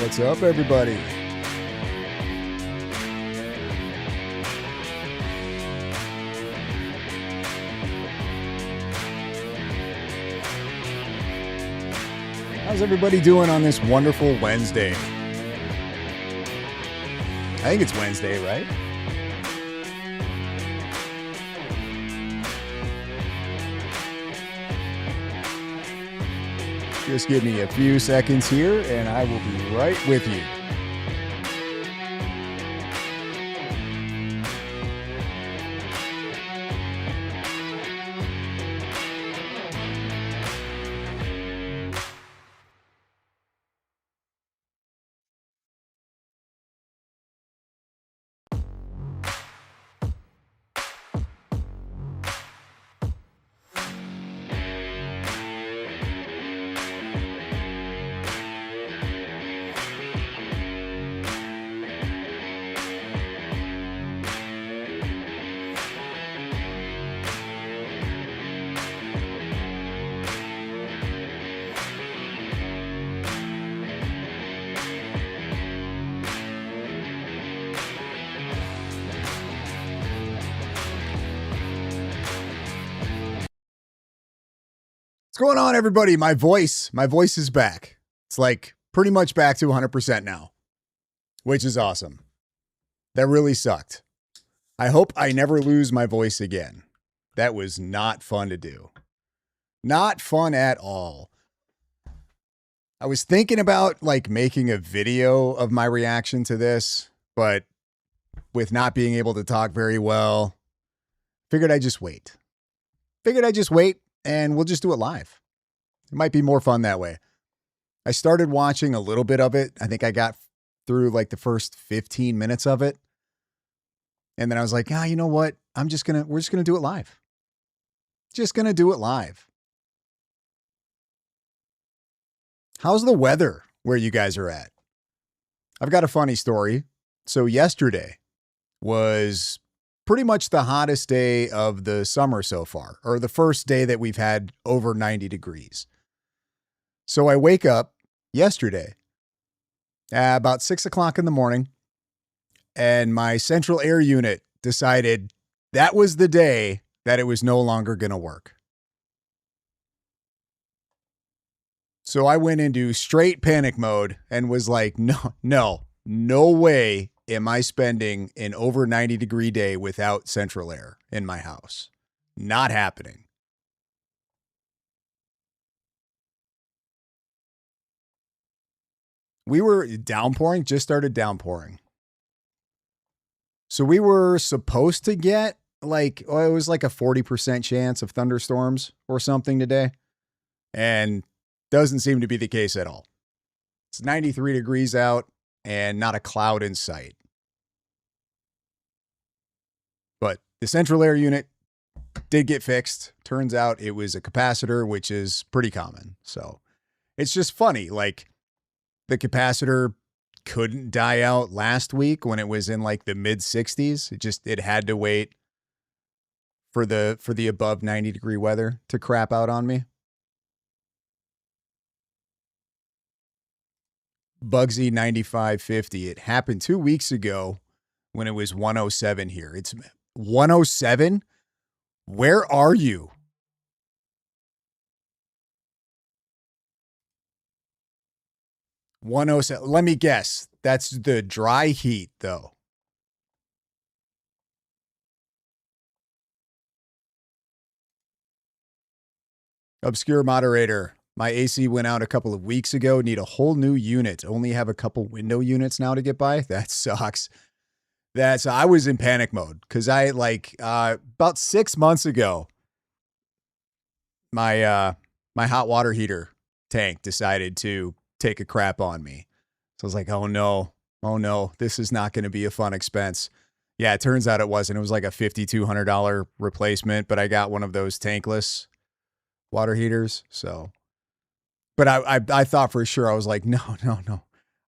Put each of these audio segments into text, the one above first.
What's up, everybody? How's everybody doing on this wonderful Wednesday? I think it's Wednesday, right? Just give me a few seconds here and I will be right with you. What's going on, everybody? My voice is back. It's like pretty much back to 100% now, which is awesome. That really sucked. I hope I never lose my voice again. That was not fun to do. Not fun at all. I was thinking about like making a video of my reaction to this, but with not being able to talk very well, figured I'd just wait. And we'll just do it live. It might be more fun that way. I started watching a little bit of it. I think I got through like the first 15 minutes of it. And then I was like, you know what? We're just going to do it live. Just going to do it live. How's the weather where you guys are at? I've got a funny story. So yesterday was pretty much the hottest day of the summer so far, or the first day that we've had over 90 degrees. So I wake up yesterday at about 6 o'clock in the morning, and my central air unit decided that was the day that it was no longer going to work. So I went into straight panic mode and was like, no way am I spending an over 90 degree day without central air in my house. Not happening. We were downpouring, just started downpouring. So we were supposed to get it was like a 40% chance of thunderstorms or something today. And doesn't seem to be the case at all. It's 93 degrees out and not a cloud in sight. But the central air unit did get fixed. Turns out it was a capacitor, which is pretty common. So it's just funny. Like the capacitor couldn't die out last week when it was in like the mid 60s. It had to wait for the above 90 degree weather to crap out on me. Bugsy 9550. It happened 2 weeks ago when it was 107 here. It's 107. Where are you? $107. Let me guess. That's the dry heat, though. Obscure moderator. My AC went out a couple of weeks ago. Need a whole new unit. Only have a couple window units now to get by. That sucks. I was in panic mode because I about 6 months ago, my hot water heater tank decided to take a crap on me. So I was like, oh no, this is not going to be a fun expense. Yeah, it turns out it wasn't. It was like a $5,200 replacement, but I got one of those tankless water heaters. So, but I thought for sure, I was like, no.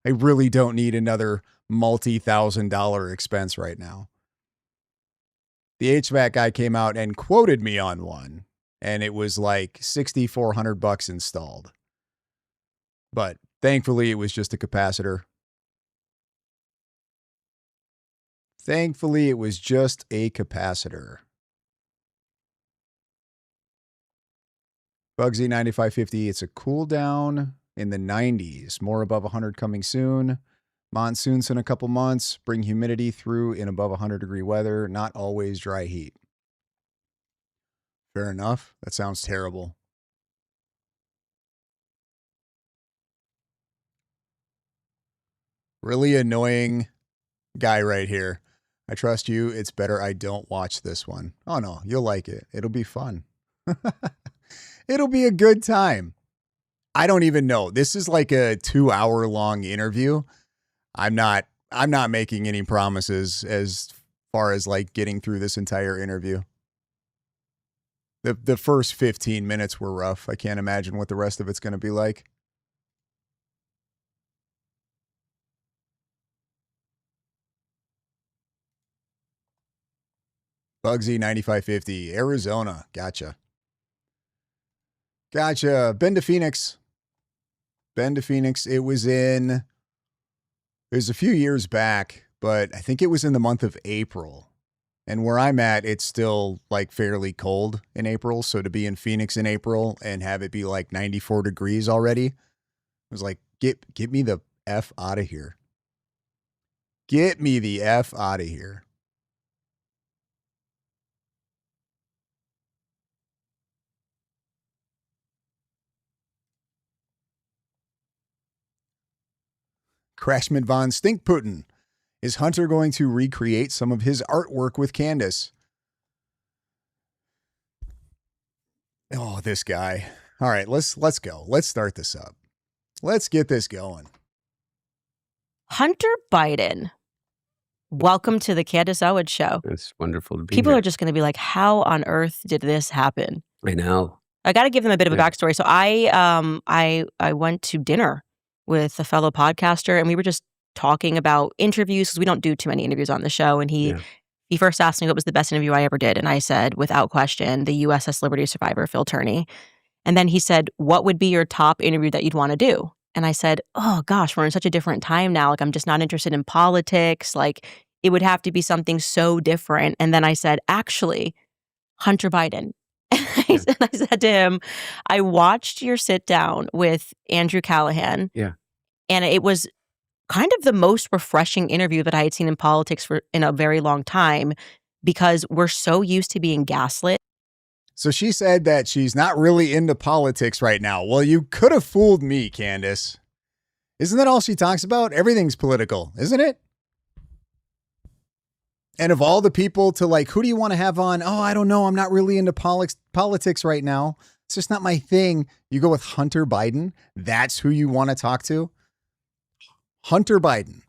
I really don't need another multi-$1,000 expense right now. The HVAC guy came out and quoted me on one, and it was like $6,400 installed. But thankfully, it was just a capacitor. Thankfully, it was just a capacitor. Bugsy 9550, it's a cool down in the 90s. More above 100 coming soon. Monsoons in a couple months. Bring humidity through in above 100-degree weather. Not always dry heat. Fair enough. That sounds terrible. Really annoying guy right here. I trust you. It's better I don't watch this one. Oh, no. You'll like it. It'll be fun. It'll be a good time. I don't even know. This is like a 2-hour-long interview. I'm not making any promises as far as like getting through this entire interview. The first 15 minutes were rough. I can't imagine what the rest of it's going to be like. Bugsy 9550, Arizona. Gotcha. Been to Phoenix. It was a few years back, but I think it was in the month of April. And where I'm at, it's still like fairly cold in April. So to be in Phoenix in April and have it be like 94 degrees already, it was like, get me the F out of here. Get me the F out of here. Crashman von Stinkputin. Is Hunter going to recreate some of his artwork with Candace? Oh, this guy. All right, let's go. Let's start this up. Let's get this going. Hunter Biden. Welcome to the Candace Owens show. It's wonderful to be People here. are just going to be like, how on earth did this happen? I know. I got to give them a bit of a backstory. So I went to dinner with a fellow podcaster, and we were just talking about interviews because we don't do too many interviews on the show. And he first asked me what was the best interview I ever did, and I said, without question, the USS Liberty survivor Phil Turney. And then he said, what would be your top interview that you'd want to do? And I said, oh gosh, we're in such a different time now. Like, I'm just not interested in politics. Like, it would have to be something so different. And then I said, actually, Hunter Biden. And I said to him, I watched your sit down with Andrew Callahan. Yeah. And it was kind of the most refreshing interview that I had seen in politics in a very long time, because we're so used to being gaslit. So she said that she's not really into politics right now. Well, you could have fooled me, Candace. Isn't that all she talks about? Everything's political, isn't it? And of all the people to like, who do you want to have on? Oh, I don't know. I'm not really into politics right now. It's just not my thing. You go with Hunter Biden. That's who you want to talk to. Hunter Biden.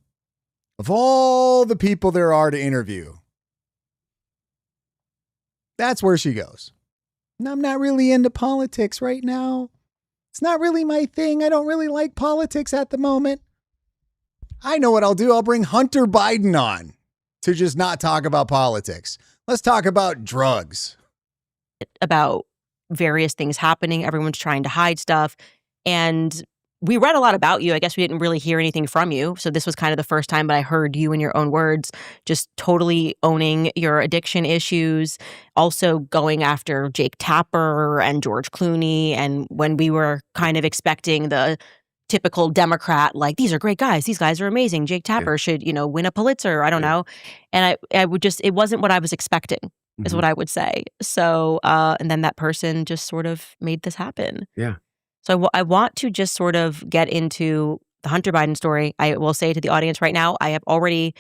Of all the people there are to interview, that's where she goes. I'm not really into politics right now. It's not really my thing. I don't really like politics at the moment. I know what I'll do. I'll bring Hunter Biden on to just not talk about politics. Let's talk about drugs. About various things happening. Everyone's trying to hide stuff. And we read a lot about you. I guess we didn't really hear anything from you. So this was kind of the first time that I heard you in your own words, just totally owning your addiction issues, also going after Jake Tapper and George Clooney. And when we were kind of expecting the typical Democrat, like, these are great guys. These guys are amazing. Jake Tapper should, win a Pulitzer. I don't know. And I would just, it wasn't what I was expecting, is what I would say. So, and then that person just sort of made this happen. Yeah. So I want to just sort of get into the Hunter Biden story. I will say to the audience right now, I have already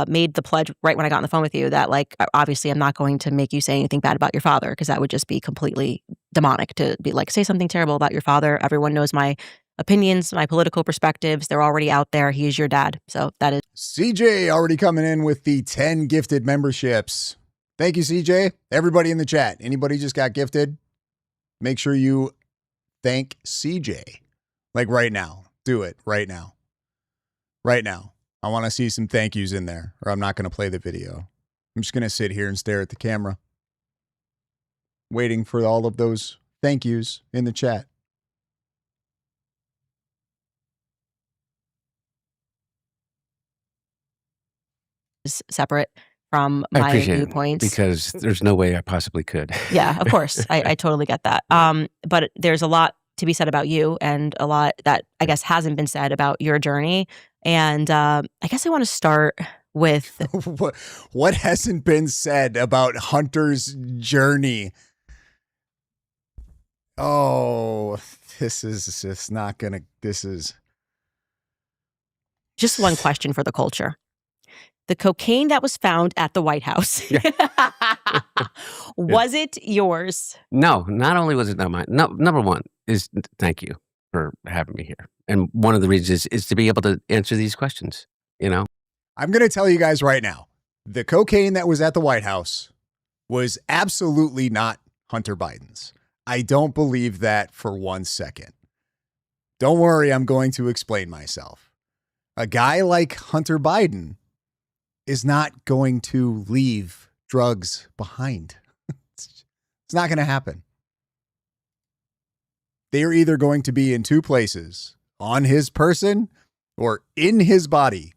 made the pledge right when I got on the phone with you that, like, obviously I'm not going to make you say anything bad about your father, because that would just be completely demonic to be like, say something terrible about your father. Everyone knows my opinions, my political perspectives. They're already out there. He is your dad. So that is. CJ already coming in with the 10 gifted memberships. Thank you, CJ. Everybody in the chat. Anybody just got gifted? Make sure you thank CJ. Like right now. Do it right now. Right now. I want to see some thank yous in there, or I'm not going to play the video. I'm just going to sit here and stare at the camera, waiting for all of those thank yous in the chat. separate from I my appreciate it viewpoints. because there's no way I possibly could. Yeah, of course. I totally get that. But there's a lot to be said about you and a lot that I guess hasn't been said about your journey. And I guess I want to start with what hasn't been said about Hunter's journey. Oh, this is not gonna. This is just one question for the culture. The cocaine that was found at the White House, was it yours? No, not only was it not mine. No, number one is thank you for having me here. And one of the reasons is to be able to answer these questions, you know? I'm going to tell you guys right now, the cocaine that was at the White House was absolutely not Hunter Biden's. I don't believe that for 1 second. Don't worry, I'm going to explain myself. A guy like Hunter Biden is not going to leave drugs behind. It's not going to happen. They are either going to be in two places, on his person or in his body.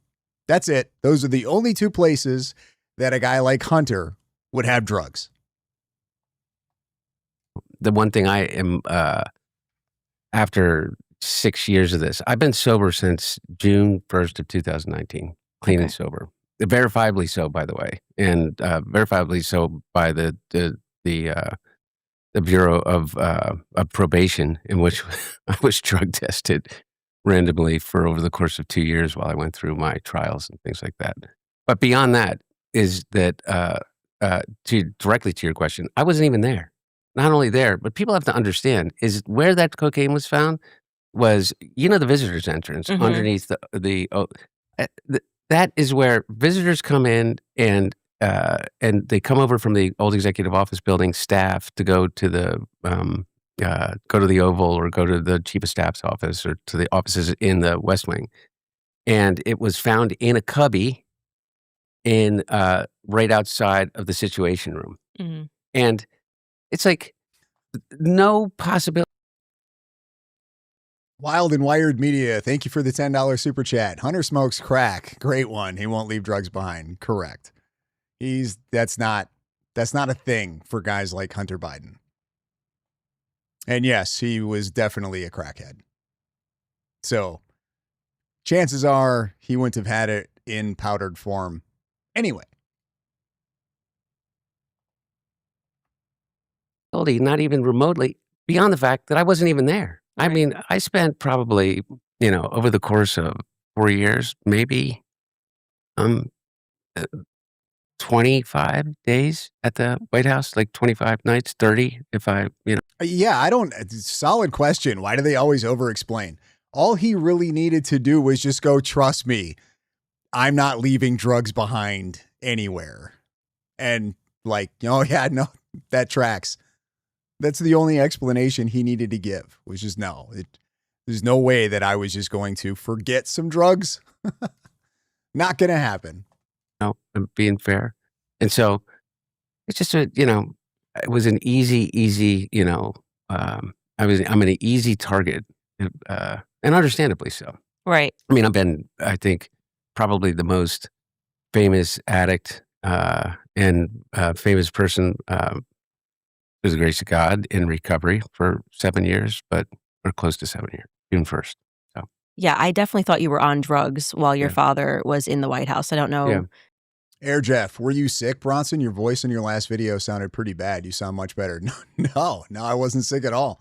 That's it. Those are the only two places that a guy like Hunter would have drugs. The one thing I am, after 6 years of this, I've been sober since June 1st of 2019, clean and sober. Verifiably so, by the way, and verifiably so by the Bureau of Probation, in which I was drug tested randomly for over the course of 2 years while I went through my trials and things like that. But beyond that is that, directly to your question, I wasn't even there. Not only there, but people have to understand is where that cocaine was found was, the visitor's entrance underneath that is where visitors come in and they come over from the old executive office building staff to go to the Oval or go to the chief of staff's office or to the offices in the West Wing. And it was found in a cubby in right outside of the Situation Room. Mm-hmm. And it's like no possibility. Wild and Wired Media, thank you for the $10 super chat. Hunter smokes crack. Great one. He won't leave drugs behind. Correct. That's not a thing for guys like Hunter Biden. And yes, he was definitely a crackhead. So chances are he wouldn't have had it in powdered form anyway. Not even remotely, beyond the fact that I wasn't even there. Right. I mean, I spent probably, over the course of 4 years, maybe 25 days at the White House, like 25 nights, 30, if I. Yeah, solid question. Why do they always over-explain? All he really needed to do was just go, trust me, I'm not leaving drugs behind anywhere. And that tracks. That's the only explanation he needed to give, was just no. There's no way that I was just going to forget some drugs. Not going to happen. No, I'm being fair. And so it's just it was an easy, I'm an easy target, and understandably so. Right. I mean, I've been, I think, probably the most famous addict and famous person through the grace of God in recovery for 7 years, or close to 7 years, June 1st. So. Yeah, I definitely thought you were on drugs while your father was in the White House. I don't know. Yeah. Air Jeff, were you sick, Bronson? Your voice in your last video sounded pretty bad. You sound much better. No, I wasn't sick at all.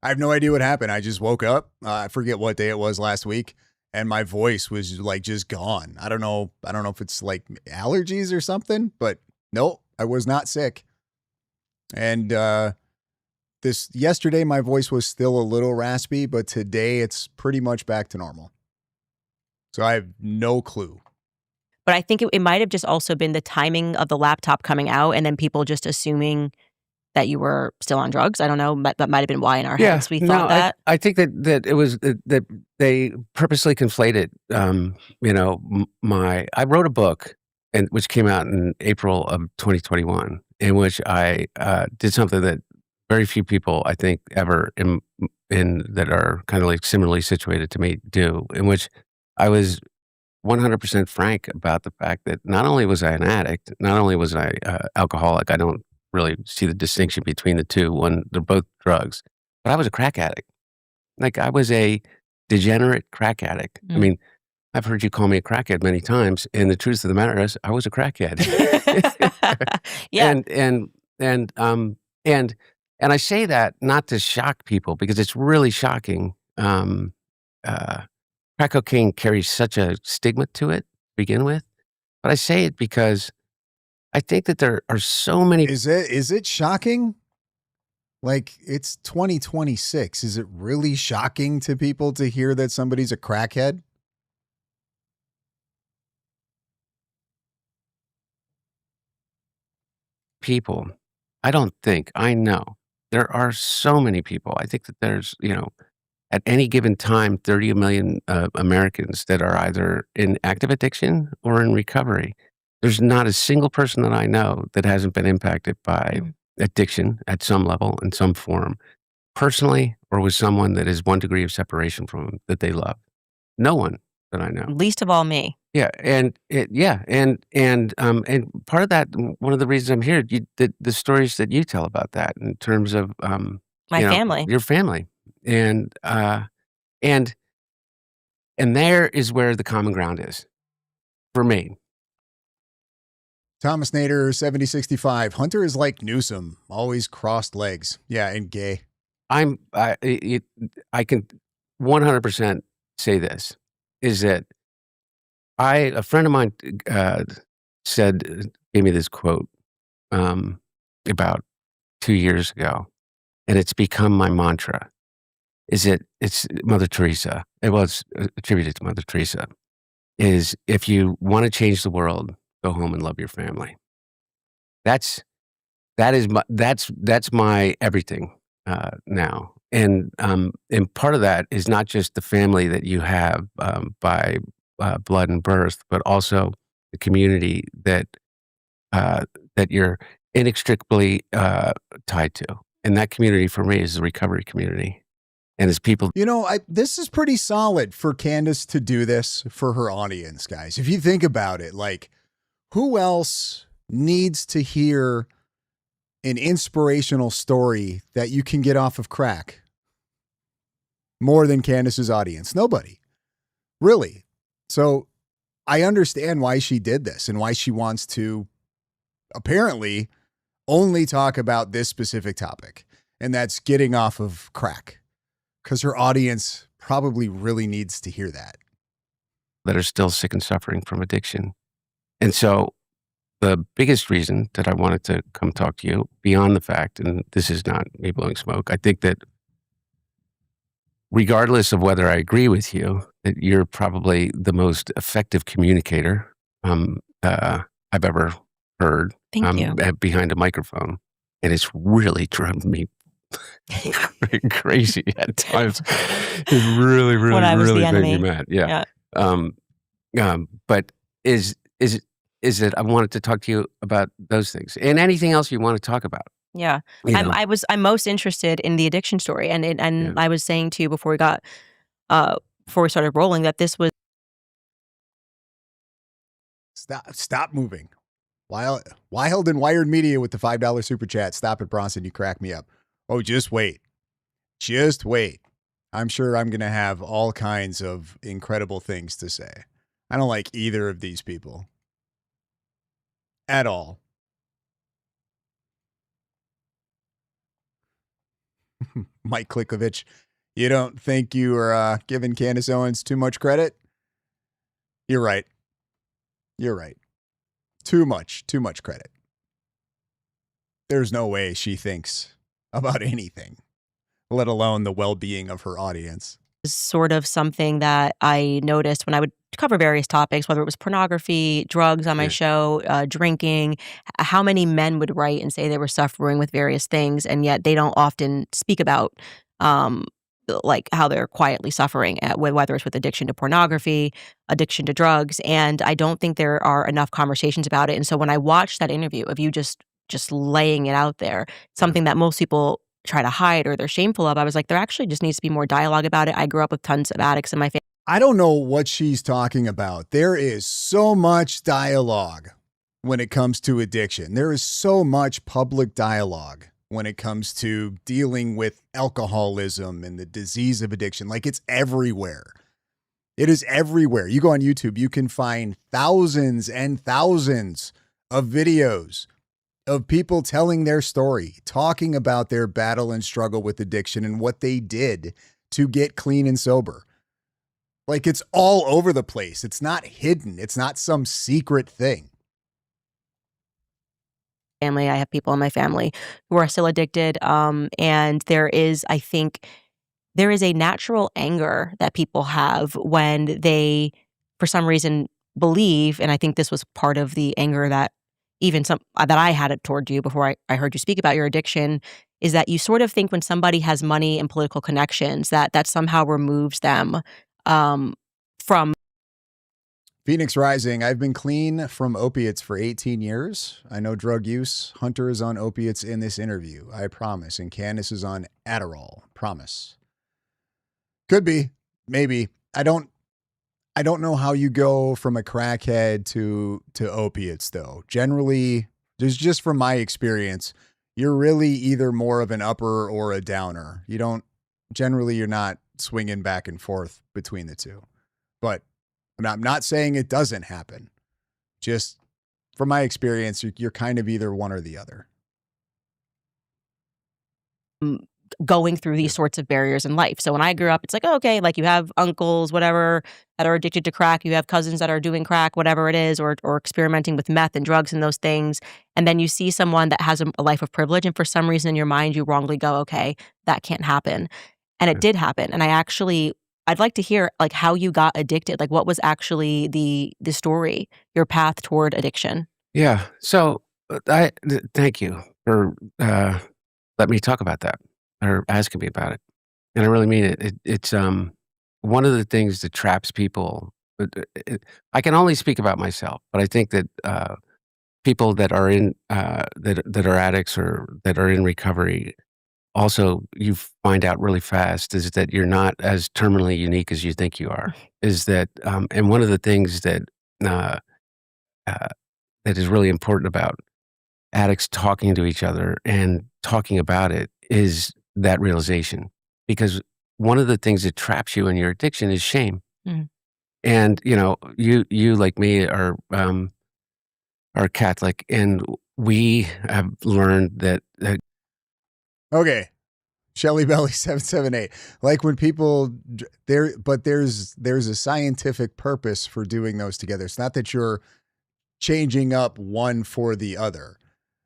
I have no idea what happened. I just woke up. I forget what day it was last week, and my voice was like just gone. I don't know if it's like allergies or something, but no, I was not sick. And yesterday my voice was still a little raspy, but today it's pretty much back to normal. So I have no clue. But I think it might have just also been the timing of the laptop coming out and then people just assuming that you were still on drugs. I don't know. That might have been why in our heads we thought that. I think that it was that they purposely conflated, I wrote a book which came out in April of 2021, in which I did something that very few people, I think, ever in that are kind of like similarly situated to me do, in which I was 100% frank about the fact that not only was I an addict, not only was I alcoholic, I don't really see the distinction between the two. One, they're both drugs, but I was a crack addict. Like, I was a degenerate crack addict. I mean, I've heard you call me a crackhead many times, and the truth of the matter is, I was a crackhead. Yeah. And I say that not to shock people because it's really shocking. Crack cocaine carries such a stigma to it to begin with, but I say it because I think that there are so many. Is it shocking? Like, it's 2026. Is it really shocking to people to hear that somebody's a crackhead? People, I don't think, I know. There are so many people. I think that there's, at any given time, 30 million Americans that are either in active addiction or in recovery. There's not a single person that I know that hasn't been impacted by addiction at some level, in some form, personally, or with someone that is 1 degree of separation from them that they love. No one that I know. Least of all me. Yeah, and part of that, one of the reasons I'm here, the stories that you tell about that in terms of My family. your family, and there is where the common ground is for me. Thomas Nader, 7065. Hunter is like Newsom, always crossed legs. Yeah, and gay. I can 100% say this, is that a friend of mine gave me this quote about 2 years ago, and it's become my mantra. It's Mother Teresa. It was attributed to Mother Teresa. Is if you want to change the world, go home and love your family. That's my everything now. And part of that is not just the family that you have by blood and birth, but also the community that you're inextricably tied to. And that community for me is the recovery community. And as people, this is pretty solid for Candace to do this for her audience, guys. If you think about it, like, who else needs to hear an inspirational story that you can get off of crack more than Candace's audience? Nobody, really. So I understand why she did this and why she wants to apparently only talk about this specific topic, and that's getting off of crack, because her audience probably really needs to hear that. That are still sick and suffering from addiction. And so the biggest reason that I wanted to come talk to you, beyond the fact, and this is not me blowing smoke, I think that regardless of whether I agree with you, that you're probably the most effective communicator I've ever heard. Thank you. Behind a microphone. And it's really driven me crazy at times. It really, really, really made me mad. Yeah. But is it, I wanted to talk to you about those things and anything else you want to talk about. Yeah. I'm most interested in the addiction story. And I was saying to you before we started rolling that this was. Stop moving. Wild and Wired Media with the $5 super chat. Stop it, Bronson. You crack me up. Oh, just wait. Just wait. I'm sure I'm going to have all kinds of incredible things to say. I don't like either of these people at all. Mike Klikovich, you don't think you are giving Candace Owens too much credit? You're right. You're right. Too much credit. There's no way she thinks about anything, let alone the well-being of her audience. Sort of something that I noticed when I would cover various topics, whether it was pornography, drugs on my show, drinking, how many men would write and say they were suffering with various things, and yet they don't often speak about like how they're quietly suffering, whether it's with addiction to pornography, addiction to drugs, and I don't think there are enough conversations about it. And so when I watched that interview of you just laying it out there, something that most people try to hide or they're shameful of, I was like, there actually just needs to be more dialogue about it. I grew up with tons of addicts in my family. I don't know what she's talking about. There is so much dialogue when it comes to addiction. There is so much public dialogue when it comes to dealing with alcoholism and the disease of addiction. Like, it's everywhere. It is everywhere. You go on YouTube, you can find thousands and thousands of videos of people telling their story, talking about their battle and struggle with addiction and what they did to get clean and sober. Like, it's all over the place. It's not hidden. It's not some secret thing. Family. I have people in my family who are still addicted. And I think there is a natural anger that people have when they, for some reason, believe, and I think this was part of the anger that that I had it toward you before I heard you speak about your addiction, is that you sort of think when somebody has money and political connections that somehow removes them from. Phoenix Rising, I've been clean from opiates for 18 years. I know drug use. Hunter is on opiates in this interview, I promise. And Candace is on Adderall, promise. Could be, maybe. I don't know how you go from a crackhead to opiates, though. Generally, just from my experience, you're really either more of an upper or a downer. Generally, you're not swinging back and forth between the two. But I'm not saying it doesn't happen. Just from my experience, you're kind of either one or the other. Going through these sorts of barriers in life. So when I grew up, it's like, oh, okay, like you have uncles, whatever, that are addicted to crack. You have cousins that are doing crack, whatever it is, or experimenting with meth and drugs and those things. And then you see someone that has a life of privilege, and for some reason in your mind, you wrongly go, okay, that can't happen. And it did happen. And I'd like to hear like how you got addicted. Like, what was actually the story, your path toward addiction? Yeah. So thank you for letting me talk about that, or asking me about it. And I really mean it. It's one of the things that traps people. I can only speak about myself, but I think that people that are in that are addicts or that are in recovery, also you find out really fast is that you're not as terminally unique as you think you are. Is that and one of the things that uh, that is really important about addicts talking to each other and talking about it is that realization. Because one of the things that traps you in your addiction is shame. Mm. And, you like me are Catholic, and we have learned that Okay. Shelly Belly 778. Like when people there's a scientific purpose for doing those together. It's not that you're changing up one for the other.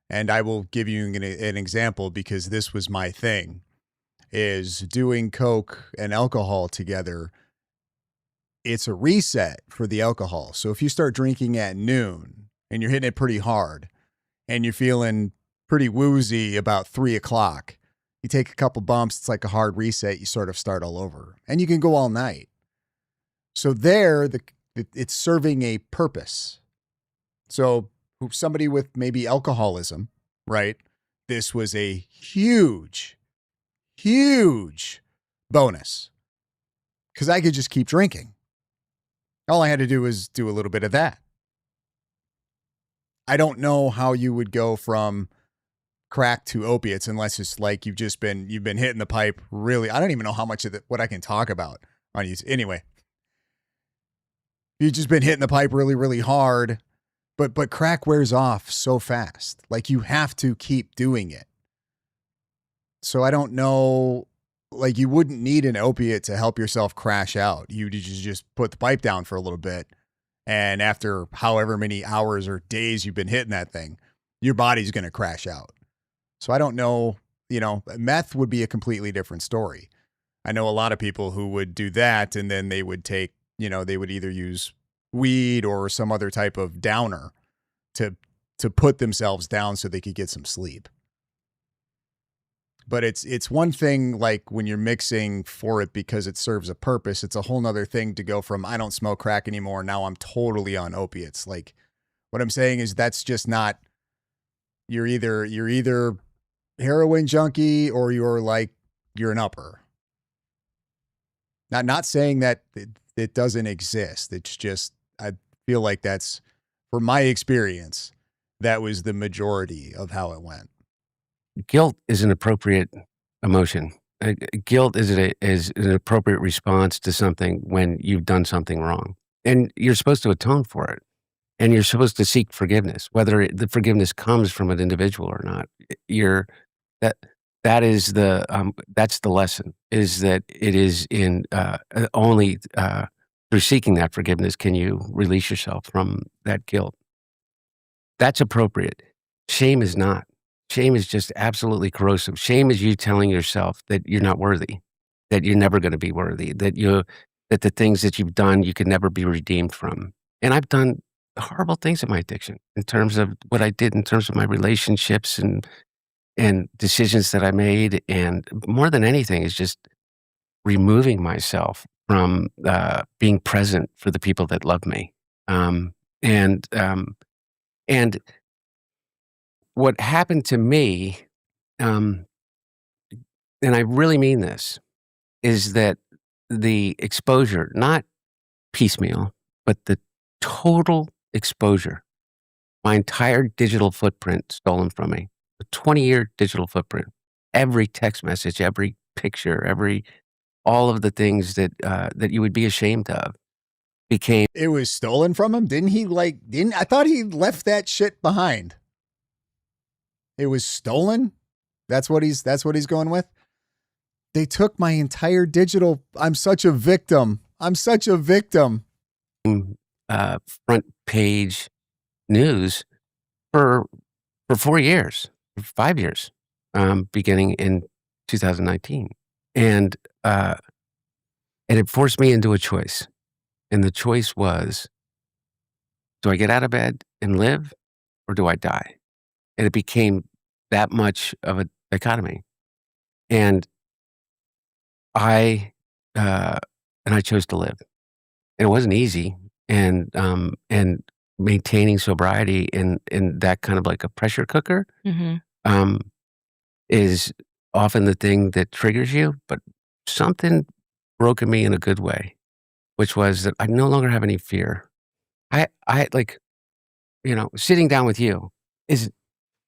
And I will give you an example, because this was my thing, is doing Coke and alcohol together. It's a reset for the alcohol. So if you start drinking at noon and you're hitting it pretty hard and you're feeling pretty woozy about 3:00, you take a couple bumps. It's like a hard reset. You sort of start all over, and you can go all night. So it's serving a purpose. So somebody with maybe alcoholism, right? This was a huge, huge bonus, because I could just keep drinking. All I had to do was do a little bit of that. I don't know how you would go from crack to opiates unless it's like you've been hitting the pipe really. I don't even know how much of what I can talk about on you. Anyway, you've just been hitting the pipe really, really hard, but crack wears off so fast. Like, you have to keep doing it. So I don't know, like, you wouldn't need an opiate to help yourself crash out. You just put the pipe down for a little bit, and after however many hours or days you've been hitting that thing, your body's going to crash out. So I don't know, meth would be a completely different story. I know a lot of people who would do that, and then they would take, they would either use weed or some other type of downer to put themselves down so they could get some sleep. But it's one thing, like when you're mixing for it because it serves a purpose. It's a whole nother thing to go from, I don't smoke crack anymore, now I'm totally on opiates. Like, what I'm saying is that's just not, you're either heroin junkie or you're an upper. Not saying that it doesn't exist. It's just, I feel like that's, from my experience, that was the majority of how it went. Guilt is an appropriate emotion. Guilt is an appropriate response to something when you've done something wrong, and you're supposed to atone for it, and you're supposed to seek forgiveness, whether the forgiveness comes from an individual or not. You're that is that's the lesson, is that it is in only through seeking that forgiveness can you release yourself from that guilt. That's appropriate. Shame is not. Shame is just absolutely corrosive. Shame is you telling yourself that you're not worthy, that you're never going to be worthy, that the things that you've done you can never be redeemed from. And I've done horrible things in my addiction in terms of what I did in terms of my relationships and decisions that I made, and more than anything is just removing myself from being present for the people that love me. And what happened to me, and I really mean this, is that the exposure, not piecemeal, but the total exposure, my entire digital footprint stolen from me, a 20-year digital footprint, every text message, every picture, all of the things that you would be ashamed of became. It was stolen from him? I thought he left that shit behind. It was stolen? That's what he's going with? They took my entire digital. I'm such a victim. Front page news for 4 years, 5 years, beginning in 2019. And it forced me into a choice. And the choice was, do I get out of bed and live, or do I die? And it became that much of a dichotomy. And I chose to live. And it wasn't easy. And maintaining sobriety in that kind of like a pressure cooker is often the thing that triggers you. But something broke in me in a good way, which was that I no longer have any fear. I like, sitting down with you is,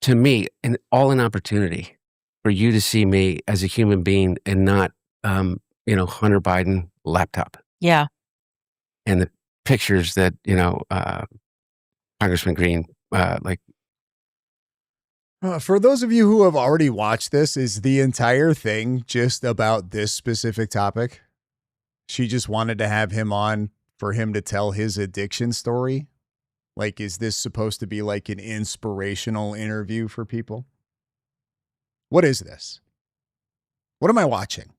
to me, an opportunity for you to see me as a human being and not, Hunter Biden laptop. Yeah. And the pictures that, Congressman Green, for those of you who have already watched this, is the entire thing just about this specific topic? She just wanted to have him on for him to tell his addiction story? Like, is this supposed to be like an inspirational interview for people? What is this? What am I watching?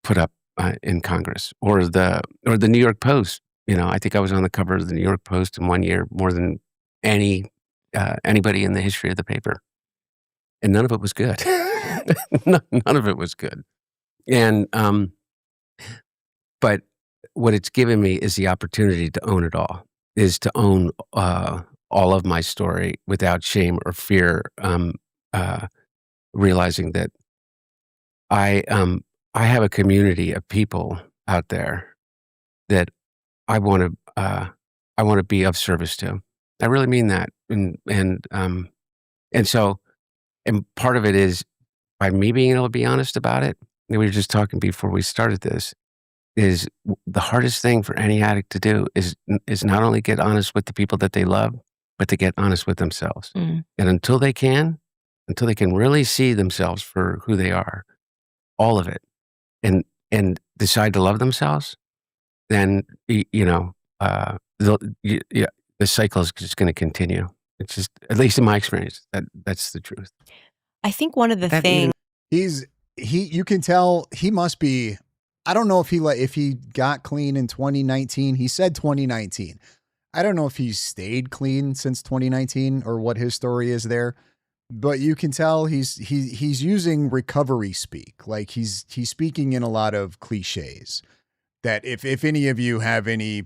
put up in Congress, or the New York Post. I think I was on the cover of the New York Post in 1 year more than anybody in the history of the paper, and none of it was good. None of it was good. And but what it's given me is the opportunity to own it all, is to own all of my story without shame or fear, realizing that I have a community of people out there that I want to be of service to. I really mean that, and so part of it is by me being able to be honest about it. We were just talking before we started this. Is the hardest thing for any addict to do is not only get honest with the people that they love, but to get honest with themselves. And until they can really see themselves for who they are, all of it, and decide to love themselves, then the cycle is just going to continue. It's just, at least in my experience, that's the truth. I think one of the things you can tell he must be. I don't know if he got clean in 2019. He said 2019. I don't know if he's stayed clean since 2019 or what his story is there, but you can tell he's using recovery speak. Like he's speaking in a lot of cliches that if any of you have any,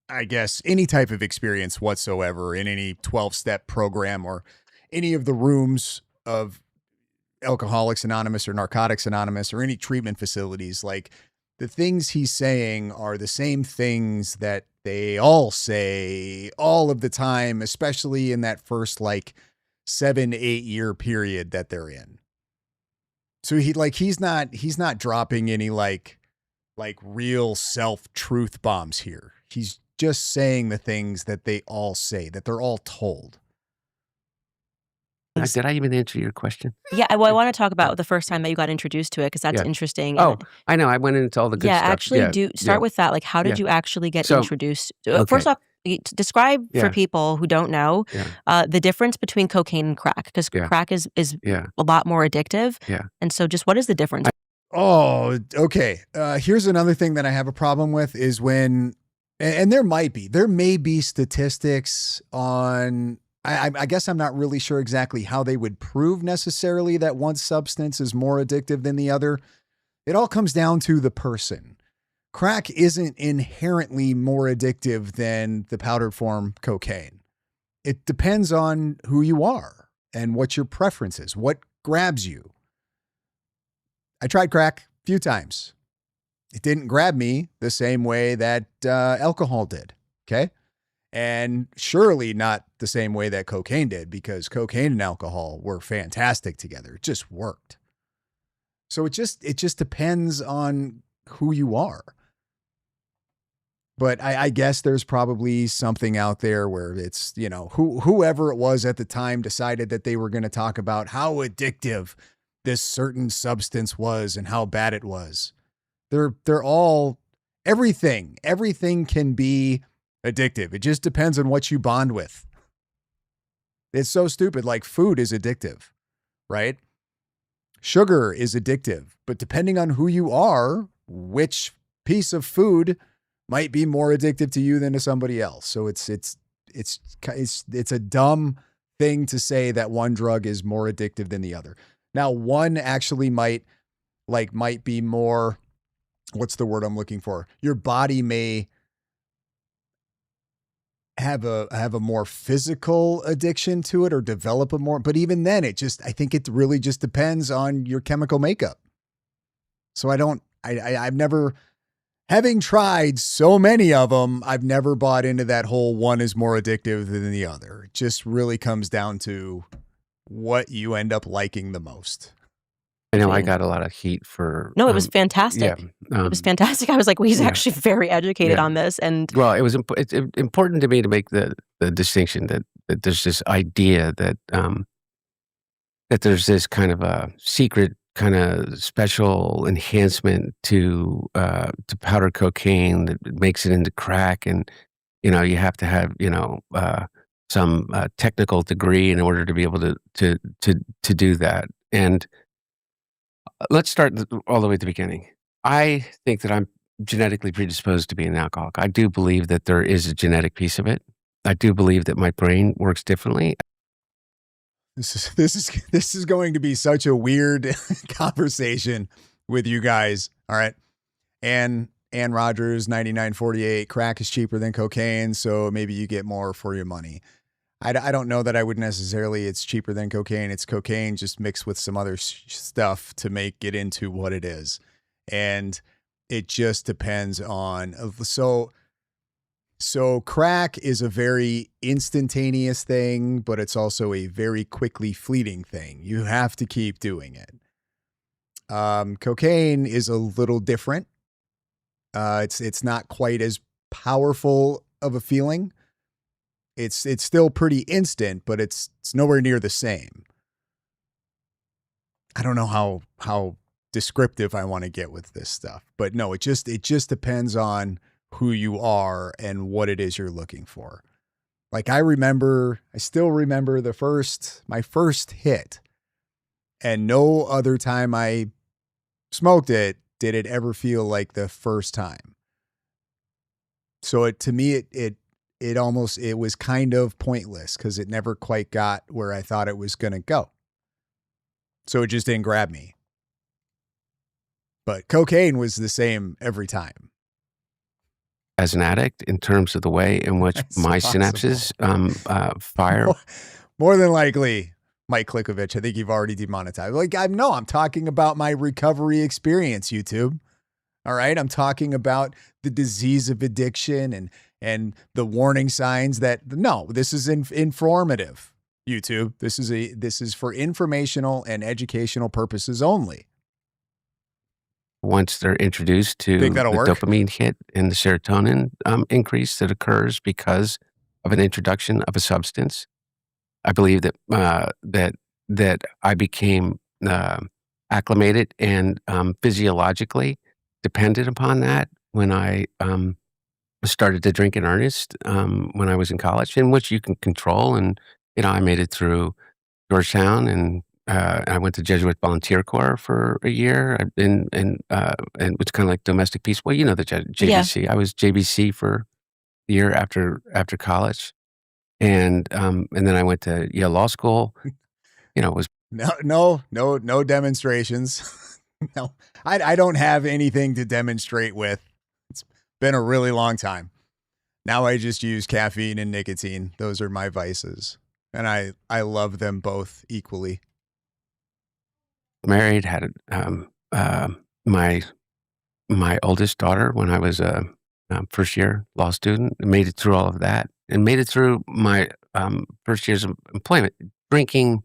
I guess, any type of experience whatsoever in any 12-step program or any of the rooms of Alcoholics Anonymous or Narcotics Anonymous or any treatment facilities, like the things he's saying are the same things that they all say all of the time, especially in that first like 7-8 year period that they're in. So he's not dropping any like real self-truth bombs here. He's just saying the things that they all say, that they're all told. Did I even answer your question? Yeah, well, I want to talk about the first time that you got introduced to it because that's Yeah. interesting. Oh, I know. I went into all the good yeah, stuff. actually, do start yeah. with that. Like, how did Yeah. you actually get So, introduced? okay. First off, describe Yeah. for people who don't know Yeah. the difference between cocaine and crack, because Yeah. crack is Yeah. a lot more addictive. Yeah. And so, just what is the difference? Oh, okay. Here's another thing that I have a problem with is when, and there may be statistics on, I guess I'm not really sure exactly how they would prove necessarily that one substance is more addictive than the other. It all comes down to the person. Crack isn't inherently more addictive than the powdered form cocaine. It depends on who you are and what your preference is, what grabs you. I tried crack a few times. It didn't grab me the same way that alcohol did. Okay. And surely not the same way that cocaine did, because cocaine and alcohol were fantastic together. It just worked. So it just depends on who you are. But I guess there's probably something out there where it's, whoever it was at the time decided that they were going to talk about how addictive this certain substance was and how bad it was. They're all, everything can be addictive. It just depends on what you bond with. It's so stupid. Like food is addictive, right? Sugar is addictive, but depending on who you are, which piece of food might be more addictive to you than to somebody else. So it's a dumb thing to say that one drug is more addictive than the other. Now, one actually might be more, what's the word I'm looking for? Your body may have a more physical addiction to it or develop a more, but even then I think it really just depends on your chemical makeup. So I've never, having tried so many of them, I've never bought into that whole one is more addictive than the other. It just really comes down to what you end up liking the most. I know I got a lot of heat for. No, it was fantastic. It was fantastic. I was like, well, he's actually very educated on this. And well, it's important to me to make the distinction that there's this idea that that there's this kind of a secret kind of special enhancement to powdered cocaine that makes it into crack, and you have to have some technical degree in order to be able to do that. And let's start all the way at the beginning. I think that I'm genetically predisposed to be an alcoholic. I do believe that there is a genetic piece of it. I do believe that my brain works differently. This is going to be such a weird conversation with you guys. All right. Ann Rogers, 99.48. Crack is cheaper than cocaine, so maybe you get more for your money. I don't know that I would necessarily, it's cheaper than cocaine. It's cocaine just mixed with some other stuff to make it into what it is. And it just depends on, so crack is a very instantaneous thing, but it's also a very quickly fleeting thing. You have to keep doing it. Cocaine is a little different. It's not quite as powerful of a feeling. It's still pretty instant, but it's nowhere near the same. I don't know how descriptive I want to get with this stuff, but no, it just depends on who you are and what it is you're looking for. Like I still remember my first hit, and no other time I smoked it did it ever feel like the first time. So to me, it was kind of pointless because it never quite got where I thought it was going to go. So it just didn't grab me. But cocaine was the same every time. As an addict, in terms of the way in which my synapses fire. More than likely. Mike Klikovich. I think you've already demonetized. Like, I'm talking about my recovery experience, YouTube. All right. I'm talking about the disease of addiction and the warning signs that no, this is informative, YouTube. This is for informational and educational purposes only. Once they're introduced to Think the that'll work? dopamine hit and the serotonin increase that occurs because of an introduction of a substance, I believe that I became acclimated and physiologically dependent upon that when I started to drink in earnest when I was in college, in which you can control. And I made it through Georgetown, and I went to Jesuit Volunteer Corps for a year, and it's kind of like domestic peace. Well, the JBC. I was JBC for a year after college, and then I went to Yale Law School. It was no demonstrations. No, I don't have anything to demonstrate with. It's been a really long time. Now I just use caffeine and nicotine. Those are my vices, and I love them both equally. Married, had my oldest daughter when I was a first year law student, and made it through all of that, and made it through my first years of employment, drinking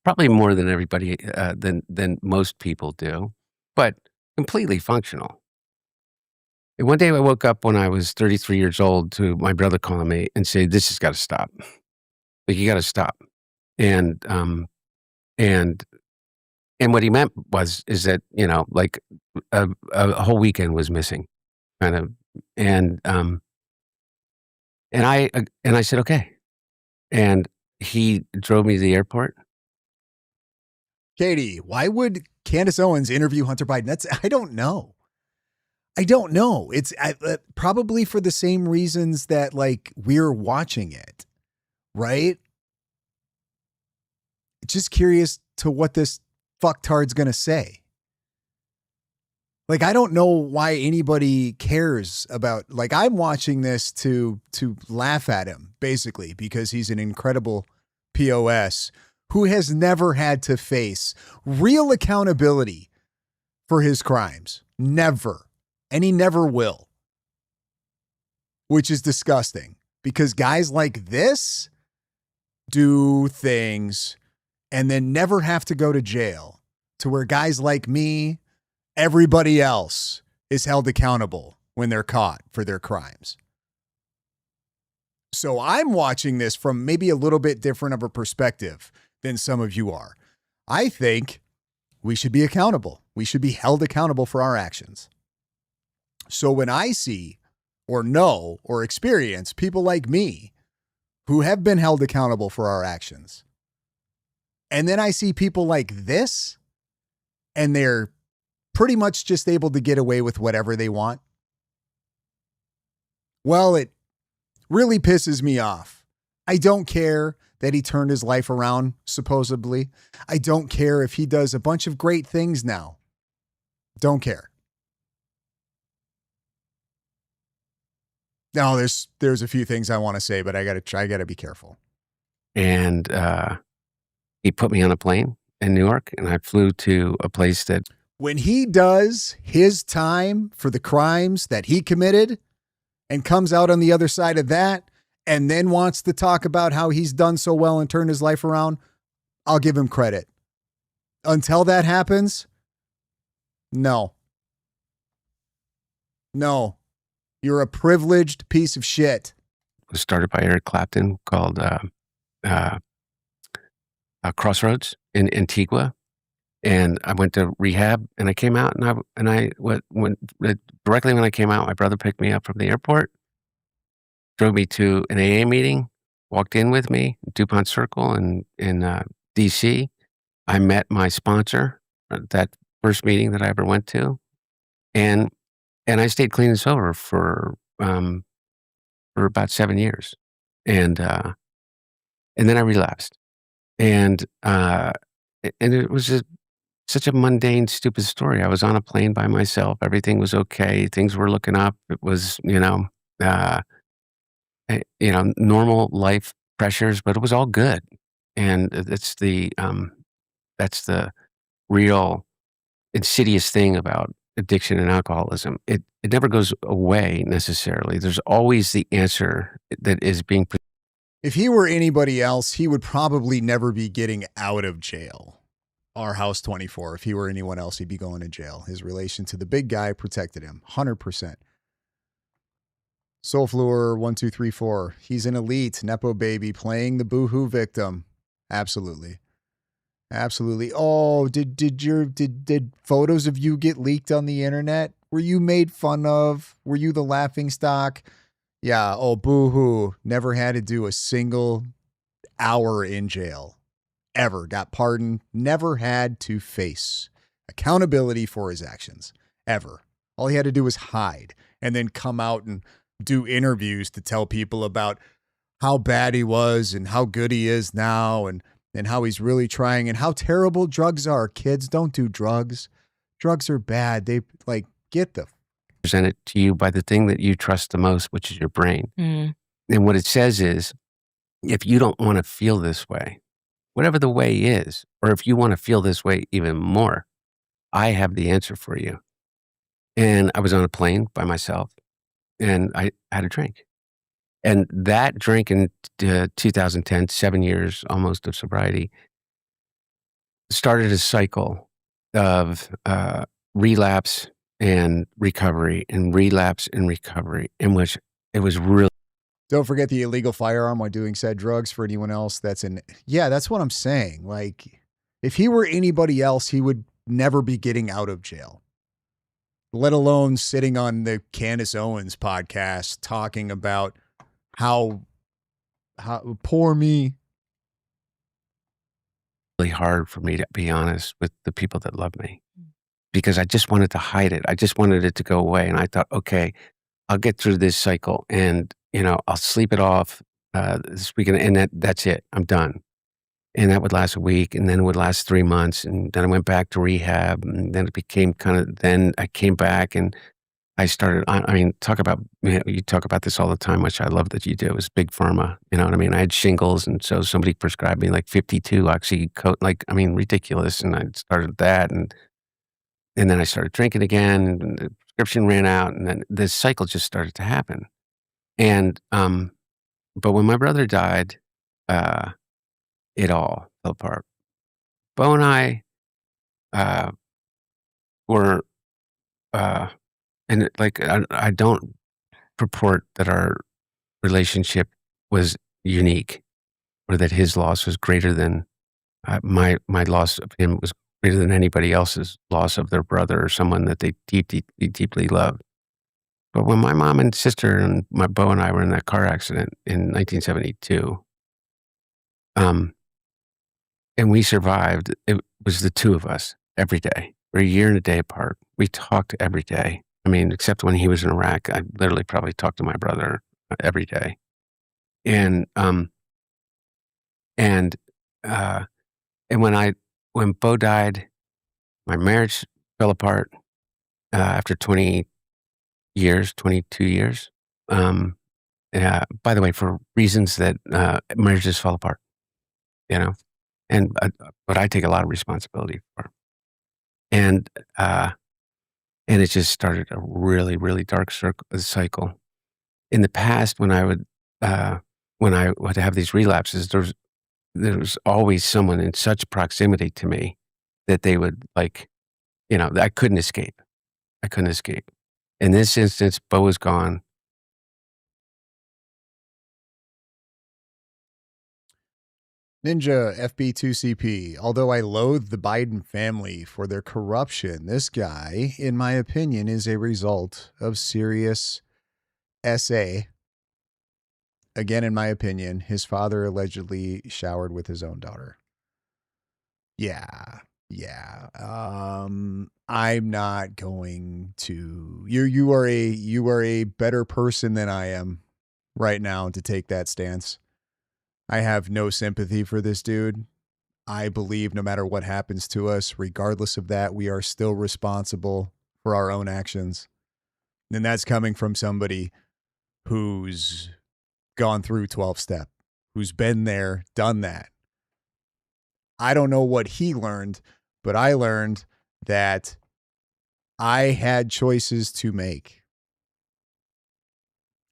probably more than everybody than most people do, but completely functional. And one day I woke up when I was 33 years old to my brother calling me and say, "This has got to stop. Like, you got to stop." And what he meant is that, like a whole weekend was missing, kind of. And I said, "Okay." And he drove me to the airport. Katie, why would Candace Owens interview Hunter Biden? I don't know. It's probably for the same reasons that, like, we're watching it, right? Just curious to what this fucktard's going to say. Like, I don't know why anybody cares about, like, I'm watching this to laugh at him, basically, because he's an incredible POS who has never had to face real accountability for his crimes. Never. And he never will. Which is disgusting, because guys like this do things and then never have to go to jail, to where guys like me, everybody else, is held accountable when they're caught for their crimes. So I'm watching this from maybe a little bit different of a perspective than some of you are. I think we should be accountable. We should be held accountable for our actions. So when I see or know or experience people like me who have been held accountable for our actions, and then I see people like this, and they're pretty much just able to get away with whatever they want, well, it really pisses me off. I don't care that he turned his life around, supposedly. I don't care if he does a bunch of great things now. Don't care. No, there's a few things I want to say, but I gotta be careful. And he put me on a plane in New York, and I flew to a place that, when he does his time for the crimes that he committed and comes out on the other side of that, and then wants to talk about how he's done so well and turned his life around, I'll give him credit. Until that happens, no. You're a privileged piece of shit. was started by Eric Clapton, called Crossroads in Antigua. And I went to rehab, and I came out, and I went directly when I came out, my brother picked me up from the airport, drove me to an AA meeting, walked in with me, DuPont Circle in DC. I met my sponsor at that first meeting that I ever went to, and I stayed clean and sober for about 7 years, and then I relapsed, and it was just such a mundane, stupid story. I was on a plane by myself. Everything was okay. Things were looking up. It was, normal life pressures, but it was all good. And that's the real insidious thing about addiction and alcoholism. It never goes away necessarily. There's always the answer that is being. If he were anybody else, he would probably never be getting out of jail. Our House 24. If he were anyone else, he'd be going to jail. His relation to the big guy protected him 100%. Soulfluer 1234. He's an elite Nepo baby playing the boohoo victim. Absolutely. Absolutely. Oh, did photos of you get leaked on the internet? Were you made fun of? Were you the laughing stock? Yeah. Oh, boohoo. Never had to do a single hour in jail. Ever. Got pardoned. Never had to face accountability for his actions. Ever. All he had to do was hide and then come out and do interviews to tell people about how bad he was and how good he is now and how he's really trying and how terrible drugs are. Kids, don't do drugs. Drugs are bad. They get the Presented to you by the thing that you trust the most, which is your brain. Mm. And what it says is, if you don't want to feel this way, whatever the way is, or if you want to feel this way even more, I have the answer for you. And I was on a plane by myself and I had a drink. And that drink in 2010, 7 years almost of sobriety, started a cycle of relapse and recovery and relapse and recovery, in which it was really. Don't forget the illegal firearm while doing said drugs for anyone else. That's what I'm saying. Like, if he were anybody else, he would never be getting out of jail, let alone sitting on the Candace Owens podcast talking about how poor me. Really hard for me to be honest with the people that love me, because I just wanted to hide it. I just wanted it to go away. And I thought, okay, I'll get through this cycle and, I'll sleep it off this weekend. And that's it. I'm done. And that would last a week, and then it would last 3 months. And then I went back to rehab, and then it became then I came back and I started, talk about, you talk about this all the time, which I love that you do. It was big pharma, you know what I mean? I had shingles, and so somebody prescribed me like 52 oxycodone, ridiculous. And I started that, and then I started drinking again, and the prescription ran out, and then this cycle just started to happen. And, but when my brother died, it all fell apart. Bo and I, were, and I don't purport that our relationship was unique, or that his loss was greater than my loss of him was greater than anybody else's loss of their brother or someone that they deeply loved. But when my mom and sister and my Bo and I were in that car accident in 1972, and we survived, it was the two of us every day. We're a year and a day apart. We talked every day. Except when he was in Iraq, I literally probably talked to my brother every day. And when Bo died, my marriage fell apart after 22 years. By the way, for reasons that marriages fall apart, but I take a lot of responsibility for. And it just started a really, really dark cycle. In the past, when I would have these relapses, there was always someone in such proximity to me that they would I couldn't escape. I couldn't escape. In this instance, Bo was gone. Ninja FB2CP. Although I loathe the Biden family for their corruption, this guy, in my opinion, is a result of serious SA. Again, in my opinion, his father allegedly showered with his own daughter. Yeah. I'm not going to. You are a better person than I am right now to take that stance. I have no sympathy for this dude. I believe no matter what happens to us, regardless of that, we are still responsible for our own actions. And that's coming from somebody who's gone through 12-step, who's been there, done that. I don't know what he learned, but I learned that I had choices to make.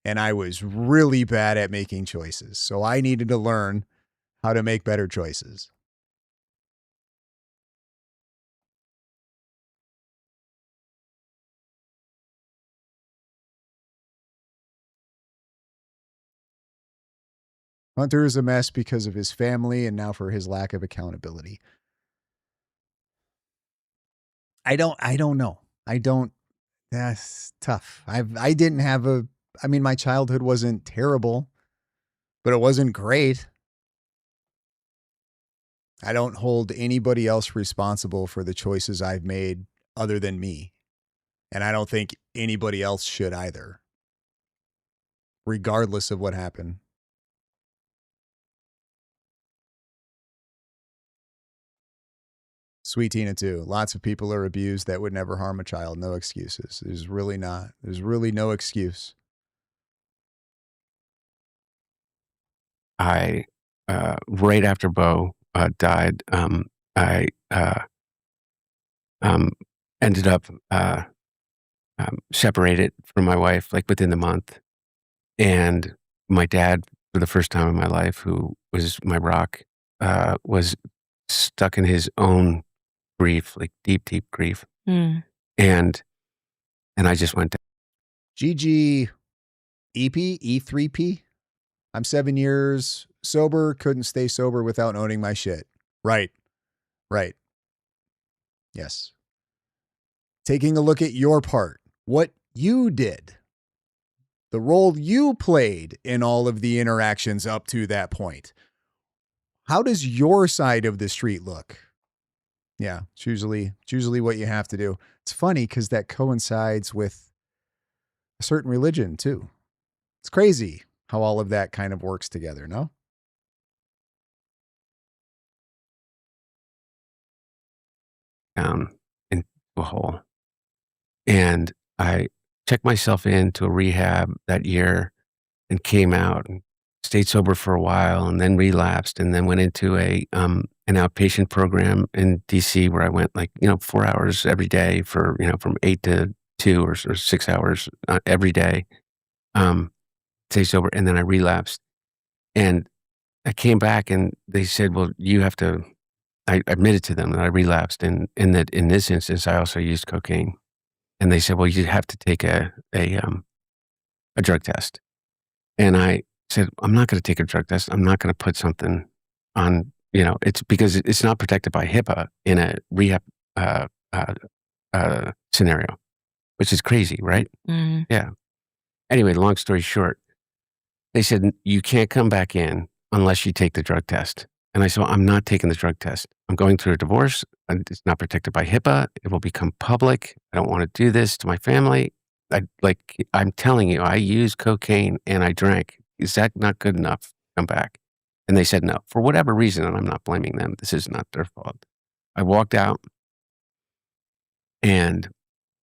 And I was really bad at making choices. So I needed to learn how to make better choices. Hunter is a mess because of his family and now for his lack of accountability. I don't know. That's tough. I didn't have my childhood wasn't terrible, but it wasn't great. I don't hold anybody else responsible for the choices I've made other than me. And I don't think anybody else should either, regardless of what happened. Sweet Tina too. Lots of people are abused that would never harm a child. No excuses. There's really no excuse. I right after Bo died, I ended up separated from my wife like within the month, and my dad, for the first time in my life, who was my rock, was stuck in his own grief, like deep grief, and I just went down. GG EP E3P. I'm 7 years sober. Couldn't stay sober without owning my shit. Right. Yes. Taking a look at your part, what you did, the role you played in all of the interactions up to that point. How does your side of the street look? Yeah, it's usually what you have to do. It's funny because that coincides with a certain religion too. It's crazy how all of that kind of works together, no? Down into a hole. And I checked myself into a rehab that year and came out and stayed sober for a while and then relapsed and then went into an outpatient program in DC where I went 4 hours every day for, from 8 to 2 or 6 hours every day. Stay sober. And then I relapsed. And I came back and they said, well, you have to, I admitted to them that I relapsed and that in this instance, I also used cocaine. And they said, well, you have to take a drug test. And I said, I'm not going to take a drug test. I'm not going to put something on, it's because it's not protected by HIPAA in a rehab scenario, which is crazy, right? Mm. Yeah. Anyway, long story short, they said, you can't come back in unless you take the drug test. And I said, well, I'm not taking the drug test. I'm going through a divorce. And it's not protected by HIPAA. It will become public. I don't want to do this to my family. I'm telling you, I used cocaine and I drank. Is that not good enough to come back? And they said no, for whatever reason, and I'm not blaming them. This is not their fault. I walked out and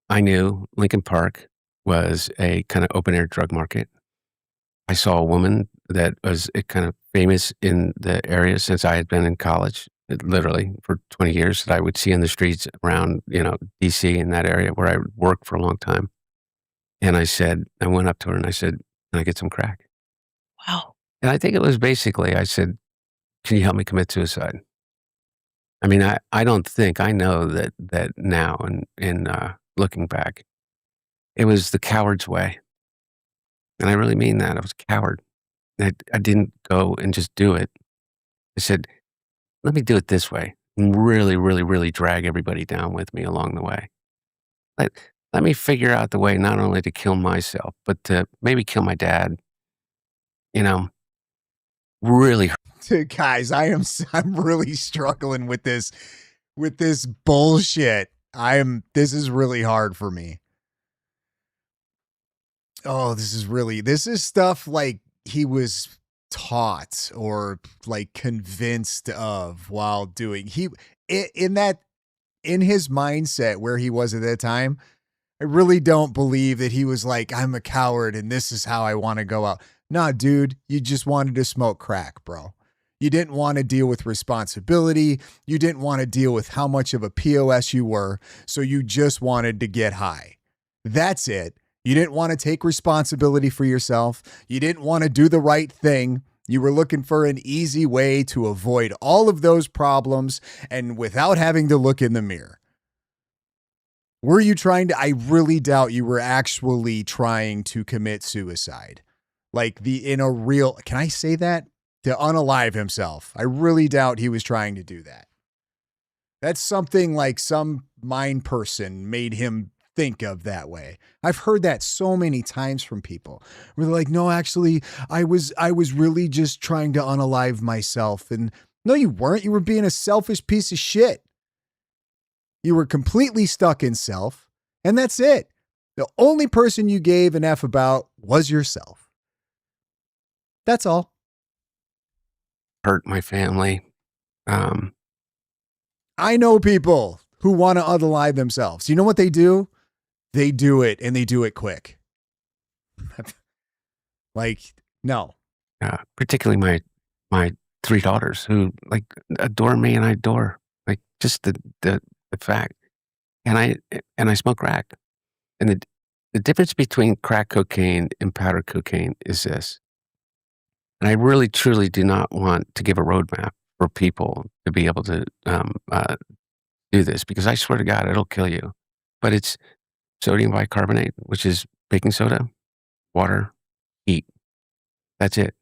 I knew Lincoln Park was a kind of open air drug market. I saw a woman that was kind of famous in the area since I had been in college, literally for 20 years, that I would see in the streets around, DC in that area where I worked for a long time. And I went up to her and I said, can I get some crack? Wow. And I think it was basically, I said, can you help me commit suicide? I mean, I don't think, I know that now in looking back, it was the coward's way. And I really mean that. I was a coward. I didn't go and just do it. I said, let me do it this way and really drag everybody down with me along the way. Let me figure out the way not only to kill myself, but to maybe kill my dad. Really. Guys, I'm really struggling with this bullshit. This is really hard for me. Oh, this is stuff like he was taught or like convinced of while doing in his mindset where he was at that time. I really don't believe that he was like, I'm a coward and this is how I want to go out. Nah, dude, you just wanted to smoke crack, bro. You didn't want to deal with responsibility. You didn't want to deal with how much of a POS you were. So you just wanted to get high. That's it. You didn't want to take responsibility for yourself. You didn't want to do the right thing. You were looking for an easy way to avoid all of those problems and without having to look in the mirror. Were you trying to? I really doubt you were actually trying to commit suicide. Like in a real, can I say that? To unalive himself. I really doubt he was trying to do that. That's something like some mind person made him think of that way. I've heard that so many times from people where they're like, no, actually, I was really just trying to unalive myself. And no, you weren't. You were being a selfish piece of shit. You were completely stuck in self. And that's it. The only person you gave an F about was yourself. That's all. Hurt my family. I know people who want to unalive themselves. You know what they do? They do it, and they do it quick. Like, no. Particularly my 3 daughters who like adore me and I adore like just the fact. And I smoke crack. And the difference between crack cocaine and powder cocaine is this. And I really, truly do not want to give a roadmap for people to be able to do this because I swear to God, it'll kill you. But it's sodium bicarbonate, which is baking soda, water, heat. That's it.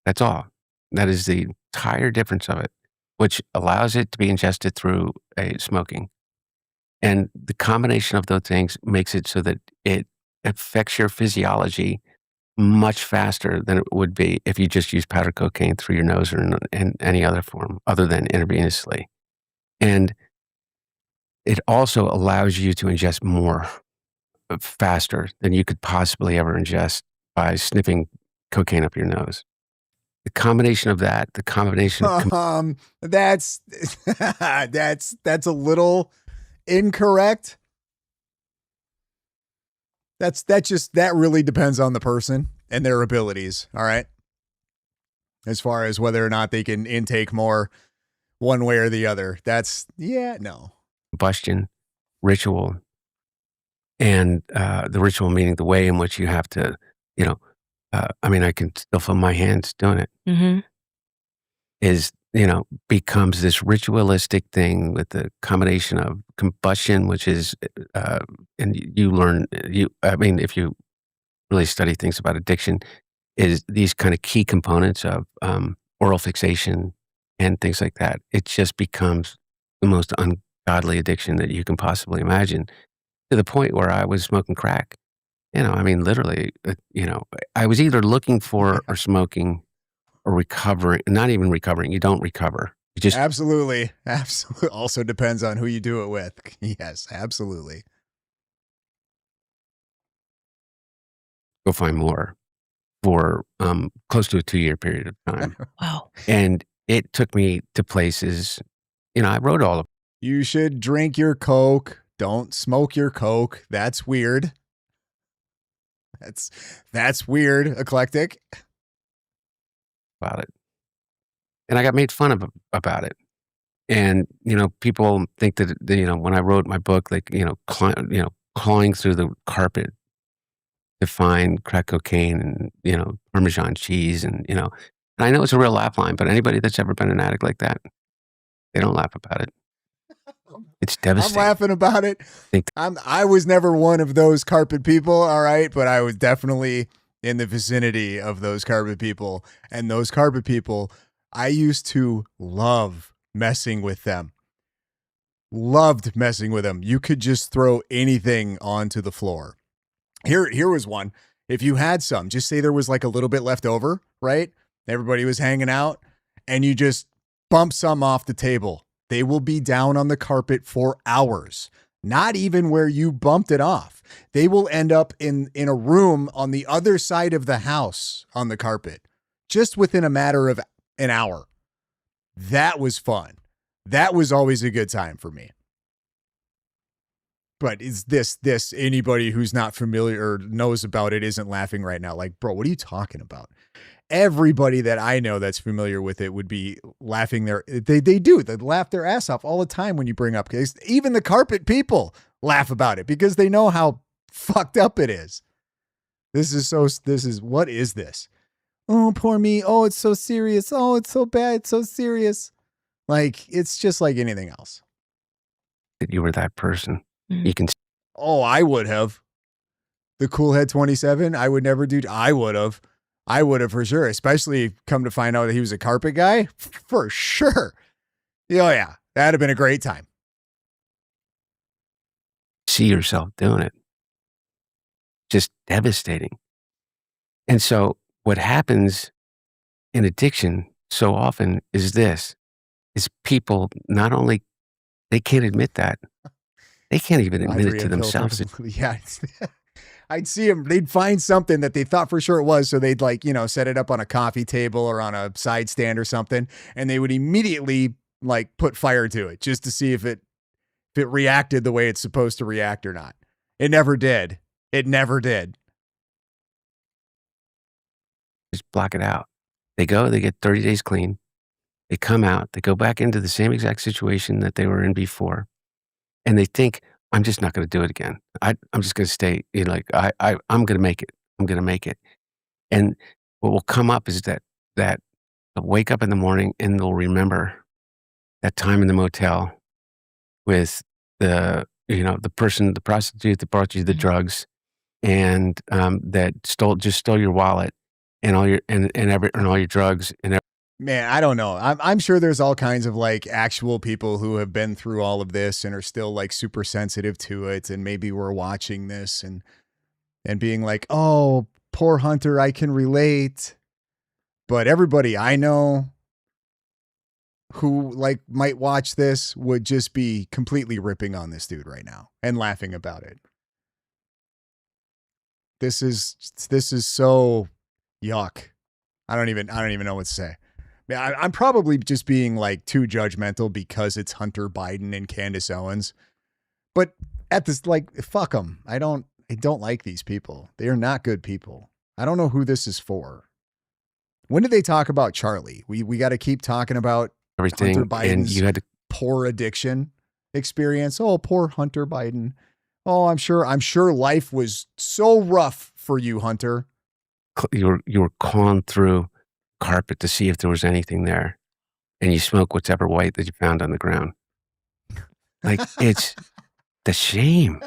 That's all. That is the entire difference of it, which allows it to be ingested through smoking. And the combination of those things makes it so that it affects your physiology much faster than it would be if you just use powder cocaine through your nose or in any other form other than intravenously. And it also allows you to ingest more faster than you could possibly ever ingest by sniffing cocaine up your nose. The combination of that, the combination of that's a little incorrect. That really depends on the person and their abilities. All right. As far as whether or not they can intake more one way or the other. No. Combustion, ritual, and the ritual meaning the way in which you have to, I can still feel my hands doing it. Mm-hmm. Becomes this ritualistic thing with the combination of combustion, which is, and you learn, if you really study things about addiction, is these kind of key components of oral fixation and things like that. It just becomes the most ungodly addiction that you can possibly imagine, to the point where I was smoking crack. Literally, I was either looking for or smoking or recovering, not even recovering. You don't recover. You just absolutely. Also depends on who you do it with. Yes, absolutely. Go find more for close to a 2-year period of time. Wow. And it took me to places, I wrote all of. You should drink your Coke. Don't smoke your Coke. That's weird. That's weird, eclectic. About it. And I got made fun of about it. And, people think that, when I wrote my book, like, clawing through the carpet to find crack cocaine and, Parmesan cheese and I know it's a real laugh line, but anybody that's ever been an addict like that, they don't laugh about it. It's devastating. I'm laughing about it. I was never one of those carpet people, all right, but I was definitely in the vicinity of those carpet people. And those carpet people, I used to love messing with them. Loved messing with them. You could just throw anything onto the floor. Here was one. If you had some, just say there was like a little bit left over, right? Everybody was hanging out, and you just bump some off the table. They will be down on the carpet for hours, not even where you bumped it off. They will end up in a room on the other side of the house on the carpet, just within a matter of an hour. That was fun. That was always a good time for me. But is this anybody who's not familiar or knows about it isn't laughing right now? Like, bro, what are you talking about? everybody that I know that's familiar with it would be laughing they laugh their ass off all the time when you bring up case. Even the carpet people laugh about it because they know how fucked up it is. What is this? Oh, poor me. Oh, it's so serious. Oh, it's so bad. It's so serious. Like, it's just like anything else. That you were that person. You can. Oh, I would have. The Cool Head 27, I would never do. I would have for sure, especially come to find out that he was a carpet guy. For sure. Oh, yeah. That'd have been a great time. See yourself doing it. Just devastating. And so what happens in addiction so often is people not only, they can't admit that. They can't even admit it to themselves. Yeah. I'd see them. They'd find something that they thought for sure it was. So they'd set it up on a coffee table or on a side stand or something. And they would immediately put fire to it just to see if it reacted the way it's supposed to react or not. It never did. It never did. Just block it out. They get 30 days clean. They come out. They go back into the same exact situation that they were in before. And they think, I'm just not going to do it again. I'm just going to stay. I'm going to make it. I'm going to make it. And what will come up is that they'll wake up in the morning and they'll remember that time in the motel with the person, the prostitute that brought you the drugs, and that stole your wallet and all your and all your drugs and. Man, I don't know. I'm sure there's all kinds of actual people who have been through all of this and are still super sensitive to it. And maybe we're watching this and being like, oh, poor Hunter, I can relate. But everybody I know who might watch this would just be completely ripping on this dude right now and laughing about it. This is so yuck. I don't even know what to say. Yeah, I'm probably just being too judgmental because it's Hunter Biden and Candace Owens. But at this, fuck them. I don't like these people. They are not good people. I don't know who this is for. When did they talk about Charlie? We got to keep talking about everything. Hunter Biden's and you had to poor addiction experience. Oh, poor Hunter Biden. Oh, I'm sure life was so rough for you, Hunter. You were calling through carpet to see if there was anything there, and you smoke whatever white that you found on the ground. It's the shame.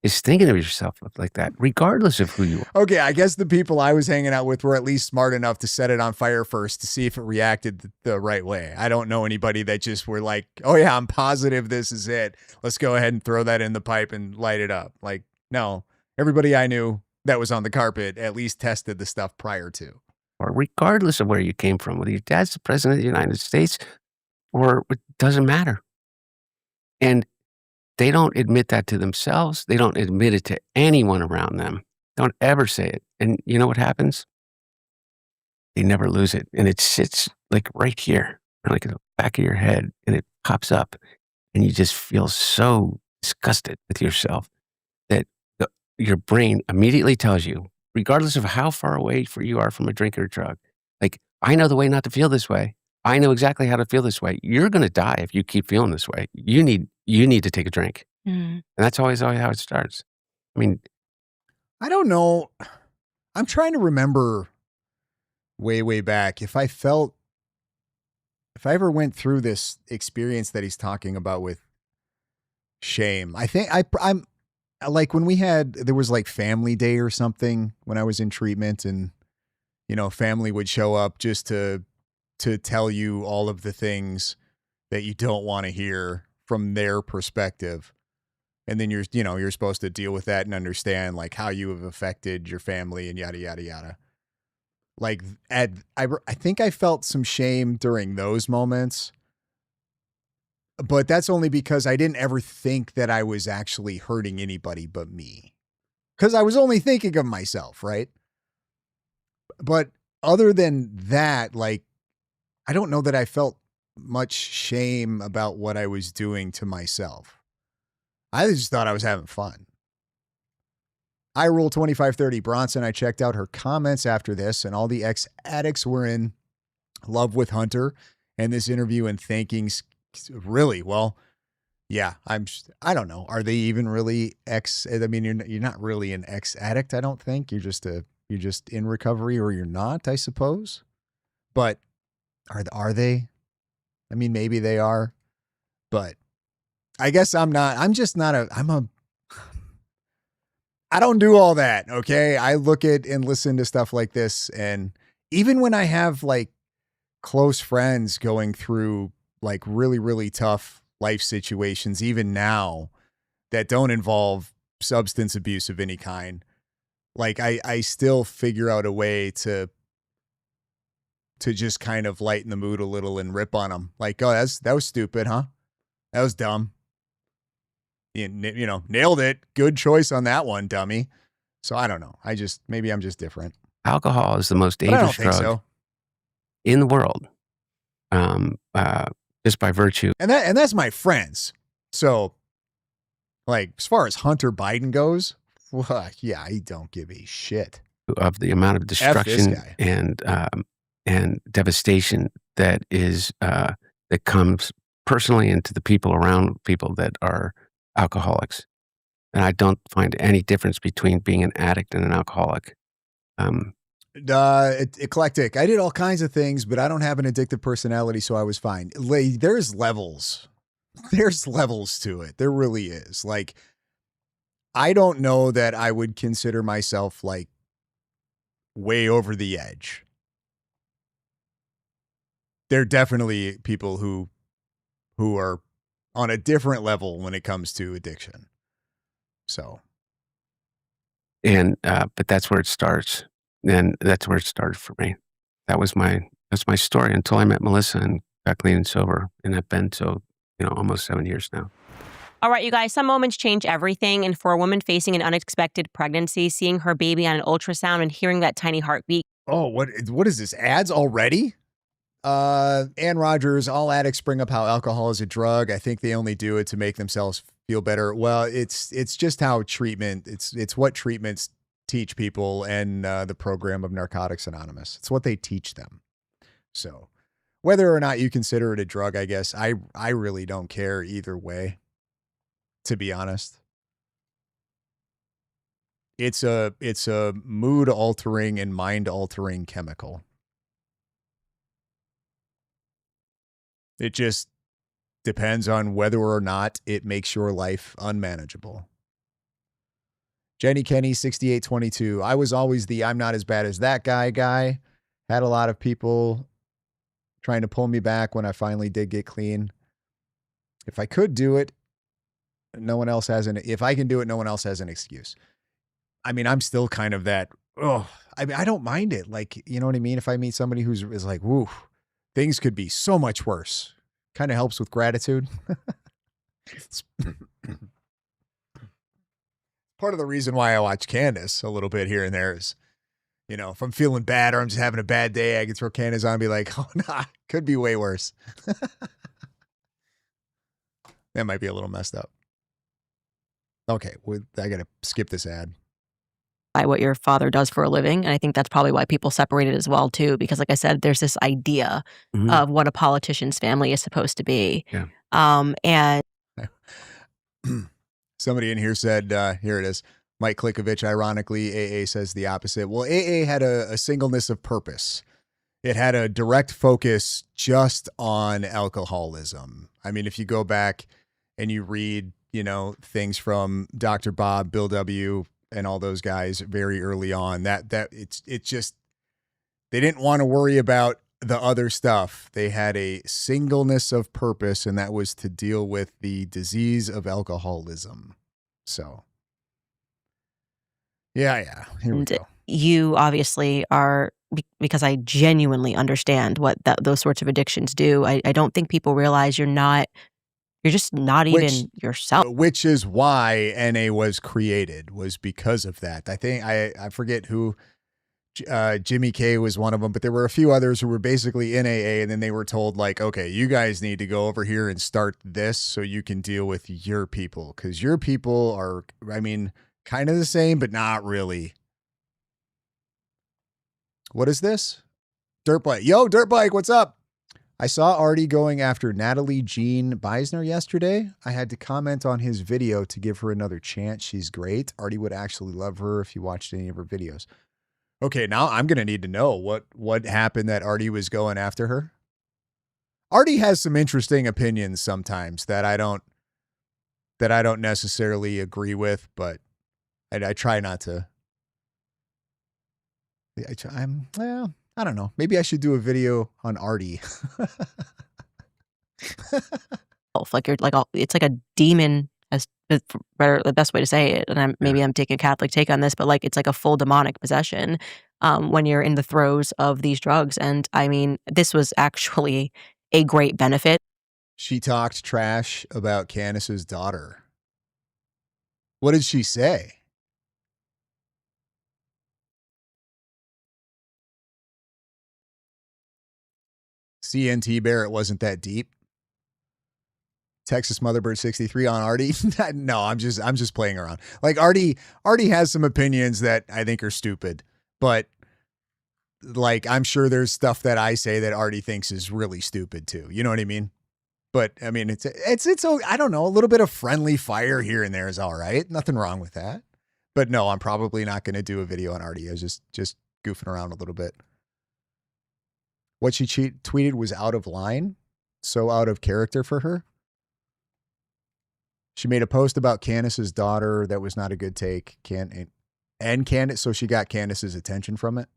Is thinking of yourself like that, regardless of who you are. Okay, I guess the people I was hanging out with were at least smart enough to set it on fire first to see if it reacted the right way. I don't know anybody that just were like, oh yeah, I'm positive this is it. Let's go ahead and throw that in the pipe and light it up. No, everybody I knew that was on the carpet at least tested the stuff prior to. Or regardless of where you came from, whether your dad's the president of the United States or it doesn't matter. And they don't admit that to themselves. They don't admit it to anyone around them. Don't ever say it. And you know what happens? They never lose it. And it sits right here, in the back of your head, and it pops up. And you just feel so disgusted with yourself that your brain immediately tells you, regardless of how far away you are from a drink or a drug, I know the way not to feel this way. I know exactly how to feel this way. You're going to die if you keep feeling this way. You need to take a drink. And that's always how it starts. I mean, I don't know. I'm trying to remember way back if I ever went through this experience that he's talking about with shame. I think I'm when there was family day or something when I was in treatment, and family would show up just to tell you all of the things that you don't want to hear from their perspective. And then you're supposed to deal with that and understand how you have affected your family and yada, yada, yada. I think I felt some shame during those moments, but that's only because I didn't ever think that I was actually hurting anybody but me. Because I was only thinking of myself, right? But other than that, I don't know that I felt much shame about what I was doing to myself. I just thought I was having fun. I Rule 2530 Bronson. I checked out her comments after this, and all the ex-addicts were in love with Hunter and this interview and thanking really well. Yeah, I don't know. Are they even really I mean, you're not really an ex-addict, I don't think. You're just in recovery, or you're not, I suppose. But are they? I mean, maybe they are. But I guess I'm not. I'm just not I don't do all that, okay? I look at and listen to stuff like this, and even when I have like close friends going through like really, really tough life situations, even now, that don't involve substance abuse of any kind, like I still figure out a way to just kind of lighten the mood a little and rip on them. Like, oh, that was stupid, huh? That was dumb. You know, nailed it. Good choice on that one, dummy. So I don't know. Maybe I'm just different. Alcohol is the most But I don't dangerous think drug so. in the world, just by virtue And that's my friends. So, like, as far as Hunter Biden goes, well, yeah, I don't give a shit. of the amount of F this destruction guy. and devastation that comes personally into the people around people that are alcoholics. And I don't find any difference between being an addict and an alcoholic. Eclectic. I did all kinds of things, but I don't have an addictive personality, so I was fine. There's levels. There's levels to it. There really is. Like, I don't know that I would consider myself like way over the edge. There are definitely people who are on a different level when it comes to addiction. So, And but that's where it starts, and that's where it started for me. That's my story until I met Melissa and got clean and sober, and I've been so almost 7 years now. All right, you guys, some moments change everything. And for a woman facing an unexpected pregnancy, seeing her baby on an ultrasound and hearing that tiny heartbeat. oh, what is this? Ads already? Ann Rogers, all addicts bring up how alcohol is a drug. I think they only do it to make themselves feel better. Well, it's just how it's what treatments teach people, and the program of Narcotics Anonymous. It's what they teach them. So whether or not you consider it a drug, I guess I really don't care either way, to be honest. It's a mood altering and mind altering chemical. It just depends on whether or not it makes your life unmanageable. Jenny Kenny, 6822. I was always the I'm not as bad as that guy. Had a lot of people trying to pull me back when I finally did get clean. If I could do it, if I can do it, no one else has an excuse. I mean, I'm still kind of that, I mean, I don't mind it. Like, you know what I mean? If I meet somebody is like, woo, things could be so much worse. Kind of helps with gratitude. Part of the reason why I watch Candace a little bit here and there is, if I'm feeling bad or I'm just having a bad day, I can throw Candace on and be like, oh, nah, could be way worse. That might be a little messed up. Okay, I got to skip this ad. By what your father does for a living. And I think that's probably why people separate it as well, too. Because like I said, there's this idea of what a politician's family is supposed to be. Yeah. And somebody in here said, here it is, Mike Klikovich, ironically, AA says the opposite. Well, AA had a singleness of purpose. It had a direct focus just on alcoholism. I mean, if you go back and you read, things from Dr. Bob, Bill W., and all those guys very early on, that it's just, they didn't want to worry about the other stuff. They had a singleness of purpose, and that was to deal with the disease of alcoholism. So, yeah, here we go. You obviously are, because I genuinely understand what those sorts of addictions do. I don't think people realize you're just not even yourself. Which is why NA was created, was because of that. I think, I forget who, Jimmy K was one of them, but there were a few others who were basically in AA, and then they were told, like, okay, you guys need to go over here and start this so you can deal with your people. Because your people are, I mean, Kind of the same, but not really. What is this? Dirt bike. Yo, dirt bike, what's up? I saw Artie going after Natalie Jean Beisner yesterday. I had to comment on his video to give her another chance. She's great. Artie would actually love her if you watched any of her videos. Okay, now I'm going to need to know what happened that Artie was going after her. Artie has some interesting opinions sometimes that I don't necessarily agree with, but I try not to. I don't know. Maybe I should do a video on Artie. Like you're like it's like a demon, as better the best way to say it. And I'm taking a Catholic take on this, but like it's like a full demonic possession when you're in the throes of these drugs. And I mean, this was actually a great benefit. She talked trash about Candace's daughter. What did she say? CNT Bear, it wasn't that deep. Texas Motherbird 63 on Artie. No, I'm just playing around. Like Artie has some opinions that I think are stupid, but like I'm sure there's stuff that I say that Artie thinks is really stupid too. You know what I mean? But I mean, it's I don't know, a little bit of friendly fire here and there is all right. Nothing wrong with that. But no, I'm probably not going to do a video on Artie. I was just goofing around a little bit. What she tweeted was out of line, so out of character for her. She made a post about Candace's daughter that was not a good take. And Candace, so she got Candace's attention from it.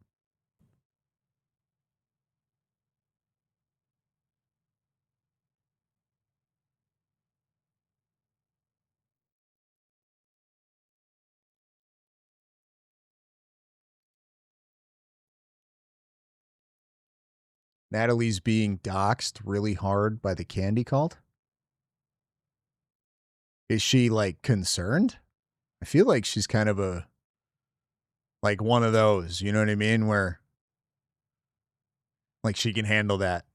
Natalie's being doxxed really hard by the candy cult. Is she like concerned? I feel like she's kind of like one of those, you know what I mean? Where like she can handle that.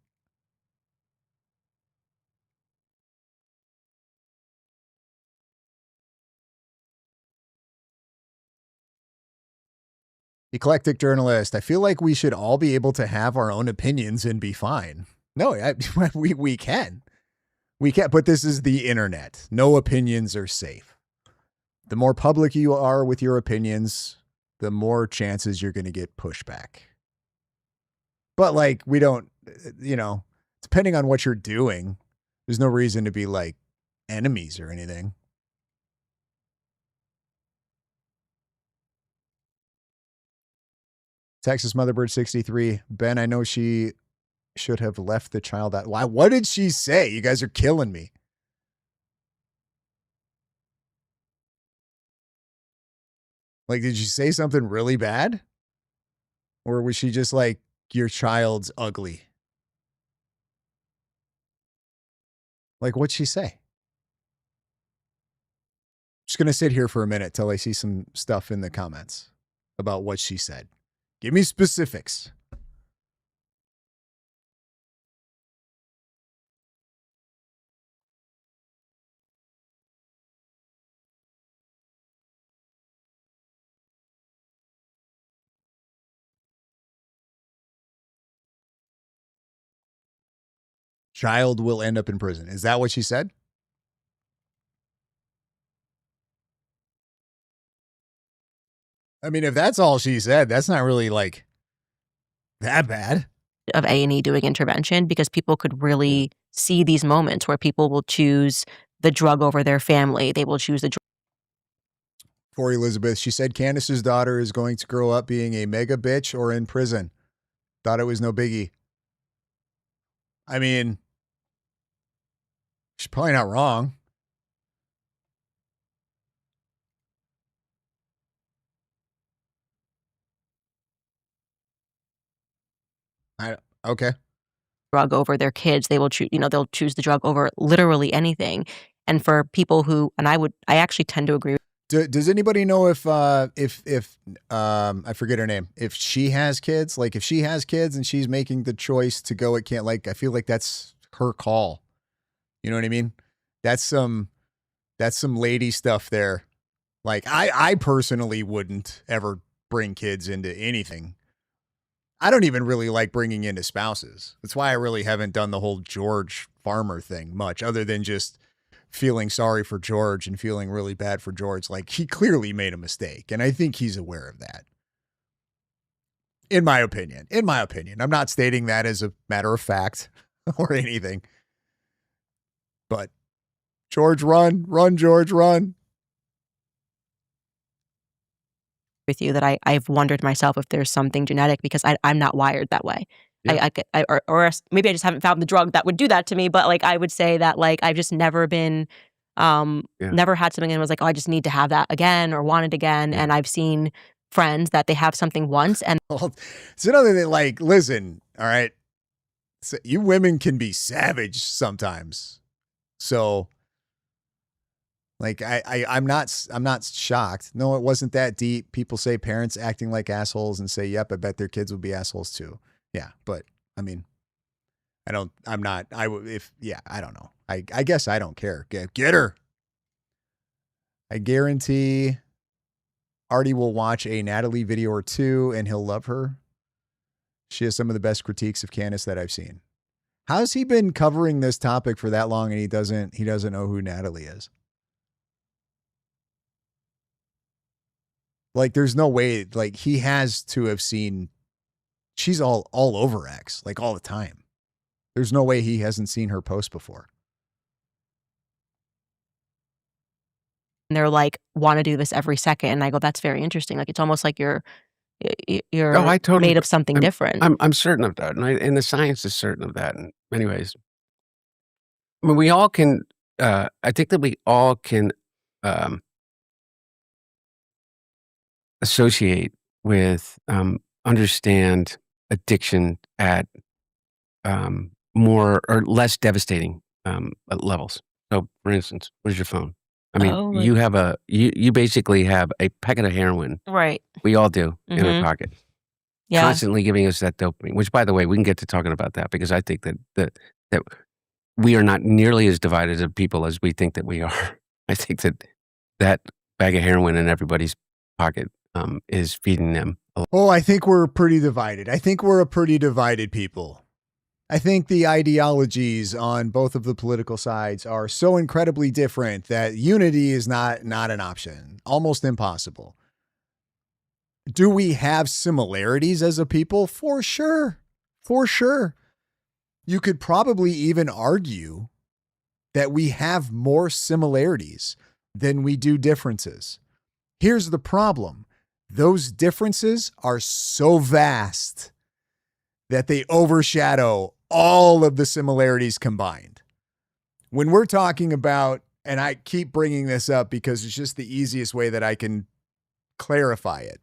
Eclectic journalist. I feel like we should all be able to have our own opinions and be fine. No, we can. We can't, but this is the internet. No opinions are safe. The more public you are with your opinions, the more chances you're going to get pushback. But like, we don't, depending on what you're doing, there's no reason to be like enemies or anything. Texas Motherbird 63. Ben, I know she should have left the child out. Why? What did she say? You guys are killing me. Like, did she say something really bad? Or was she just like, your child's ugly? Like, what'd she say? Just going to sit here for a minute till I see some stuff in the comments about what she said. Give me specifics. Child will end up in prison. Is that what she said? I mean, if that's all she said, that's not really like that bad. Of A&E doing intervention, because people could really see these moments where people will choose the drug over their family. They will choose the drug. For Elizabeth, she said Candace's daughter is going to grow up being a mega bitch or in prison. Thought it was no biggie. I mean, she's probably not wrong. Okay. Drug over their kids. They will choose, they'll choose the drug over literally anything. And for people who, and I actually tend to agree. Does anybody know if I forget her name, if she has kids, like if she has kids and she's making the choice to go, it can't, like, I feel like that's her call. You know what I mean? That's some lady stuff there. Like I personally wouldn't ever bring kids into anything. I don't even really like bringing into spouses. That's why I really haven't done the whole George Farmer thing much, other than just feeling sorry for George and feeling really bad for George. Like, he clearly made a mistake, and I think he's aware of that. In my opinion. I'm not stating that as a matter of fact or anything. But George, run, George, run. With you that I've wondered myself if there's something genetic because I'm not wired that way. Yeah. Or maybe I just haven't found the drug that would do that to me. But like I would say that like I've just never been, never had something and was like, oh, I just need to have that again or want it again. Yeah. And I've seen friends that they have something once and It's another thing. Like, listen, all right, so you women can be savage sometimes. So. Like I'm not shocked. No, it wasn't that deep. People say parents acting like assholes and say, yep, I bet their kids would be assholes too. Yeah. But I mean, I don't know. I guess I don't care. Get her. I guarantee Artie will watch a Natalie video or two and he'll love her. She has some of the best critiques of Candace that I've seen. How's he been covering this topic for that long and he doesn't know who Natalie is? Like, there's no way, like, he has to have seen, she's all over X, like, all the time. There's no way he hasn't seen her post before. and they're like, want to do this every second. And I go, that's very interesting. Like, it's almost like you're I totally, made of something different. I'm certain of that. And the science is certain of that. And anyways, I mean, we all can, I think that we all can associate with, understand addiction at more or less devastating levels. So, for instance, where's your phone? I mean, you have you basically have a packet of heroin. Right. We all do in our pocket, Yeah. constantly giving us that dopamine. Which, by the way, we can get to talking about that because I think that we are not nearly as divided as people as we think that we are. I think that bag of heroin in everybody's pocket is feeding them. Oh, I think we're pretty divided. I think we're a pretty divided people. I think the ideologies on both of the political sides are so incredibly different that unity is not an option. Almost impossible. Do we have similarities as a people? For sure. For sure. You could probably even argue that we have more similarities than we do differences. Here's the problem. Those differences are so vast that they overshadow all of the similarities combined. When we're talking about, and I keep bringing this up because it's just the easiest way that I can clarify it.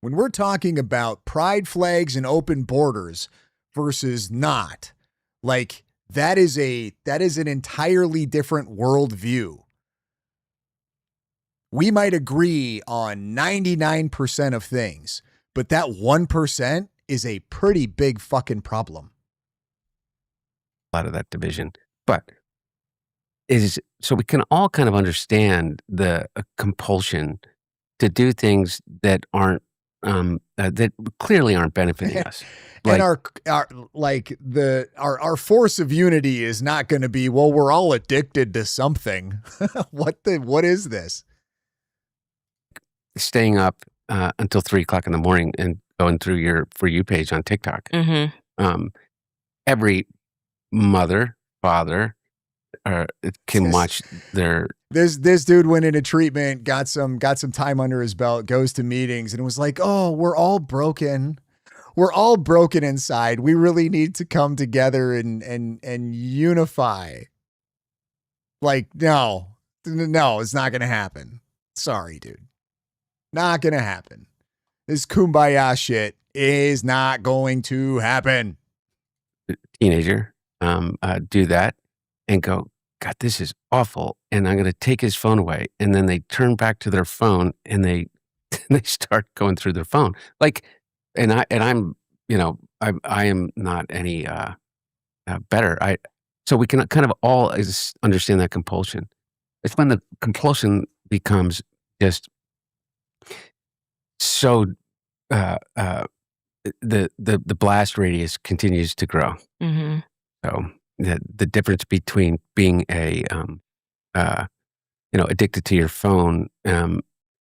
When we're talking about pride flags and open borders versus not, like that is an entirely different worldview. We might agree on 99% of things, but that 1% is a pretty big fucking problem. A lot of that division, but so we can all kind of understand the compulsion to do things that aren't that clearly aren't benefiting us. Like, and our force of unity is not going to be, well, we're all addicted to something. What is this? Staying up until 3:00 in the morning and going through your For You page on TikTok. Every mother, father, can watch their. This dude went into treatment, got some time under his belt, goes to meetings, and was like, "Oh, we're all broken. We're all broken inside. We really need to come together and unify." Like, no, it's not gonna happen. Sorry, dude, not gonna happen. This kumbaya shit is not going to happen. Teenager do that and go, God, this is awful, and I'm going to take his phone away. And then they turn back to their phone and they start going through their phone. Like, I'm, I am not any better. So we can kind of all understand that compulsion. It's when the compulsion becomes just so the blast radius continues to grow. Mm-hmm. So the difference between being a addicted to your phone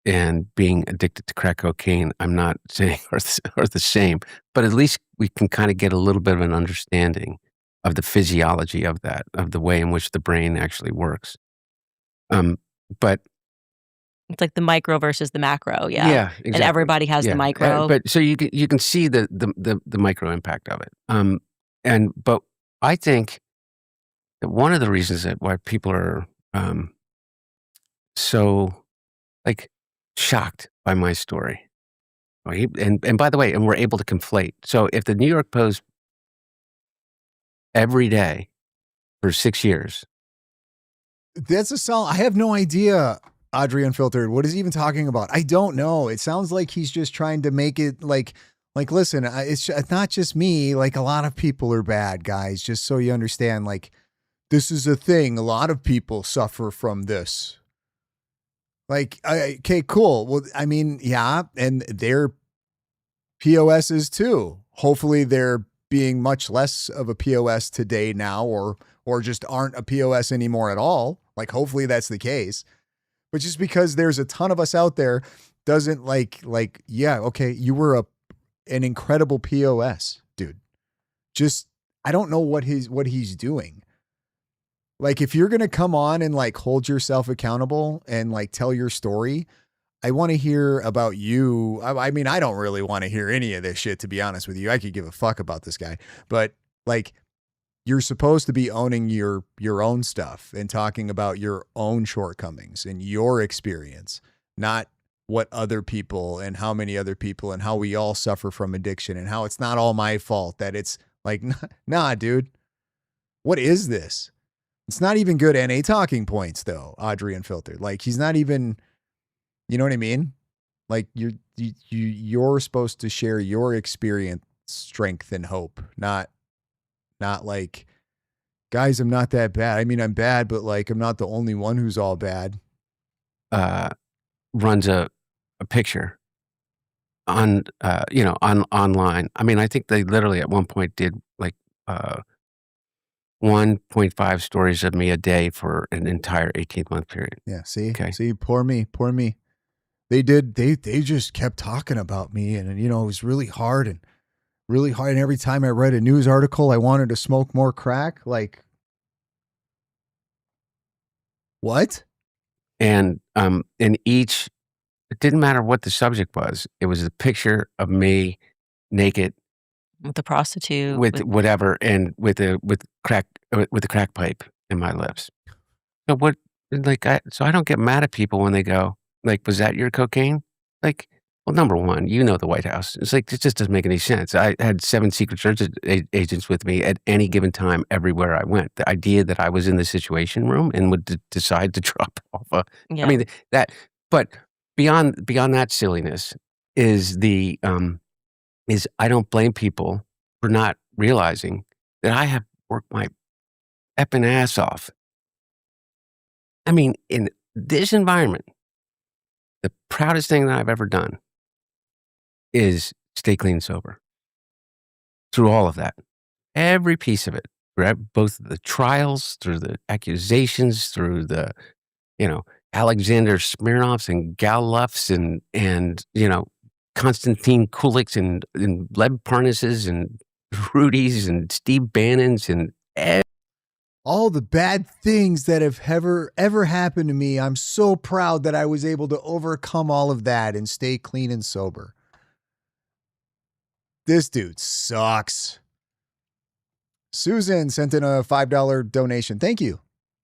and being addicted to crack cocaine, I'm not saying are the same, but at least we can kind of get a little bit of an understanding of the physiology of that, of the way in which the brain actually works. But It's like the micro versus the macro, yeah. yeah, exactly. And everybody has the micro. But so you can see the micro impact of it. But I think that one of the reasons that why people are so like shocked by my story, right? And by the way, and we're able to conflate. So if the New York Post every day for 6 years, That's a solid. I have no idea, Audrey Unfiltered. What is he even talking about? I don't know. It sounds like he's just trying to make it like listen, it's not just me. Like a lot of people are bad, guys. Just so you understand, like this is a thing. A lot of people suffer from this. Like, okay, cool. Well, I mean, yeah, and they're POSs too. Hopefully, they're being much less of a POS today now, or just aren't a POS anymore at all. Like, hopefully that's the case. But just because there's a ton of us out there doesn't yeah, okay, you were an incredible POS, dude. Just I don't know what he's doing. Like if you're going to come on and like hold yourself accountable and like tell your story, I want to hear about you. I mean, I don't really want to hear any of this shit, to be honest with you. I could give a fuck about this guy, but like you're supposed to be owning your own stuff and talking about your own shortcomings and your experience, not what other people and how many other people and how we all suffer from addiction and how it's not all my fault that it's like, nah, dude, what is this? It's not even good NA talking points though, Audrey Unfiltered. Like he's not even, you know what I mean? Like you're supposed to share your experience, strength and hope, not like, guys, I'm not that bad. I mean, I'm bad, but like, I'm not the only one who's all bad. Runs a picture on, online. I mean, I think they literally at one point did like, 1.5 stories of me a day for an entire 18-month period. Yeah. See, poor me. They just kept talking about me and it was really hard. And every time I read a news article, I wanted to smoke more crack. Like what? And in each, it didn't matter what the subject was. It was a picture of me naked with the prostitute, with whatever, and with a crack pipe in my lips. So what? Like, so I don't get mad at people when they go, like, "Was that your cocaine?" Like, well, number one, the White House. It's like it just doesn't make any sense. I had 7 Secret Service agents with me at any given time, everywhere I went. The idea that I was in the Situation Room and would decide to drop off I mean that. But beyond that silliness is is I don't blame people for not realizing that I have worked my effing ass off. I mean, in this environment, the proudest thing that I've ever done is stay clean and sober. Through all of that, every piece of it, right? Both the trials, through the accusations, through the, Alexander Smirnoffs and Gallups and Konstantin Kuliks and Lev Parnases and Rudy's and Steve Bannon's and all the bad things that have ever happened to me. I'm so proud that I was able to overcome all of that and stay clean and sober. This dude sucks. Susan sent in a $5 donation. Thank you.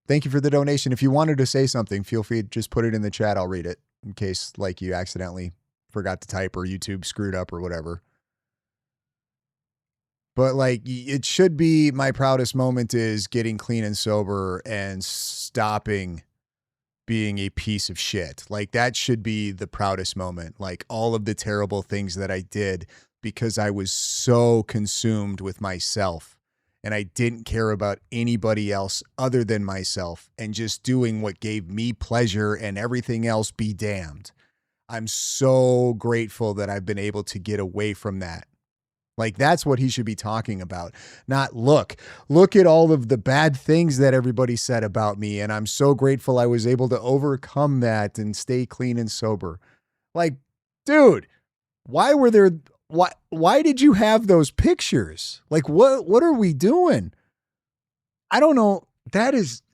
Thank you for the donation. If you wanted to say something, feel free to just put it in the chat. I'll read it in case like you accidentally forgot to type or YouTube screwed up or whatever. But like it should be my proudest moment is getting clean and sober and stopping being a piece of shit. Like that should be the proudest moment. Like all of the terrible things that I did because I was so consumed with myself and I didn't care about anybody else other than myself and just doing what gave me pleasure and everything else be damned. I'm so grateful that I've been able to get away from that. Like, that's what he should be talking about. Not look at all of the bad things that everybody said about me. And I'm so grateful I was able to overcome that and stay clean and sober. Like, dude, why did you have those pictures? Like, what are we doing? I don't know.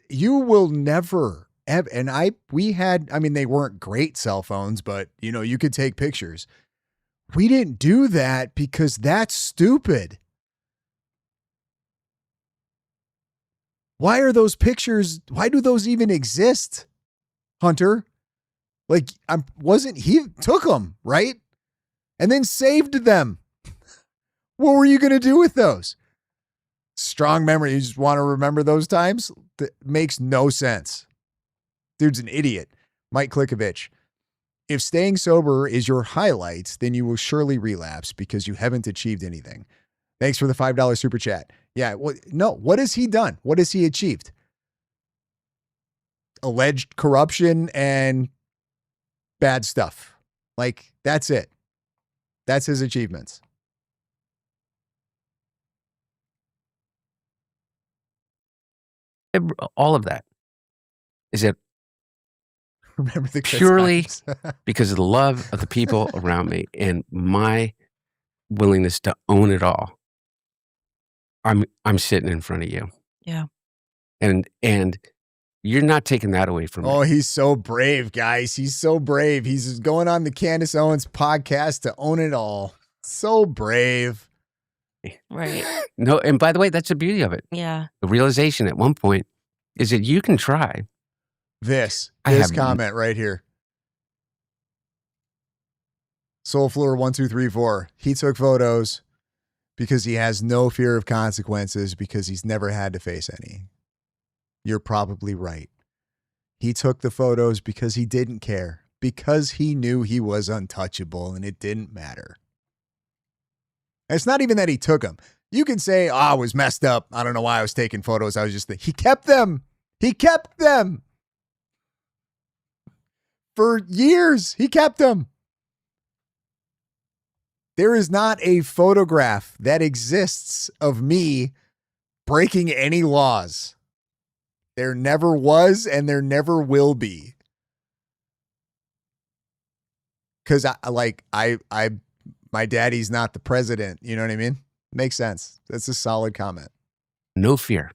You will never have, and they weren't great cell phones, but you could take pictures. We didn't do that because that's stupid. Why are those pictures? Why do those even exist, Hunter? Like, he took them, right? And then saved them. What were you going to do with those? Strong memory. You just want to remember those times? That makes no sense. Dude's an idiot. Mike Klikovich. If staying sober is your highlight, then you will surely relapse because you haven't achieved anything. Thanks for the $5 super chat. Yeah, no, what has he done? What has he achieved? Alleged corruption and bad stuff. Like, that's it. That's his achievements. All of that is it Remember the purely because of the love of the people around me and my willingness to own it all. I'm sitting in front of you. Yeah. And you're not taking that away from me. Oh, he's so brave, guys. He's so brave. He's going on the Candace Owens podcast to own it all. So brave. Right. No, and by the way, that's the beauty of it. Yeah. The realization at one point is that you can try. This I comment right here. Soulfloor1234. He took photos because he has no fear of consequences because he's never had to face any. You're probably right. He took the photos because he didn't care, because he knew he was untouchable and it didn't matter. And it's not even that he took them. You can say, I was messed up. I don't know why I was taking photos. I was just he kept them. He kept them. For years, he kept them. There is not a photograph that exists of me breaking any laws. There never was, and there never will be. Because my daddy's not the president. You know what I mean? Makes sense. That's a solid comment. No fear.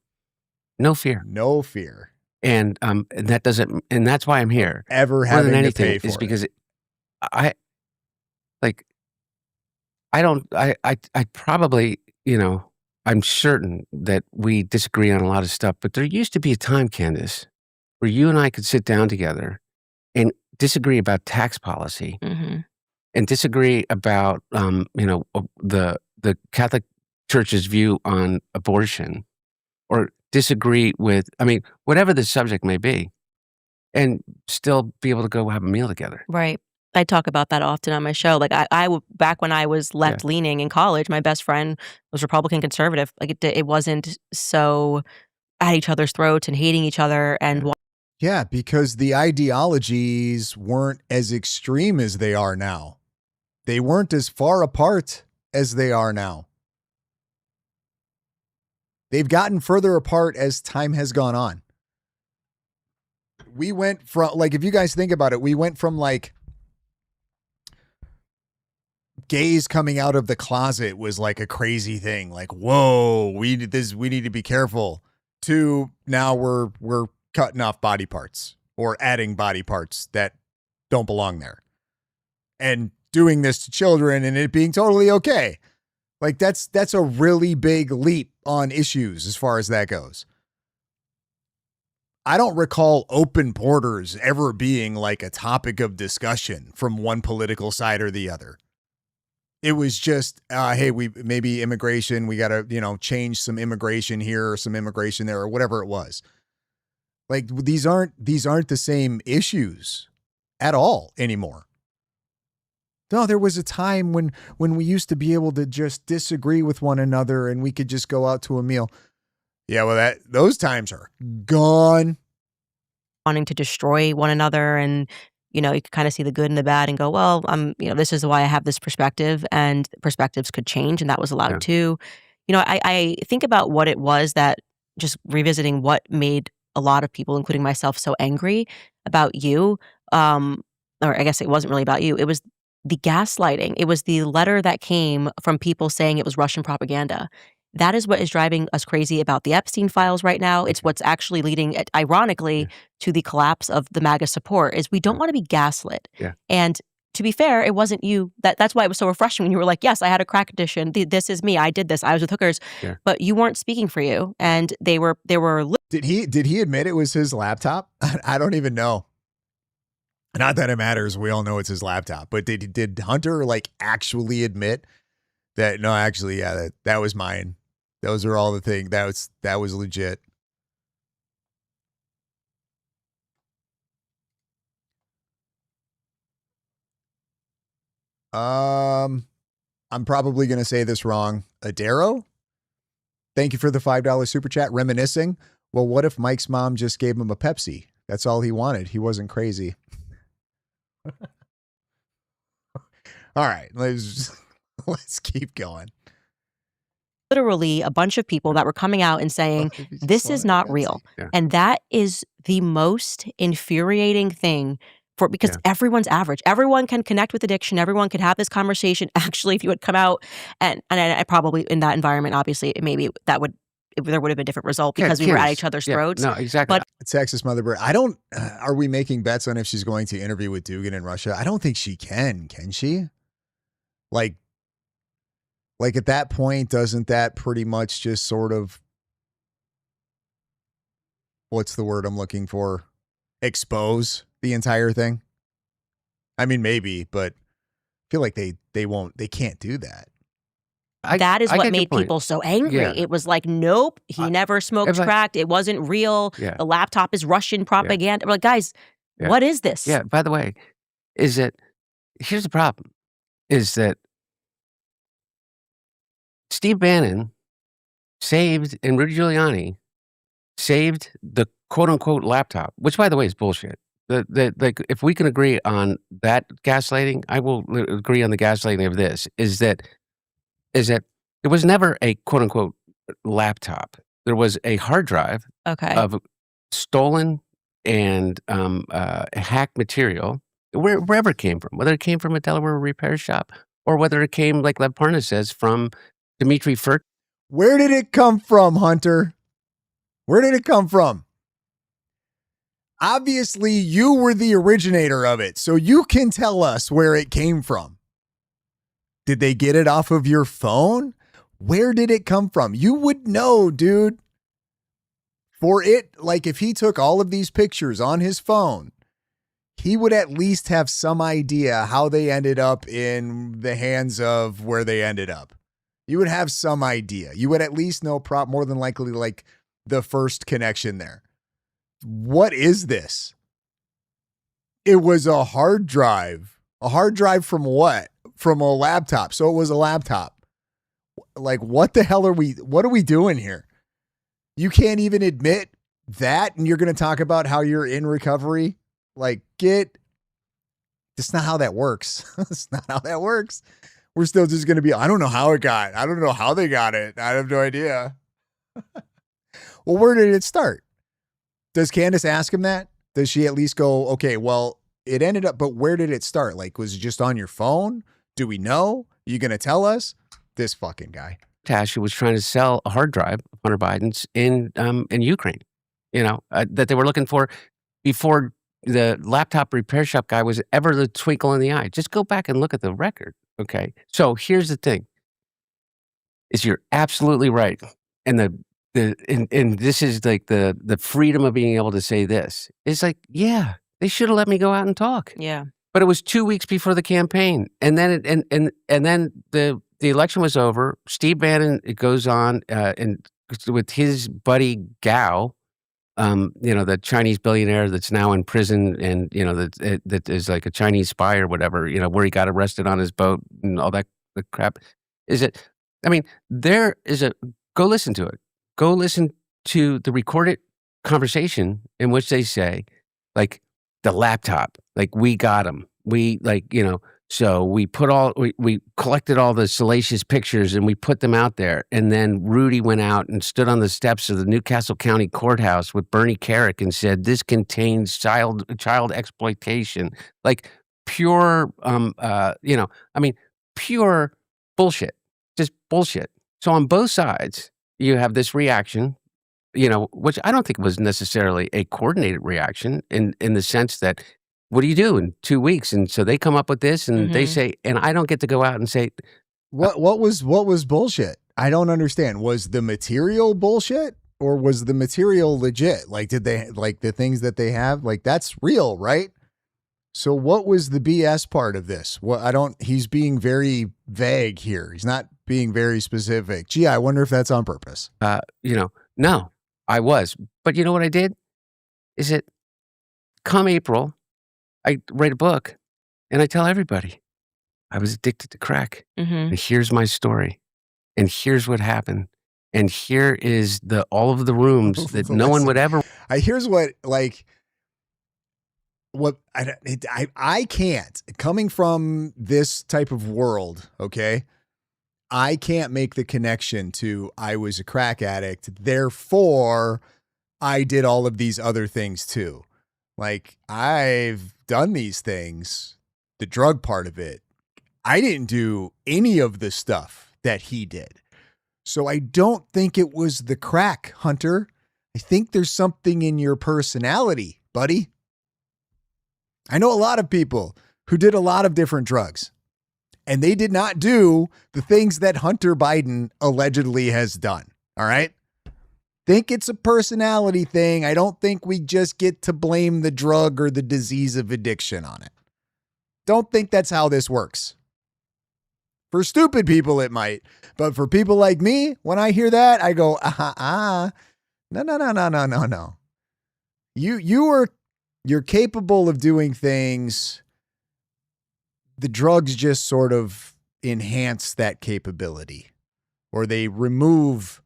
No fear. No fear. And that doesn't, and that's why I'm here. Ever having to pay for is it. Because I probably, I'm certain that we disagree on a lot of stuff, but there used to be a time, Candace, where you and I could sit down together and disagree about tax policy and disagree about, the Catholic Church's view on abortion, or disagree with, whatever the subject may be, and still be able to go have a meal together. Right. I talk about that often on my show. Like back when I was left leaning in college, my best friend was Republican conservative. Like it wasn't so at each other's throats and hating each other. And yeah, because the ideologies weren't as extreme as they are now. They weren't as far apart as they are now. They've gotten further apart as time has gone on. We went from, if you guys think about it, we went from gays coming out of the closet was like a crazy thing. Like, whoa, we need to be careful, to now we're cutting off body parts or adding body parts that don't belong there and doing this to children and it being totally okay. Like that's a really big leap on issues as far as that goes. I don't recall open borders ever being like a topic of discussion from one political side or the other. It was just, hey, maybe immigration, we got to, change some immigration here or some immigration there or whatever it was. Like these aren't the same issues at all anymore. No, there was a time when we used to be able to just disagree with one another and we could just go out to a meal. Yeah, well, those times are gone. Wanting to destroy one another, and you could kind of see the good and the bad and go, well, this is why I have this perspective, and perspectives could change, and that was allowed too. I think about what it was that, just revisiting what made a lot of people, including myself, so angry about you. Or I guess it wasn't really about you. It was the gaslighting. It was the letter that came from people saying it was Russian propaganda. That is what is driving us crazy about the Epstein files right now. It's what's actually leading, ironically, to the collapse of the MAGA support, is we don't want to be gaslit. Yeah. And to be fair, it wasn't you. That's why it was so refreshing when you were like, yes, I had a crack addiction. This is me. I did this. I was with hookers. Yeah. But you weren't speaking for you. And they were. Did he admit it was his laptop? I don't even know. Not that it matters. We all know it's his laptop. But did Hunter actually admit that? No, actually, yeah, that was mine. Those are all the things. That was legit. I'm probably going to say this wrong. Adero? Thank you for the $5 super chat. Reminiscing. Well, what if Mike's mom just gave him a Pepsi? That's all he wanted. He wasn't crazy. All right, let's keep going. Literally a bunch of people that were coming out and saying, this is not real. Yeah. And that is the most infuriating thing, because everyone's average. Everyone can connect with addiction. Everyone could have this conversation. Actually, if you would come out and I probably, in that environment, obviously, maybe there would have been a different result because we were at each other's throats. No, exactly. But Texas Motherbird, are we making bets on if she's going to interview with Dugan in Russia? I don't think she can she? Like at that point, doesn't that pretty much just sort of, what's the word I'm looking for? Expose the entire thing? I mean, maybe, but I feel like they can't do that. That is what made people so angry. Yeah. It was like, nope, he never smoked crack. It wasn't real. Yeah. The laptop is Russian propaganda. We're like, guys, what is this? Yeah, by the way, here's the problem, is that Steve Bannon and Rudy Giuliani saved the quote-unquote laptop, which, by the way, is bullshit. If we can agree on that gaslighting, I will agree on the gaslighting of this, is that it was never a quote-unquote laptop. There was a hard drive of stolen and hacked material, wherever it came from, whether it came from a Delaware repair shop or whether it came, like Lev Parnas says, from Dmitry Furt. Where did it come from, Hunter? Where did it come from? Obviously, you were the originator of it, so you can tell us where it came from. Did they get it off of your phone? Where did it come from? You would know, dude. For it, if he took all of these pictures on his phone, he would at least have some idea how they ended up in the hands of where they ended up. You would have some idea. You would at least know more than likely the first connection there. What is this? It was a hard drive. A hard drive from what? From a laptop. So it was a laptop. What the hell what are we doing here? You can't even admit that, and you're going to talk about how you're in recovery? That's not how that works. That's not how that works. We're still just going to be, I don't know how it got. I don't know how they got it. I have no idea. Well, where did it start? Does Candace ask him that? Does she at least go, okay, well, it ended up, but where did it start? Was it just on your phone? Do we know? You going to tell us? This fucking guy. Tasha was trying to sell a hard drive of Hunter Biden's in Ukraine, that they were looking for before the laptop repair shop guy was ever the twinkle in the eye. Just go back and look at the record. Okay. So here's the thing, is you're absolutely right. And and this is the freedom of being able to say this. It's yeah, they should have let me go out and talk. Yeah. But it was 2 weeks before the campaign. And then then the election was over. Steve Bannon goes on and with his buddy Gao, the Chinese billionaire that's now in prison and, that is like a Chinese spy or whatever, where he got arrested on his boat and all that the crap. There is go listen to it. Go listen to the recorded conversation in which they say, like, the laptop, like, we got him. We, so we collected all the salacious pictures and we put them out there. And then Rudy went out and stood on the steps of the Newcastle County Courthouse with Bernie Carrick and said, this contains child exploitation, like pure, pure bullshit, just bullshit. So on both sides, you have this reaction, which I don't think was necessarily a coordinated reaction in the sense that, what do you do in 2 weeks? And so they come up with this and they say, and I don't get to go out and say, what was bullshit? I don't understand. Was the material bullshit or was the material legit? Like, did they, like, the things that they have, like, that's real, right? So what was the BS part of this? He's being very vague here. He's not being very specific. Gee, I wonder if that's on purpose. No, I was. But you know what I did? Is that come April, I write a book and I tell everybody I was addicted to crack. And here's my story. And here's what happened. And here is all of the rooms that no one would ever. Here's what, like, what I can't, coming from this type of world, okay, I can't make the connection to I was a crack addict, therefore I did all of these other things too. Like, I've done these things, the drug part of it. I didn't do any of the stuff that he did. So I don't think it was the crack, Hunter. I think there's something in your personality, buddy. I know a lot of people who did a lot of different drugs, and they did not do the things that Hunter Biden allegedly has done. All right. Think it's a personality thing. I don't think we just get to blame the drug or the disease of addiction on it. Don't think that's how this works. For stupid people, it might. But for people like me, when I hear that, I go, no. You're capable of doing things. The drugs just sort of enhance that capability, or they remove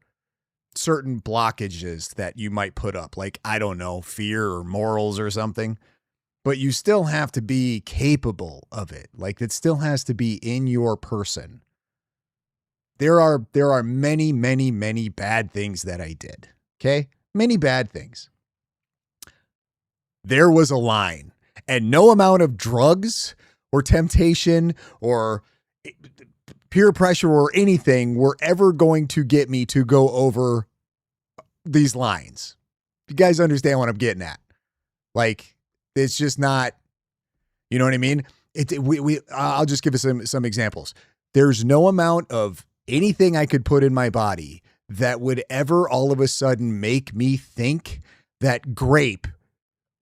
certain blockages that you might put up, like, I don't know, fear or morals or something, but you still have to be capable of it. Like, it still has to be in your person. There are many, many, many bad things that I did. Okay. Many bad things. There was a line, and no amount of drugs or temptation or peer pressure or anything were ever going to get me to go over these lines. You guys understand what I'm getting at? Like, it's just not, you know what I mean? I'll just give us some examples. There's no amount of anything I could put in my body that would ever all of a sudden make me think that grape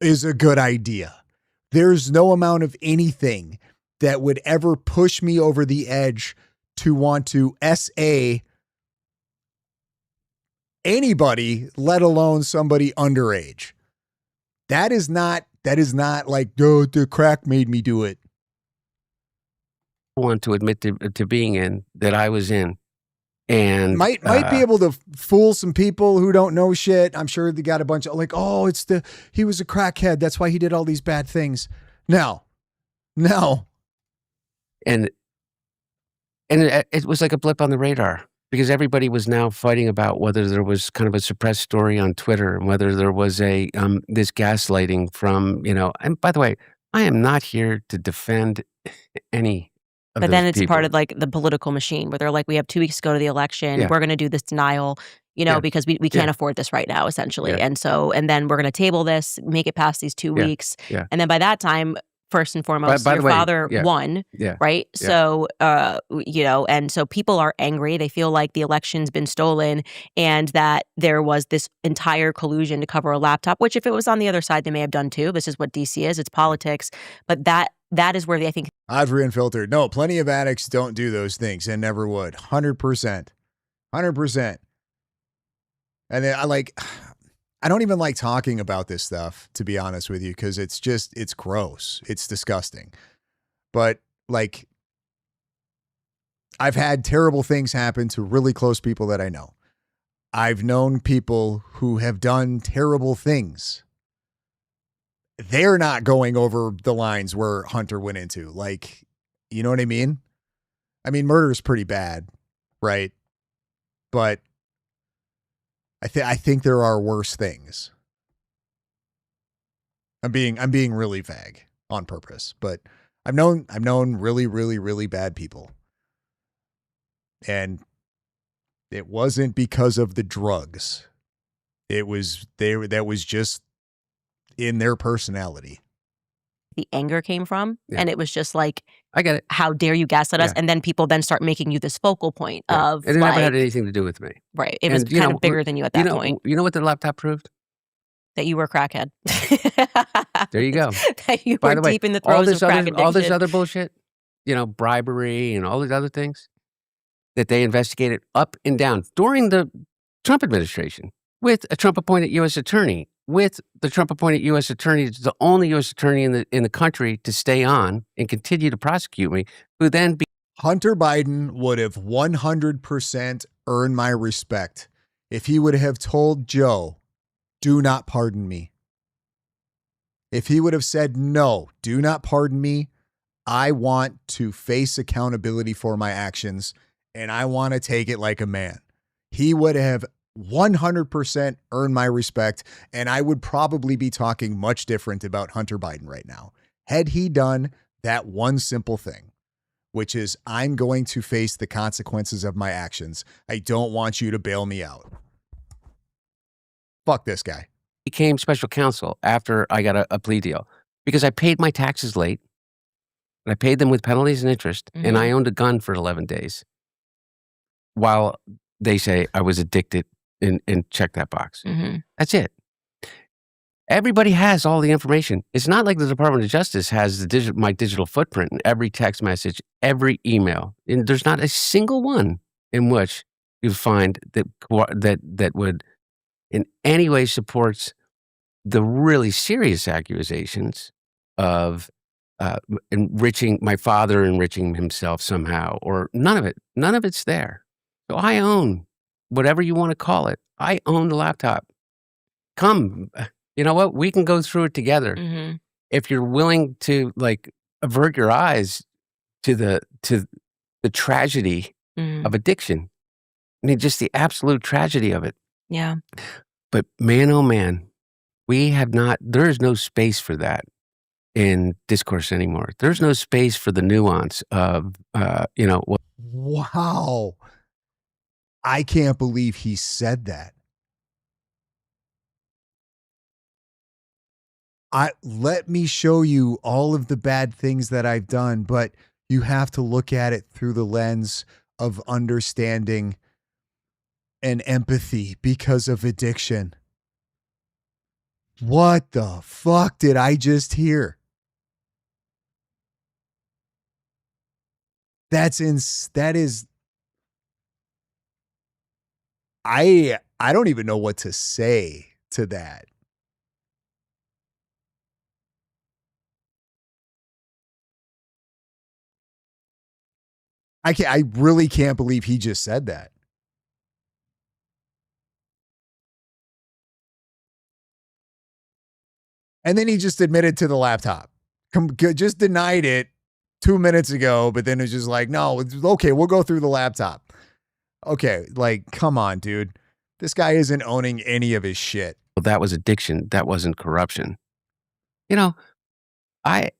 is a good idea. There's no amount of anything that would ever push me over the edge to want to SA anybody, let alone somebody underage. That is not like, oh, the crack made me do it. I want to admit to being in that I was in. And might be able to fool some people who don't know shit. I'm sure they got a bunch of like, oh, he was a crackhead. That's why he did all these bad things. No. And it was like a blip on the radar, because everybody was now fighting about whether there was kind of a suppressed story on Twitter and whether there was this gaslighting from, and by the way, I am not here to defend any. But then it's part of like the political machine where they're like, we have 2 weeks to go to the election. Yeah. We're going to do this denial, because we can't afford this right now, essentially. Yeah. And then we're going to table this, make it past these 2 weeks. Yeah. And then by that time, first and foremost, your father won, right? Yeah. So, and so people are angry. They feel like the election's been stolen and that there was this entire collusion to cover a laptop, which if it was on the other side, they may have done too. This is what DC is. It's politics. But that is where I think. Audrey Unfiltered. No, plenty of addicts don't do those things and never would. 100%. 100%. And then I don't even like talking about this stuff, to be honest with you, because it's gross. It's disgusting. But like, I've had terrible things happen to really close people that I know. I've known people who have done terrible things. They're not going over the lines where Hunter went into. Like, you know what I mean? I mean, murder is pretty bad, right? But I think there are worse things. I'm being really vague on purpose, but I've known really, really, really bad people. And it wasn't because of the drugs. That was just in their personality. The anger came from, and it was just like, I get it. How dare you gaslight us? And then people then start making you this focal point of, it never had anything to do with me. Right. It was kind of bigger than you at that point. You know what the laptop proved? That you were a crackhead. There you go. That you By were the way, deep in the throes of crack addiction. all this other bullshit, bribery and all these other things that they investigated up and down during the Trump administration with a Trump-appointed U.S. attorney, with the Trump-appointed U.S. attorney, the only U.S. attorney in the country to stay on and continue to prosecute me, who then Hunter Biden would have 100% earned my respect if he would have told Joe, do not pardon me. If he would have said, no, do not pardon me. I want to face accountability for my actions, and I want to take it like a man. He would have 100% earned my respect, and I would probably be talking much different about Hunter Biden right now. Had he done that one simple thing, which is, I'm going to face the consequences of my actions. I don't want you to bail me out. Fuck this guy. Became special counsel after I got a plea deal because I paid my taxes late, and I paid them with penalties and interest, and I owned a gun for 11 days while they say I was addicted and check that box. That's it. Everybody has all the information. It's not like the Department of Justice has my digital footprint in every text message, every email. And there's not a single one in which you find that would in any way supports the really serious accusations of enriching my father, enriching himself somehow, or none of it. None of it's there. So I own whatever you want to call it. I own the laptop. Come, you know what? We can go through it together. If you're willing to avert your eyes to the tragedy of addiction. I mean, just the absolute tragedy of it. Yeah. But man, oh man, there is no space for that in discourse anymore. There's no space for the nuance of, Wow. I can't believe he said that. Let me show you all of the bad things that I've done, but you have to look at it through the lens of understanding and empathy because of addiction. What the fuck did I just hear? That is, I don't even know what to say to that. I really can't believe he just said that. And then he just admitted to the laptop. Just denied it 2 minutes ago, but then it's just like, no, it's okay, we'll go through the laptop. Okay, come on, dude. This guy isn't owning any of his shit. Well, that was addiction. That wasn't corruption. I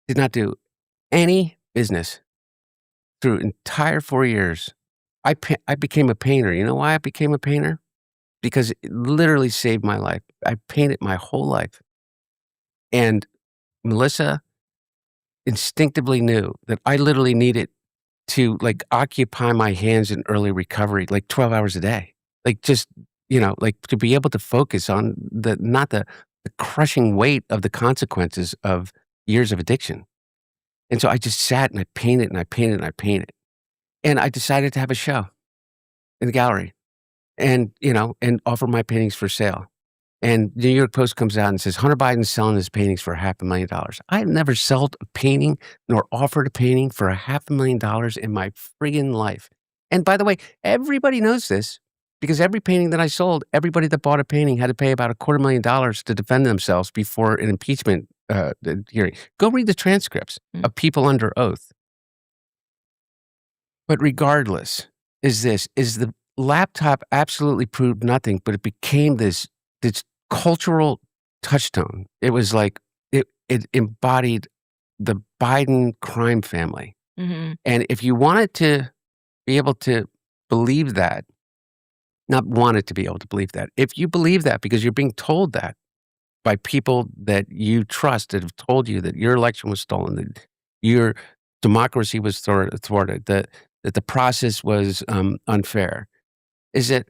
did not do any business through entire 4 years. I became a painter. You know why I became a painter? Because it literally saved my life. I painted my whole life. And Melissa instinctively knew that I literally needed to occupy my hands in early recovery, 12 hours a day. To be able to focus on not the crushing weight of the consequences of years of addiction. And so I just sat and I painted and I painted and I painted. And I decided to have a show in the gallery and offer my paintings for sale. And the New York Post comes out and says, Hunter Biden's selling his paintings for $500,000. I have never sold a painting nor offered a painting for $500,000 in my friggin' life. And by the way, everybody knows this because every painting that I sold, everybody that bought a painting had to pay about $250,000 to defend themselves before an impeachment hearing. Go read the transcripts of people under oath. But regardless, is the laptop absolutely proved nothing, but it became this cultural touchstone. It was like it embodied the Biden crime family. Mm-hmm. And if you wanted to be able to believe that, not wanted to be able to believe that, if you believe that because you're being told that by people that you trust that have told you that your election was stolen, that your democracy was thwarted, that the process was unfair, is that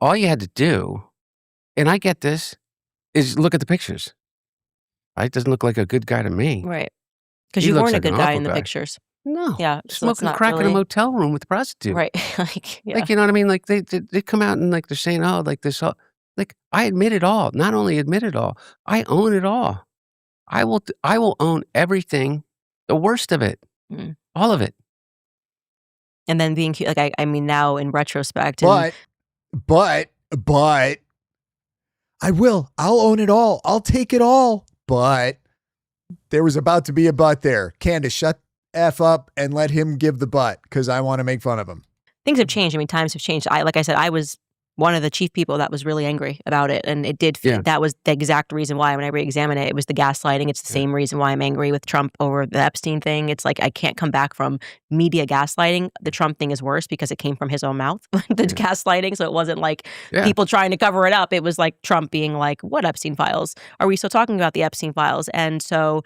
all you had to do, and I get this, is look at the pictures. It doesn't look like a good guy to me. Right. Because He you looks weren't a like an good guy awful in the guy. pictures. No. Yeah. So it's Smoking not crack in a really motel room with a prostitute. right. Like, yeah. Like, you know what I mean? Like they come out and like they're saying, oh, like this, like I admit it all. Not only admit it all, I own it all. I will own everything, the worst of it, Mm. all of it. And then being like, I mean, now in retrospect, But I'll own it all. I'll take it all. But there was about to be a but there. Candace, shut F up and let him give the but because I want to make fun of him. things have changed. I mean, times have changed. Like I said, I was one of the chief people that was really angry about it. And it did, that was the exact reason why when I re-examine it, it was the gaslighting. It's the same reason why I'm angry with Trump over the Epstein thing. It's like, I can't come back from media gaslighting. The Trump thing is worse because it came from his own mouth, the gaslighting. So it wasn't like people trying to cover it up. It was like Trump being like, what Epstein files? Are we still talking about the Epstein files? And so,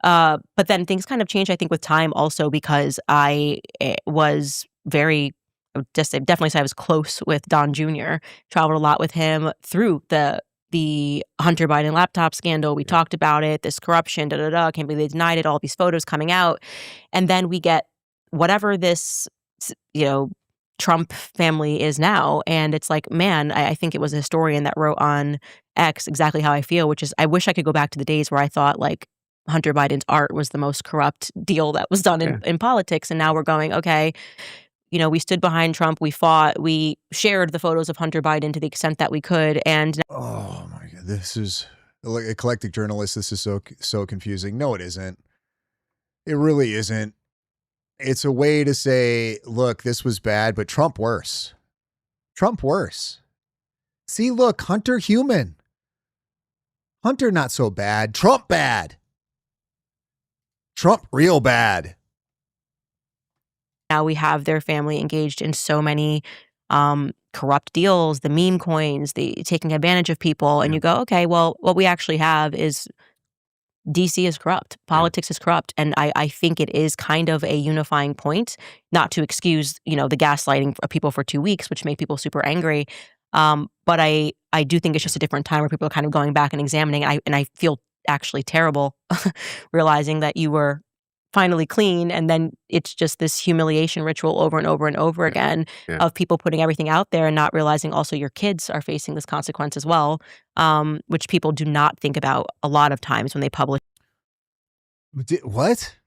but then things kind of changed, I think, with time also because I was definitely say I was close with Don Jr., traveled a lot with him through the Hunter Biden laptop scandal. We talked about it, this corruption, can't believe they denied it, all these photos coming out. And then we get whatever this, Trump family is now. And it's like, man, I think it was a historian that wrote on X exactly how I feel, which is I wish I could go back to the days where I thought like Hunter Biden's art was the most corrupt deal that was done in politics. And now we're going, okay, we stood behind Trump, we fought, we shared the photos of Hunter Biden to the extent that we could. And oh my God, this is like eclectic journalist. This is so confusing. No, it isn't. It really isn't. It's a way to say, look, this was bad, but Trump worse. Trump worse. See, look, Hunter human. Hunter not so bad. Trump bad. Trump real bad. Now we have their family engaged in so many corrupt deals, the meme coins, the taking advantage of people. And you go, okay, well, what we actually have is DC is corrupt. Politics is corrupt. And I think it is kind of a unifying point, not to excuse, the gaslighting of people for 2 weeks, which made people super angry. But I do think it's just a different time where people are kind of going back and examining. And I feel actually terrible realizing that you were finally clean, and then it's just this humiliation ritual over and over and over again of people putting everything out there and not realizing also your kids are facing this consequence as well, which people do not think about a lot of times when they publish. What?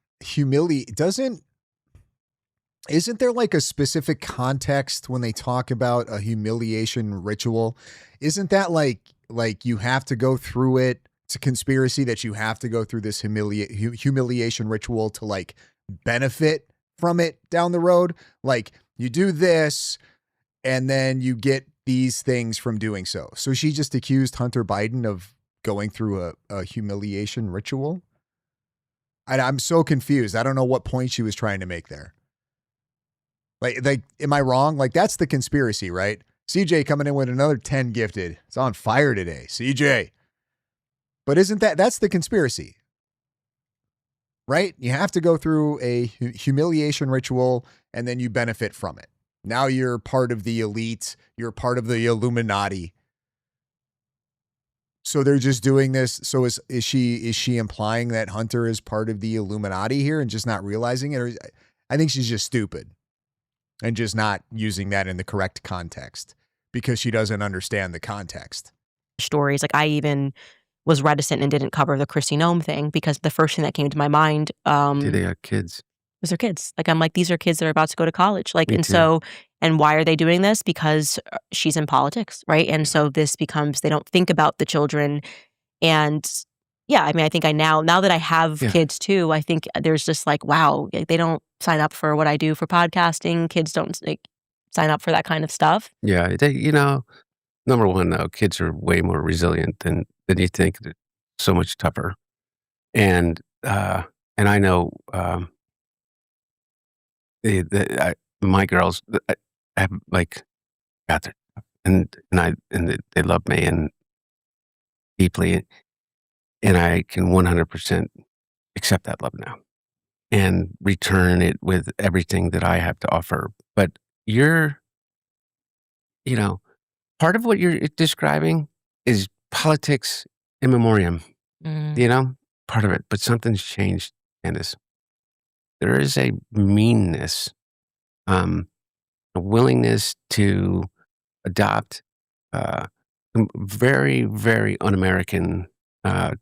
Isn't there like a specific context when they talk about a humiliation ritual? Isn't that like you have to go through it? It's a conspiracy that you have to go through this humiliation ritual to like benefit from it down the road. Like you do this and then you get these things from doing so. So she just accused Hunter Biden of going through a humiliation ritual. I'm so confused. I don't know what point she was trying to make there. Like, am I wrong? Like that's the conspiracy, right? CJ coming in with another 10 gifted. It's on fire today. CJ. But isn't that's the conspiracy, right? You have to go through a humiliation ritual and then you benefit from it. Now you're part of the elite. You're part of the Illuminati. So they're just doing this. So is she implying that Hunter is part of the Illuminati here and just not realizing it? Or I think she's just stupid and just not using that in the correct context because she doesn't understand the context. stories. Like I even was reticent and didn't cover the Chrissy Nome thing because the first thing that came to my mind Do they have kids? was their kids. Like I'm like, these are kids that are about to go to college. Like, Me and too. so, and why are they doing this? Because she's in politics, right? And so this becomes, they don't think about the children. And yeah, I mean, I think now that I have Yeah. kids too, I think there's just like, wow, they don't sign up for what I do for podcasting. Kids don't like sign up for that kind of stuff. Yeah, number one, though, kids are way more resilient than you think. They're so much tougher. And I know, my girls, I have, like, God, they're tough. And they love me and deeply, and I can 100% accept that love now and return it with everything that I have to offer. But you're you know, part of what you're describing is politics in memoriam, Mm. part of it, but something's changed, Candace. There is a meanness, a willingness to adopt some very, very un-American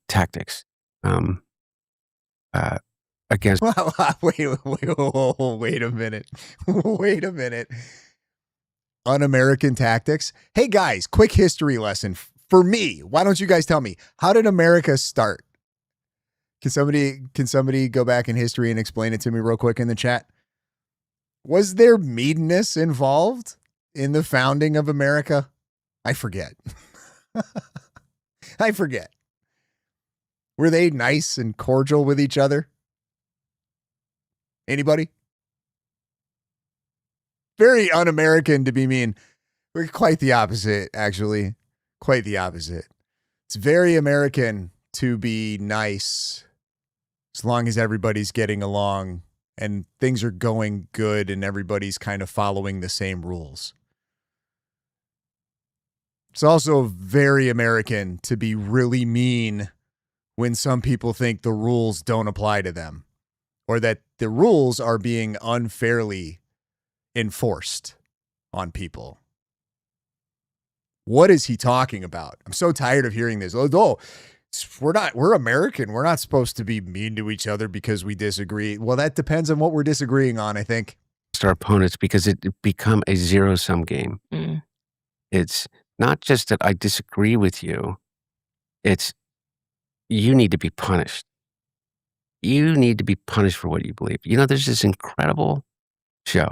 tactics um, uh, against. Wait a minute. Wait a minute. Un-American tactics. Hey guys, quick history lesson for me. Why don't you guys tell me, how did America start? Can somebody go back in history and explain it to me real quick in the chat? Was there meanness involved in the founding of America? I forget. I forget. Were they nice and cordial with each other? Anybody? Very un-American to be mean. We're quite the opposite, actually. Quite the opposite. It's very American to be nice as long as everybody's getting along and things are going good and everybody's kind of following the same rules. It's also very American to be really mean when some people think the rules don't apply to them or that the rules are being unfairly enforced on people. What is he talking about? I'm so tired of hearing this. Oh, we're American. We're not supposed to be mean to each other because we disagree. Well, that depends on what we're disagreeing on, I think. Our opponents, because it become a zero-sum game. Mm. It's not just that I disagree with you. It's you need to be punished. You need to be punished for what you believe. There's this incredible show.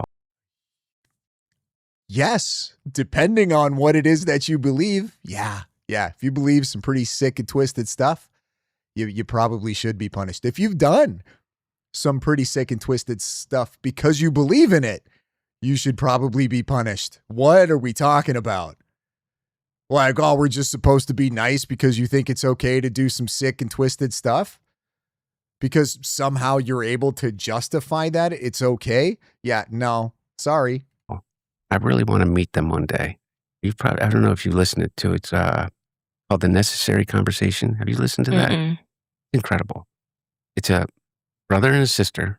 Yes, depending on what it is that you believe. Yeah. If you believe some pretty sick and twisted stuff, you probably should be punished. If you've done some pretty sick and twisted stuff because you believe in it, you should probably be punished. What are we talking about? Like, oh, we're just supposed to be nice because you think it's okay to do some sick and twisted stuff? Because somehow you're able to justify that it's okay? Yeah, no, sorry. I really want to meet them one day. I don't know if you listened to it. It's called The Necessary Conversation. Have you listened to that? Mm-mm. Incredible. It's a brother and a sister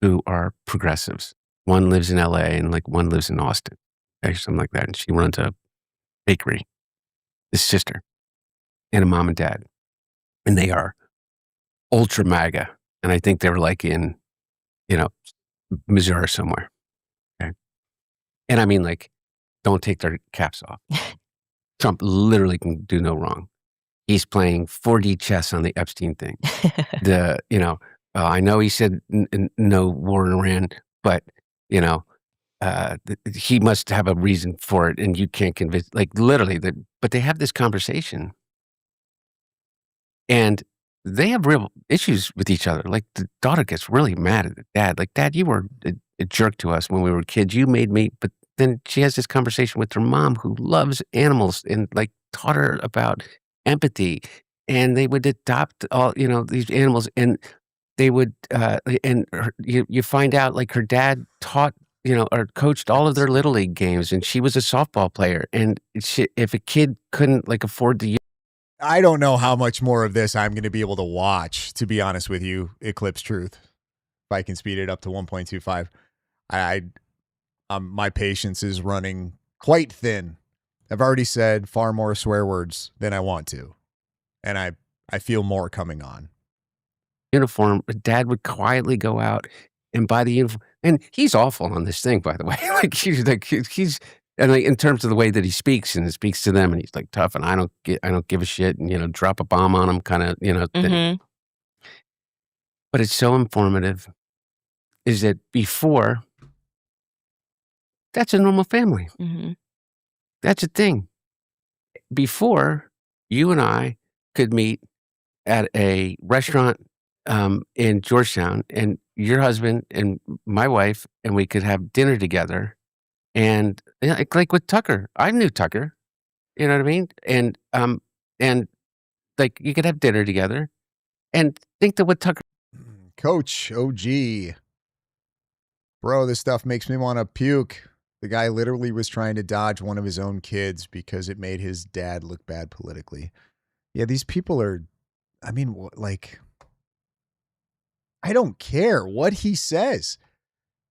who are progressives. One lives in LA and one lives in Austin, or something like that. And she runs a bakery. This sister and a mom and dad. And they are ultra MAGA. And I think they were in, Missouri somewhere. Okay. And I mean, don't take their caps off. Trump literally can do no wrong. He's playing 4D chess on the Epstein thing. I know he said no war in Iran, but, he must have a reason for it, and you can't convince, literally, but they have this conversation. And they have real issues with each other. The daughter gets really mad at the dad. Dad, you were a jerk to us when we were kids. You made me, but then she has this conversation with her mom who loves animals and taught her about empathy, and they would adopt all, these animals, and they would, you find out her dad taught, or coached all of their little league games, and she was a softball player. And if a kid couldn't afford to, I don't know how much more of this I'm going to be able to watch, to be honest with you, Eclipse Truth. If I can speed it up to 1.25, my patience is running quite thin I've already said far more swear words than I want to. And I feel more coming on. Uniform, Dad would quietly go out and buy the uniform. And he's awful on this thing, by the way. He's and like in terms of the way that he speaks and speaks to them, and he's like tough, and I don't give a shit, and drop a bomb on them, kind of, Mm-hmm. But it's so informative. Is that before? That's a normal family. Mm-hmm. That's a thing. Before, you and I could meet at a restaurant in Georgetown, and your husband and my wife, and we could have dinner together. And like with Tucker, I knew Tucker. You know what I mean? And like you could have dinner together, and think that what Tucker. Coach OG. Bro, this stuff makes me want to puke. The guy literally was trying to dodge one of his own kids because it made his dad look bad politically. Yeah, these people are, I mean, like, I don't care what he says.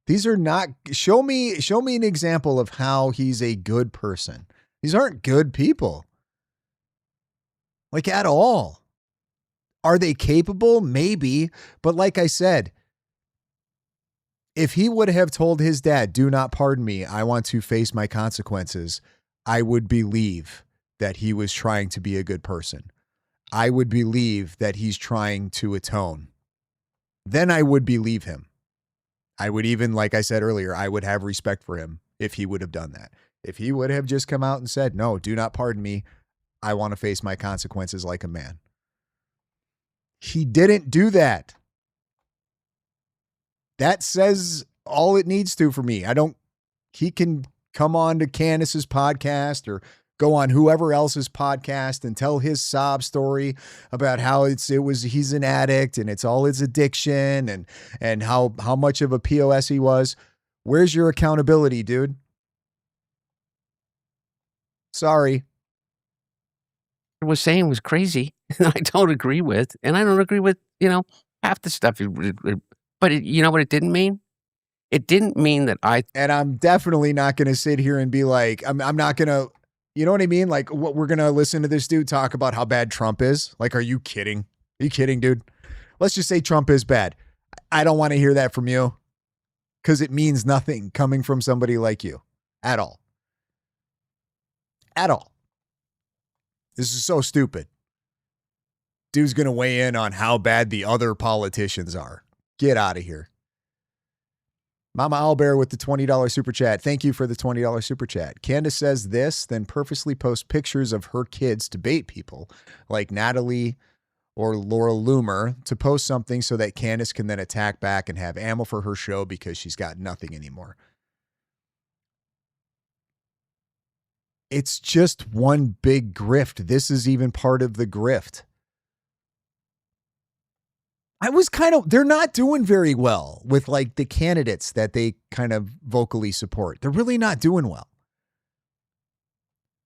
These are not, show me an example of how he's a good person. These aren't good people. Like, at all. Are they capable? Maybe. But like I said, if he would have told his dad, do not pardon me, I want to face my consequences, I would believe that he was trying to be a good person. I would believe that he's trying to atone. Then I would believe him. I would even, like I said earlier, I would have respect for him if he would have done that. If he would have just come out and said, no, do not pardon me, I want to face my consequences like a man. He didn't do that. That says all it needs to for me. He can come on to Candace's podcast or go on whoever else's podcast and tell his sob story about how he's an addict and it's all his addiction and how much of a POS he was. Where's your accountability, dude? Sorry. Was saying was crazy, and I don't agree with, and I don't agree with, half the stuff. But you know what it didn't mean? It didn't mean that And I'm definitely not going to sit here and be like, I'm not going to, you know what I mean? Like, what we're going to listen to this dude talk about how bad Trump is. Like, are you kidding? Are you kidding, dude? Let's just say Trump is bad. I don't want to hear that from you because it means nothing coming from somebody like you at all. At all. This is so stupid. Dude's going to weigh in on how bad the other politicians are. Get out of here. Mama Owlbear with the $20 super chat. Thank you for the $20 super chat. Candace says this, then purposely posts pictures of her kids to bait people like Natalie or Laura Loomer to post something so that Candace can then attack back and have ammo for her show because she's got nothing anymore. It's just one big grift. This is even part of the grift. They're not doing very well with like the candidates that they kind of vocally support. They're really not doing well.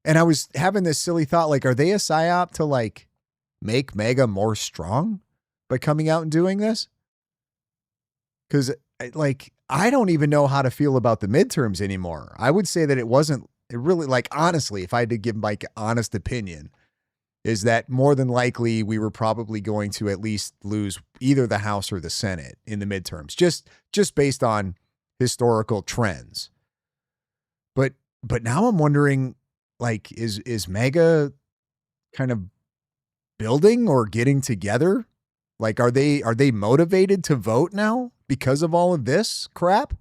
And I was having this silly thought, like, are they a psyop to like make MAGA more strong by coming out and doing this? Because like, I don't even know how to feel about the midterms anymore. I would say that it really, like, honestly, if I had to give my honest opinion, is that more than likely we were probably going to at least lose either the House or the Senate in the midterms, just based on historical trends. But now I'm wondering, like, is MAGA kind of building or getting together? Like, are they motivated to vote now because of all of this crap?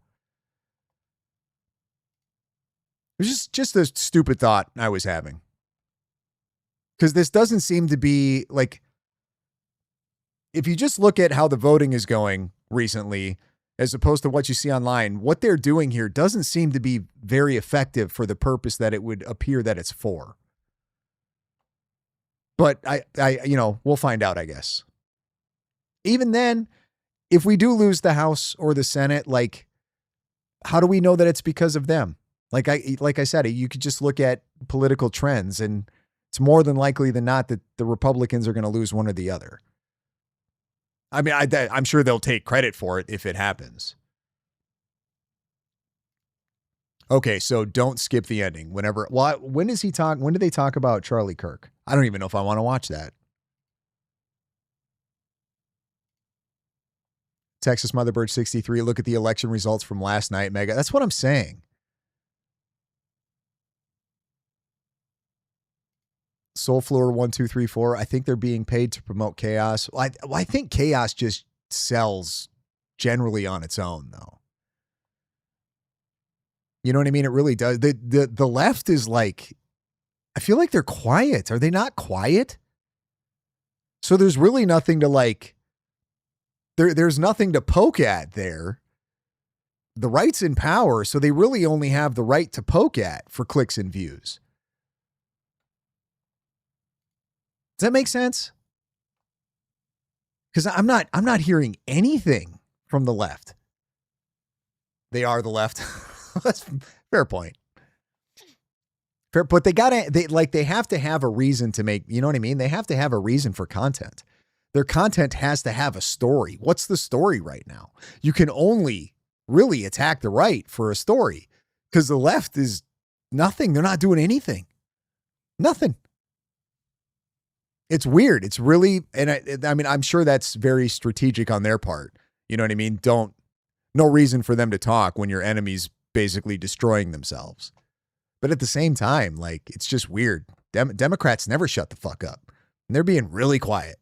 It was just a stupid thought I was having. Because this doesn't seem to be like, if you just look at how the voting is going recently, as opposed to what you see online, what they're doing here doesn't seem to be very effective for the purpose that it would appear that it's for. But I we'll find out, I guess. Even then, if we do lose the House or the Senate, like, how do we know that it's because of them? Like I said, you could just look at political trends, and it's more than likely than not that the Republicans are going to lose one or the other. I mean, I'm sure they'll take credit for it if it happens. Okay, so don't skip the ending. When does he talk? When do they talk about Charlie Kirk? I don't even know if I want to watch that. Texas Motherbird 63. Look at the election results from last night, Mega. That's what I'm saying. Soulfloor 1234. I think they're being paid to promote chaos. I think chaos just sells generally on its own, though. You know what I mean? It really does. The left is like, I feel like they're quiet. Are they not quiet? So there's really nothing to like, there's nothing to poke at there. The right's in power, so they really only have the right to poke at for clicks and views. Does that make sense? Because I'm not hearing anything from the left. They are the left. That's fair point. Fair, but they have to have a reason to make, you know what I mean? They have to have a reason for content. Their content has to have a story. What's the story right now? You can only really attack the right for a story because the left is nothing. They're not doing anything. Nothing. It's weird. It's really, and I mean, I'm sure that's very strategic on their part. You know what I mean? No reason for them to talk when your enemy's basically destroying themselves. But at the same time, like, it's just weird. Democrats never shut the fuck up. And they're being really quiet.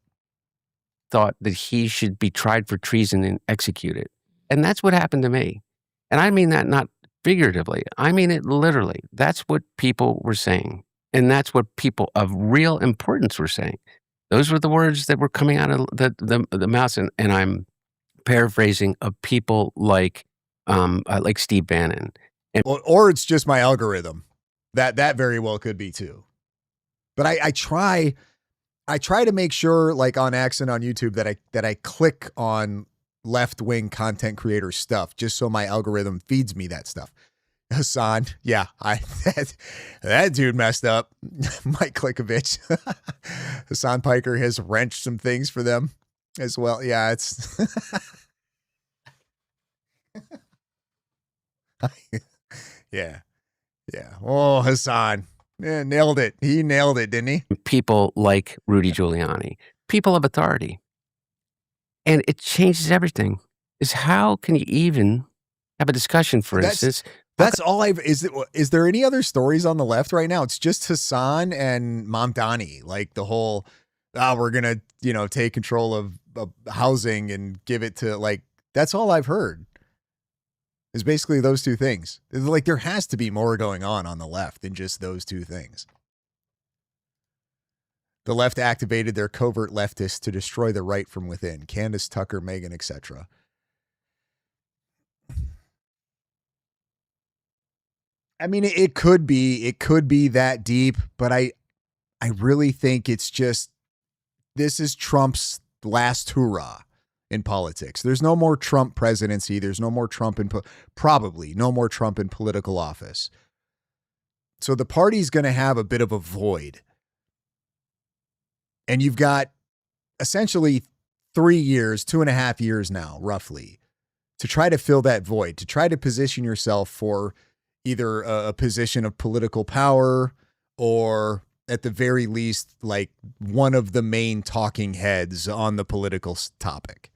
Thought that he should be tried for treason and executed. And that's what happened to me. And I mean that not figuratively. I mean it literally. That's what people were saying. And that's what people of real importance were saying. Those were the words that were coming out of the mouths. And I'm paraphrasing of people like Steve Bannon. Or it's just my algorithm. That very well could be too. But I try to make sure, like on X and on YouTube, that I click on left-wing content creator stuff just so my algorithm feeds me that stuff. Hassan, yeah, that dude messed up. Mike Klikovich. Hassan Piker has wrenched some things for them as well. Yeah, it's yeah. Oh, Hassan. Yeah, nailed it. He nailed it, didn't he? People like Rudy Giuliani, people of authority. And it changes everything. Is how can you even have a discussion, for instance? That's all is there any other stories on the left right now? It's just Hassan and Mamdani, like the whole, we're going to, take control of housing and give it to, like, that's all I've heard. Is basically those two things. Like, there has to be more going on the left than just those two things. The left activated their covert leftists to destroy the right from within. Candace, Tucker, Megan, etc. I mean, it could be that deep, but I really think it's just, this is Trump's last hurrah in politics. There's no more Trump presidency. There's no more Trump probably no more Trump in political office. So the party's going to have a bit of a void. And you've got essentially 3 years, 2.5 years now, roughly, to try to fill that void, to try to position yourself for either a position of political power or at the very least, like one of the main talking heads on the political topic.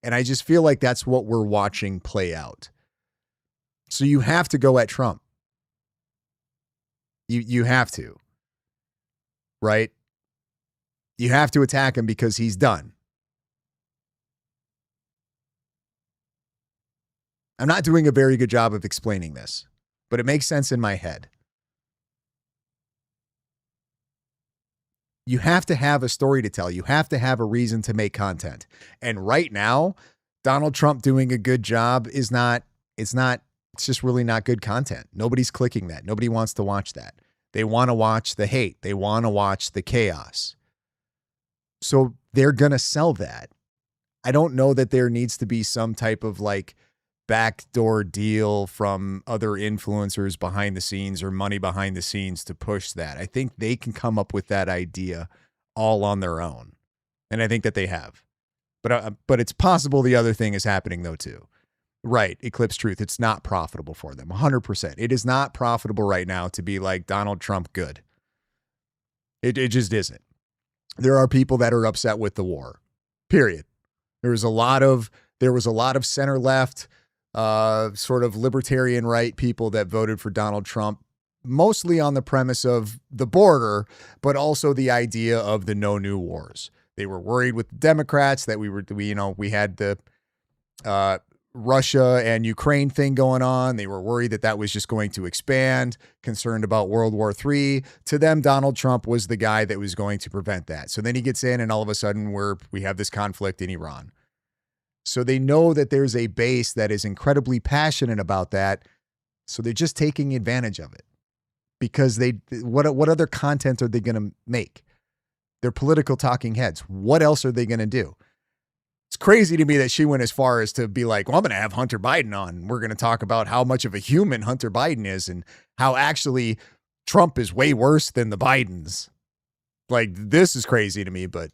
And I just feel like that's what we're watching play out. So you have to go at Trump. You have to, right? You have to attack him because he's done. I'm not doing a very good job of explaining this, but it makes sense in my head. You have to have a story to tell. You have to have a reason to make content. And right now, Donald Trump doing a good job it's just really not good content. Nobody's clicking that. Nobody wants to watch that. They want to watch the hate. They want to watch the chaos. So they're going to sell that. I don't know that there needs to be some type of like backdoor deal from other influencers behind the scenes or money behind the scenes to push that. I think they can come up with that idea all on their own. And I think that they have. But it's possible the other thing is happening though too. Right. Eclipse truth. It's not profitable for them. 100%. It is not profitable right now to be like Donald Trump good. It just isn't. There are people that are upset with the war. Period. There was a lot of center left, sort of libertarian right people that voted for Donald Trump, mostly on the premise of the border, but also the idea of the no new wars. They were worried with the Democrats that we had the Russia and Ukraine thing going on. They were worried that was just going to expand, concerned about World War III. To them, Donald Trump was the guy that was going to prevent that. So then he gets in and all of a sudden we have this conflict in Iran. So they know that there's a base that is incredibly passionate about that. So they're just taking advantage of it because what other content are they going to make? They're political talking heads. What else are they going to do? It's crazy to me that she went as far as to be like, well, I'm going to have Hunter Biden on. We're going to talk about how much of a human Hunter Biden is and how actually Trump is way worse than the Bidens. Like, this is crazy to me, but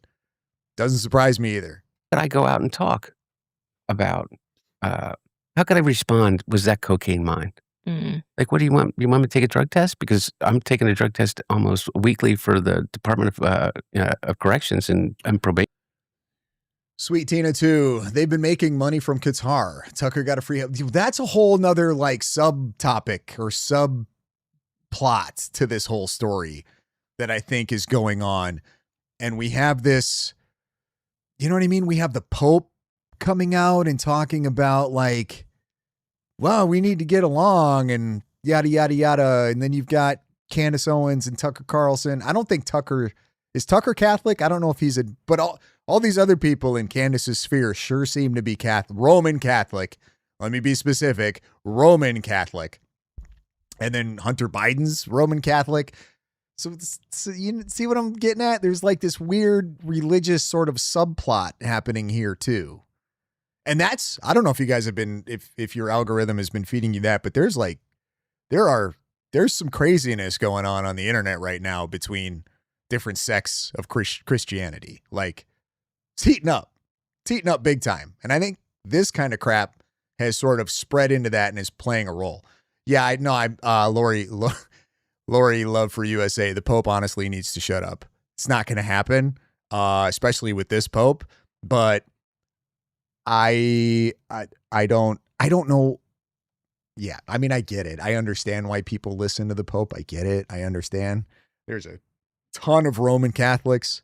doesn't surprise me either. Could I go out and talk about, how could I respond? Was that cocaine mine? Like, what do you want? You want me to take a drug test? Because I'm taking a drug test almost weekly for the Department of Corrections and probation. Sweet Tina too. They've been making money from Qatar. Tucker got a free. That's a whole nother like subtopic or subplot to this whole story that I think is going on. And we have this, you know what I mean? We have the Pope coming out and talking about like, well, we need to get along and yada, yada, yada. And then you've got Candace Owens and Tucker Carlson. I don't think is Tucker Catholic? I don't know if he's but all these other people in Candace's sphere sure seem to be Roman Catholic. Let me be specific. Roman Catholic. And then Hunter Biden's Roman Catholic. So you see what I'm getting at? There's like this weird religious sort of subplot happening here too. And that's, I don't know if you guys have been, if your algorithm has been feeding you that, but there's some craziness going on the internet right now between different sects of Christianity. Like, it's heating up big time. And I think this kind of crap has sort of spread into that and is playing a role. Yeah, I know. Lori Love for USA. The Pope honestly needs to shut up. It's not going to happen, especially with this Pope. But I don't know. Yeah, I mean, I get it. I understand why people listen to the Pope. I get it. I understand. There's a ton of Roman Catholics,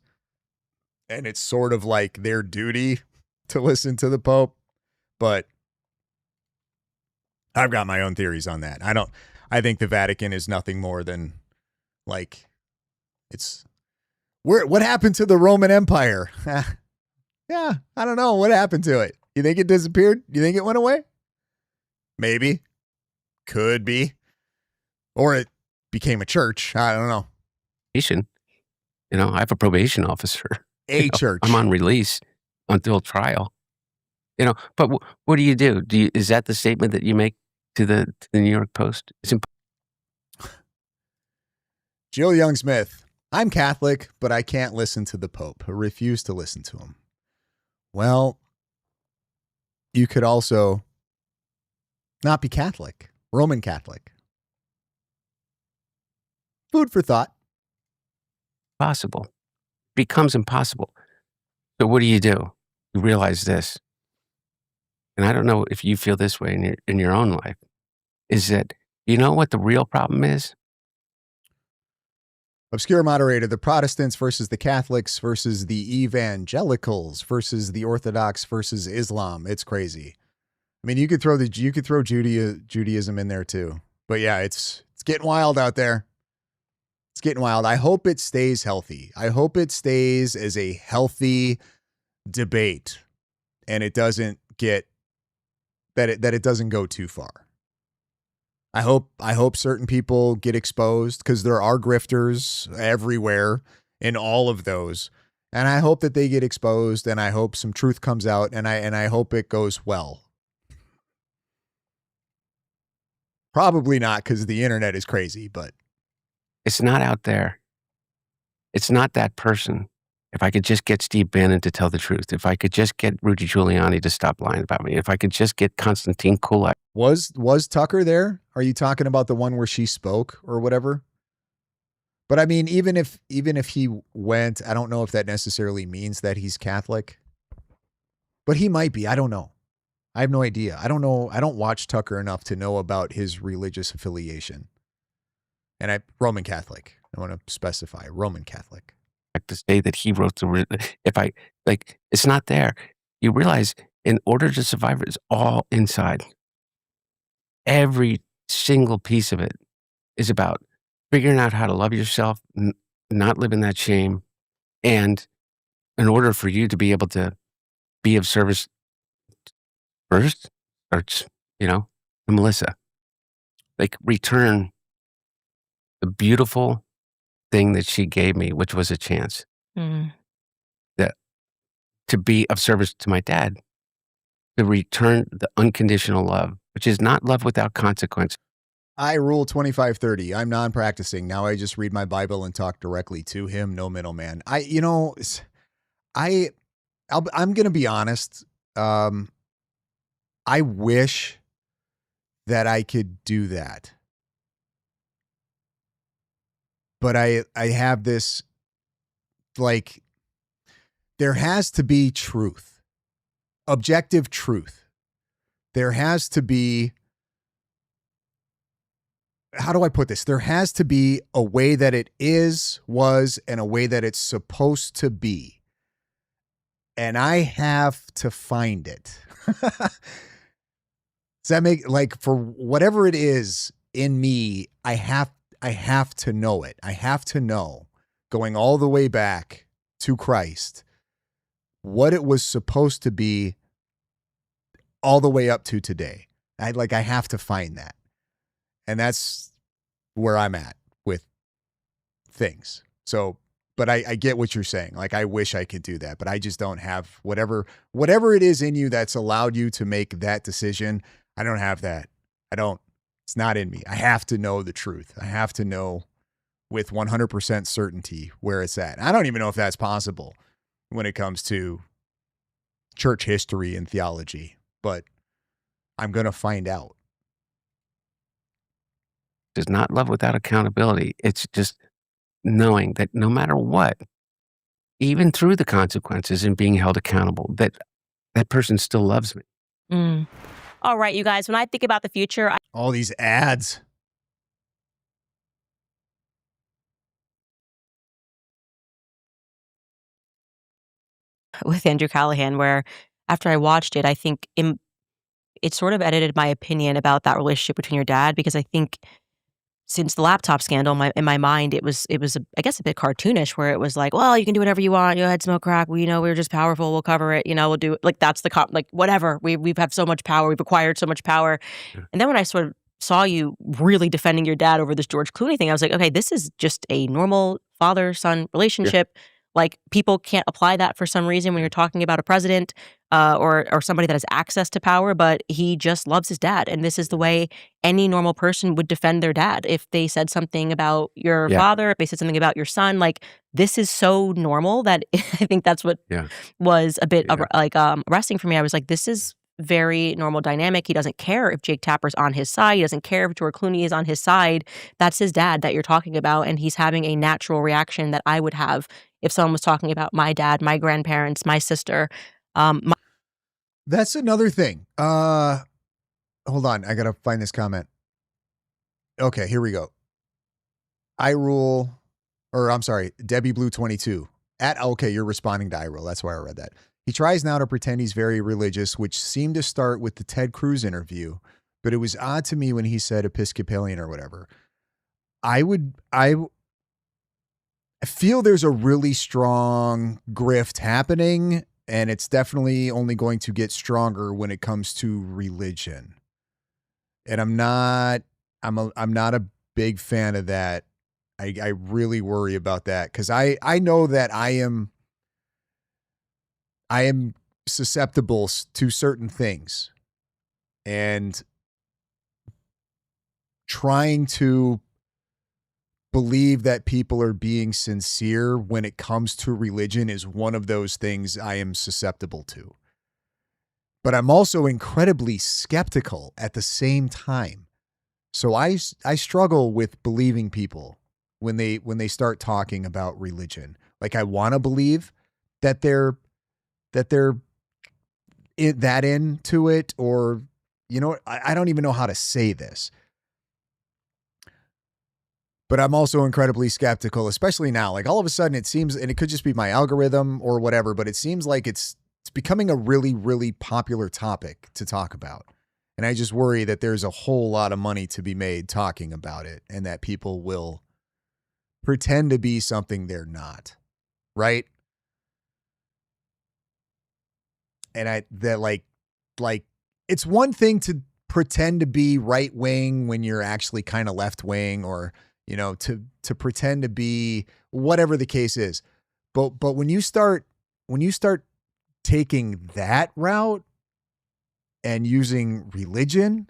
and it's sort of like their duty to listen to the Pope. But I've got my own theories on that. I think the Vatican is nothing more than like, what happened to the Roman Empire? Yeah, I don't know. What happened to it? You think it disappeared? You think it went away? Maybe. Could be. Or it became a church. I don't know. I have a probation officer. Church. I'm on release until trial. But what do you do? Is that the statement that you make to the New York Post? Jill Young-Smith. I'm Catholic, but I can't listen to the Pope. I refuse to listen to him. Well, you could also not be Catholic, Roman Catholic. Food for thought. Possible. Becomes impossible. So what do? You realize this. And I don't know if you feel this way in your own life, is that you know what the real problem is? Obscure moderator, the Protestants versus the Catholics versus the evangelicals versus the Orthodox versus Islam. It's crazy. I mean, you could throw Judaism in there too. But yeah, it's getting wild out there. It's getting wild. I hope it stays healthy. I hope it stays as a healthy debate and it doesn't get that it doesn't go too far. I hope certain people get exposed because there are grifters everywhere in all of those. And I hope that they get exposed and I hope some truth comes out and I hope it goes well. Probably not because the internet is crazy, but it's not out there. It's not that person. if I could just get Steve Bannon to tell the truth, if I could just get Rudy Giuliani to stop lying about me, if I could just get Konstantin Kulak. Was Tucker there? Are you talking about the one where she spoke or whatever? But I mean, even if he went, I don't know if that necessarily means that he's Catholic. But he might be. I don't know. I have no idea. I don't know. I don't watch Tucker enough to know about his religious affiliation. And Roman Catholic. I want to specify Roman Catholic. To say that he wrote it's not there. You realize in order to survive, it's all inside. Every single piece of it is about figuring out how to love yourself, not live in that shame. And in order for you to be able to be of service first, starts, to Melissa, return the beautiful thing that she gave me, which was a chance to be of service to my dad, to return the unconditional love, which is not love without consequence. I rule 2530. I'm non-practicing. Now I just read my Bible and talk directly to him. No middleman. I'm going to be honest. I wish that I could do that. But I have this, there has to be truth, objective truth. There has to be, how do I put this? There has to be a way that it was, and a way that it's supposed to be. And I have to find it. Does that make, for whatever it is in me, I have to know it. I have to know, going all the way back to Christ, what it was supposed to be all the way up to today. I have to find that. And that's where I'm at with things. So, but I get what you're saying. I wish I could do that, but I just don't have whatever it is in you that's allowed you to make that decision. I don't have that. It's not in me. I have to know the truth. I have to know with 100% certainty where it's at. I don't even know if that's possible when it comes to church history and theology, but I'm going to find out. It's not love without accountability. It's just knowing that no matter what, even through the consequences and being held accountable, that person still loves me. All right, you guys, when I think about the future, all these ads. With Andrew Callahan, where after I watched it, I think it sort of edited my opinion about that relationship between your dad, because I think since the laptop scandal, in my mind, it was I guess a bit cartoonish, where it was like, well, you can do whatever you want. Go ahead, smoke crack. We're just powerful. We'll cover it. We'll do it. That's the whatever. We've had so much power. We've acquired so much power. Yeah. And then when I sort of saw you really defending your dad over this George Clooney thing, I was like, okay, this is just a normal father-son relationship. Yeah. People can't apply that for some reason when you're talking about a president or somebody that has access to power, but he just loves his dad. And this is the way any normal person would defend their dad. If they said something about your father, if they said something about your son, this is so normal that I think that's what was a bit arresting for me. I was like, this is very normal dynamic. He doesn't care if Jake Tapper's on his side. He doesn't care if George Clooney is on his side. That's his dad that you're talking about. And he's having a natural reaction that I would have if someone was talking about my dad, my grandparents, my sister. That's another thing. Hold on. I got to find this comment. Okay, here we go. Debbie Blue 22. Okay, you're responding to iRule. That's why I read that. He tries now to pretend he's very religious, which seemed to start with the Ted Cruz interview, but it was odd to me when he said Episcopalian or whatever. I feel there's a really strong grift happening, and it's definitely only going to get stronger when it comes to religion. And I'm not a big fan of that. I really worry about that, because I know that I am susceptible to certain things, and trying to believe that people are being sincere when it comes to religion is one of those things I am susceptible to. But I'm also incredibly skeptical at the same time. So I struggle with believing people when they start talking about religion. Like, I want to believe that they're that into it, or, you know, I don't even know how to say this. But I'm also incredibly skeptical, especially now. Like, all of a sudden it seems, and it could just be my algorithm or whatever, but it seems like it's becoming a really, really popular topic to talk about. And I just worry that there's a whole lot of money to be made talking about it, and that people will pretend to be something they're not. Right? And it's one thing to pretend to be right wing when you're actually kind of left wing, or, you know, to pretend to be whatever the case is. But when you start taking that route and using religion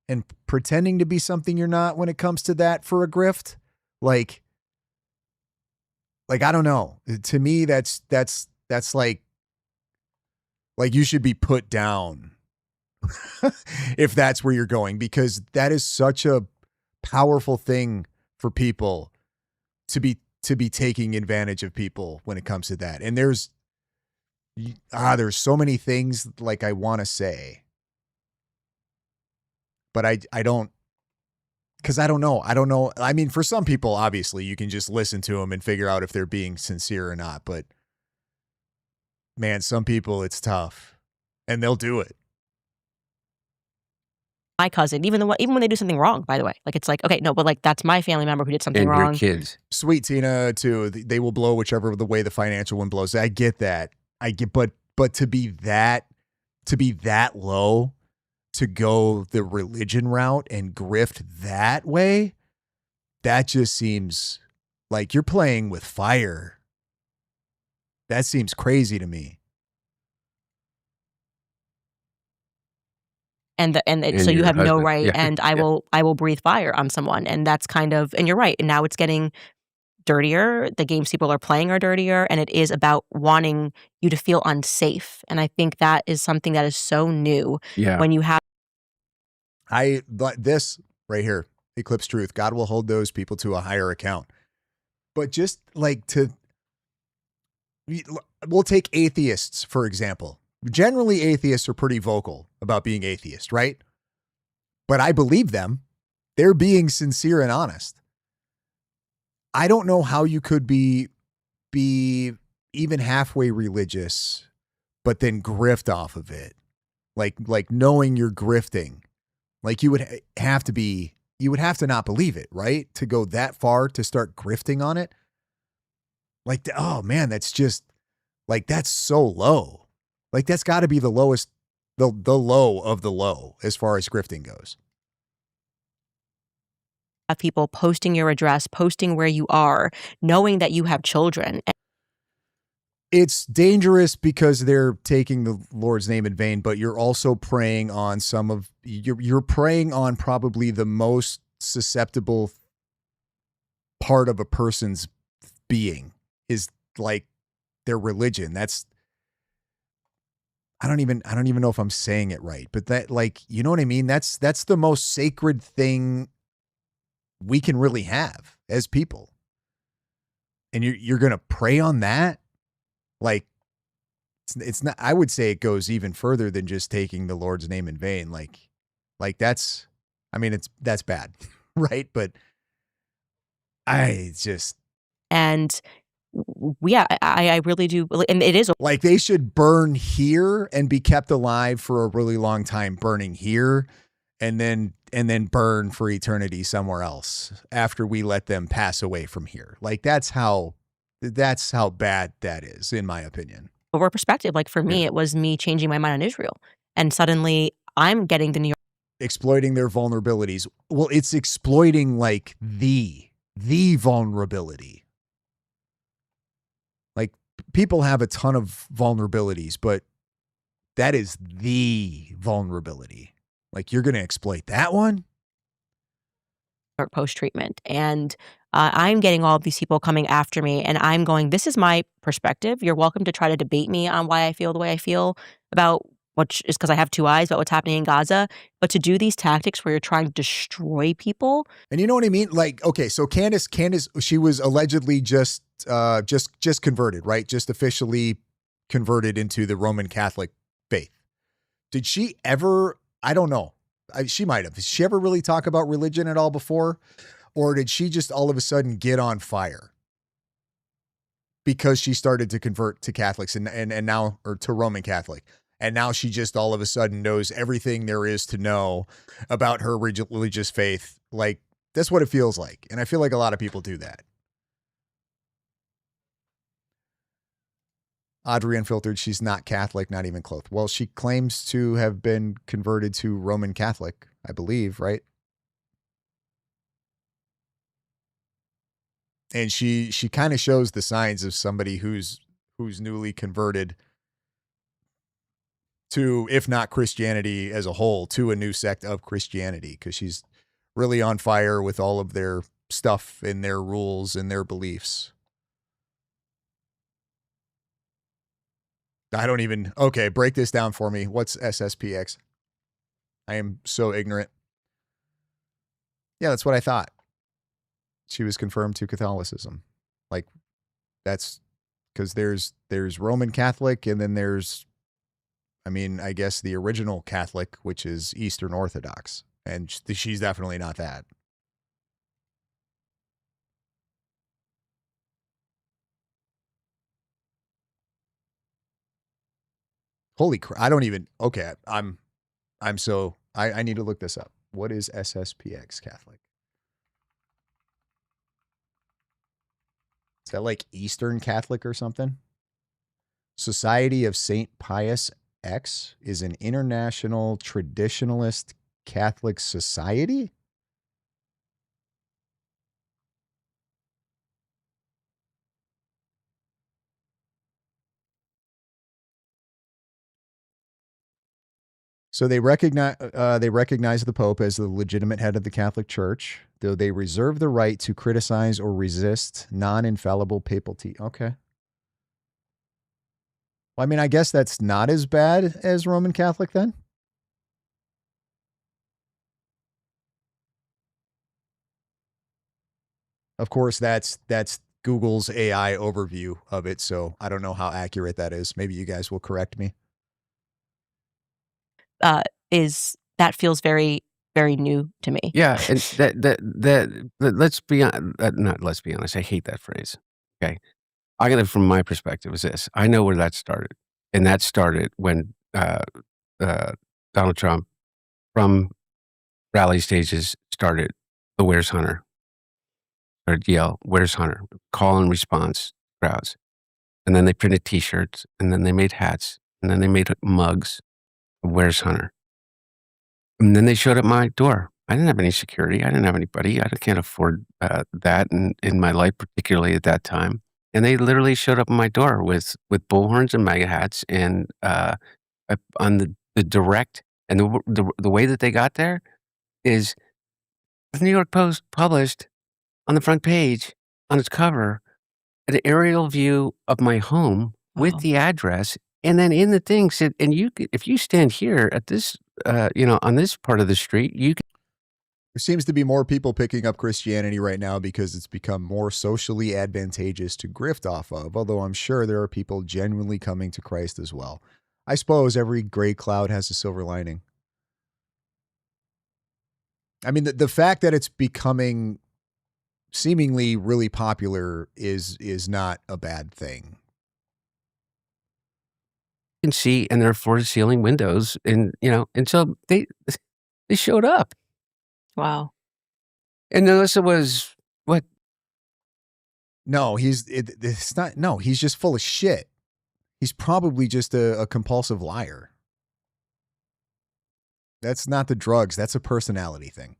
and pretending to be something you're not when it comes to that for a grift, like I don't know. To me, that's like you should be put down if that's where you're going, because that is such a powerful thing for people to be taking advantage of people when it comes to that. And there's so many things like I want to say, but I don't, because I don't know. I mean, for some people, obviously you can just listen to them and figure out if they're being sincere or not. But man, some people, it's tough, and they'll do it. My cousin, even when they do something wrong, by the way, like, it's like, okay, no, but like, that's my family member who did something and wrong. Your kids. Sweet Tina too. They will blow whichever the way the financial one blows. I get that. But to be that low, to go the religion route and grift that way, that just seems like you're playing with fire. That seems crazy to me. So you have husband. no right, Yeah. and I will breathe fire on someone, and that's kind of, and you're right, and now it's getting dirtier. The games people are playing are dirtier, and it is about wanting you to feel unsafe. And I think that is something that is so new. Yeah. When you have this right here, Eclipse Truth, God will hold those people to a higher account. But just like we'll take atheists, for example. Generally, atheists are pretty vocal about being atheist, right? But I believe them. They're being sincere and honest. I don't know how you could be even halfway religious, but then grift off of it. Like knowing you're grifting. Like you would have to not believe it, right? To go that far to start grifting on it. Like, oh man, that's just like, that's so low. Like, that's got to be the lowest, the low of the low as far as grifting goes. People posting your address, posting where you are, knowing that you have children. It's dangerous because they're taking the Lord's name in vain, but you're also preying on you're preying on probably the most susceptible part of a person's being, is like their religion. I don't even know if I'm saying it right, but that, like, you know what I mean? That's the most sacred thing we can really have as people. And you're going to prey on that? Like, it's not, I would say it goes even further than just taking the Lord's name in vain. Like that's bad. Right. But I really do. And it is like, they should burn here and be kept alive for a really long time, burning here, and then burn for eternity somewhere else after we let them pass away from here. Like, that's how bad that is, in my opinion. over perspective. Like, for me, it was me changing my mind on Israel, and suddenly I'm getting the New York exploiting their vulnerabilities. Well, it's exploiting like the vulnerability. Like, people have a ton of vulnerabilities, but that is the vulnerability. Like, you're going to exploit that one? post treatment, and I'm getting all of these people coming after me, and I'm going, this is my perspective. You're welcome to try to debate me on why I feel the way I feel about, which is because I have two eyes, about what's happening in Gaza. But to do these tactics where you're trying to destroy people. And you know what I mean? Like, okay, so Candace, she was allegedly just converted, right? Just officially converted into the Roman Catholic faith. Did she ever, I don't know, she might have. Did she ever really talk about religion at all before? Or did she just all of a sudden get on fire because she started to convert to Catholics and now, or to Roman Catholic? And now she just all of a sudden knows everything there is to know about her religious faith. Like, that's what it feels like. And I feel like a lot of people do that. Audrey Unfiltered, she's not Catholic, not even close. Well, she claims to have been converted to Roman Catholic, I believe, right? And she kind of shows the signs of somebody who's newly converted to, if not Christianity as a whole, to a new sect of Christianity, because she's really on fire with all of their stuff and their rules and their beliefs. I don't even, okay, break this down for me. What's SSPX? I am so ignorant. Yeah, that's what I thought. She was confirmed to Catholicism. Like, that's because there's Roman Catholic, and then there's, I mean, I guess the original Catholic, which is Eastern Orthodox. And she's definitely not that. Holy crap. I don't even, okay, I need to look this up. What is SSPX Catholic? Is that like Eastern Catholic or something? Society of St. Pius X is an international traditionalist Catholic society? So they recognize the Pope as the legitimate head of the Catholic Church, though they reserve the right to criticize or resist non-infallible papal Okay. Well, I mean, I guess that's not as bad as Roman Catholic then. Of course, that's Google's AI overview of it, so I don't know how accurate that is. Maybe you guys will correct me. That feels very, very new to me. Yeah, and that let's be not let's be honest. I hate that phrase. Okay, I got it from my perspective. Is this? I know where that started, and that started when Donald Trump, from rally stages, started the "Where's Hunter?" Started to yell, "Where's Hunter?" Call and response crowds, and then they printed T-shirts, and then they made hats, and then they made mugs. "Where's Hunter?" And then they showed up my door. I didn't have any security. I didn't have anybody. I can't afford that in my life, particularly at that time. And they literally showed up at my door with bullhorns and MAGA hats, and on the direct, and the way that they got there is the New York Post published on the front page, on its cover, an aerial view of my home with the address, and then in the thing said, and if you stand here at this, on this part of the street, you can. There seems to be more people picking up Christianity right now because it's become more socially advantageous to grift off of, although I'm sure there are people genuinely coming to Christ as well. I suppose every gray cloud has a silver lining. I mean, the fact that it's becoming seemingly really popular is not a bad thing. Can see, and there are floor-to-ceiling windows, and and so they showed up. Wow. And Melissa was what? No, it's not. No, he's just full of shit. He's probably just a compulsive liar. That's not the drugs. That's a personality thing.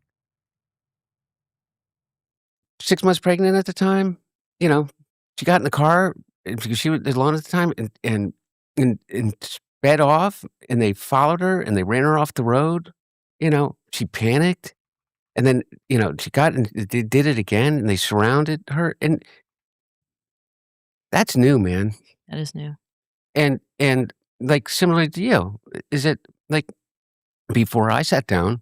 6 months pregnant at the time. She got in the car because she was alone at the time, and sped off, and they followed her, and they ran her off the road. She panicked. And then, she got and they did it again, and they surrounded her, and that's new, man. That is new. And like, similar to you, is it like, before I sat down,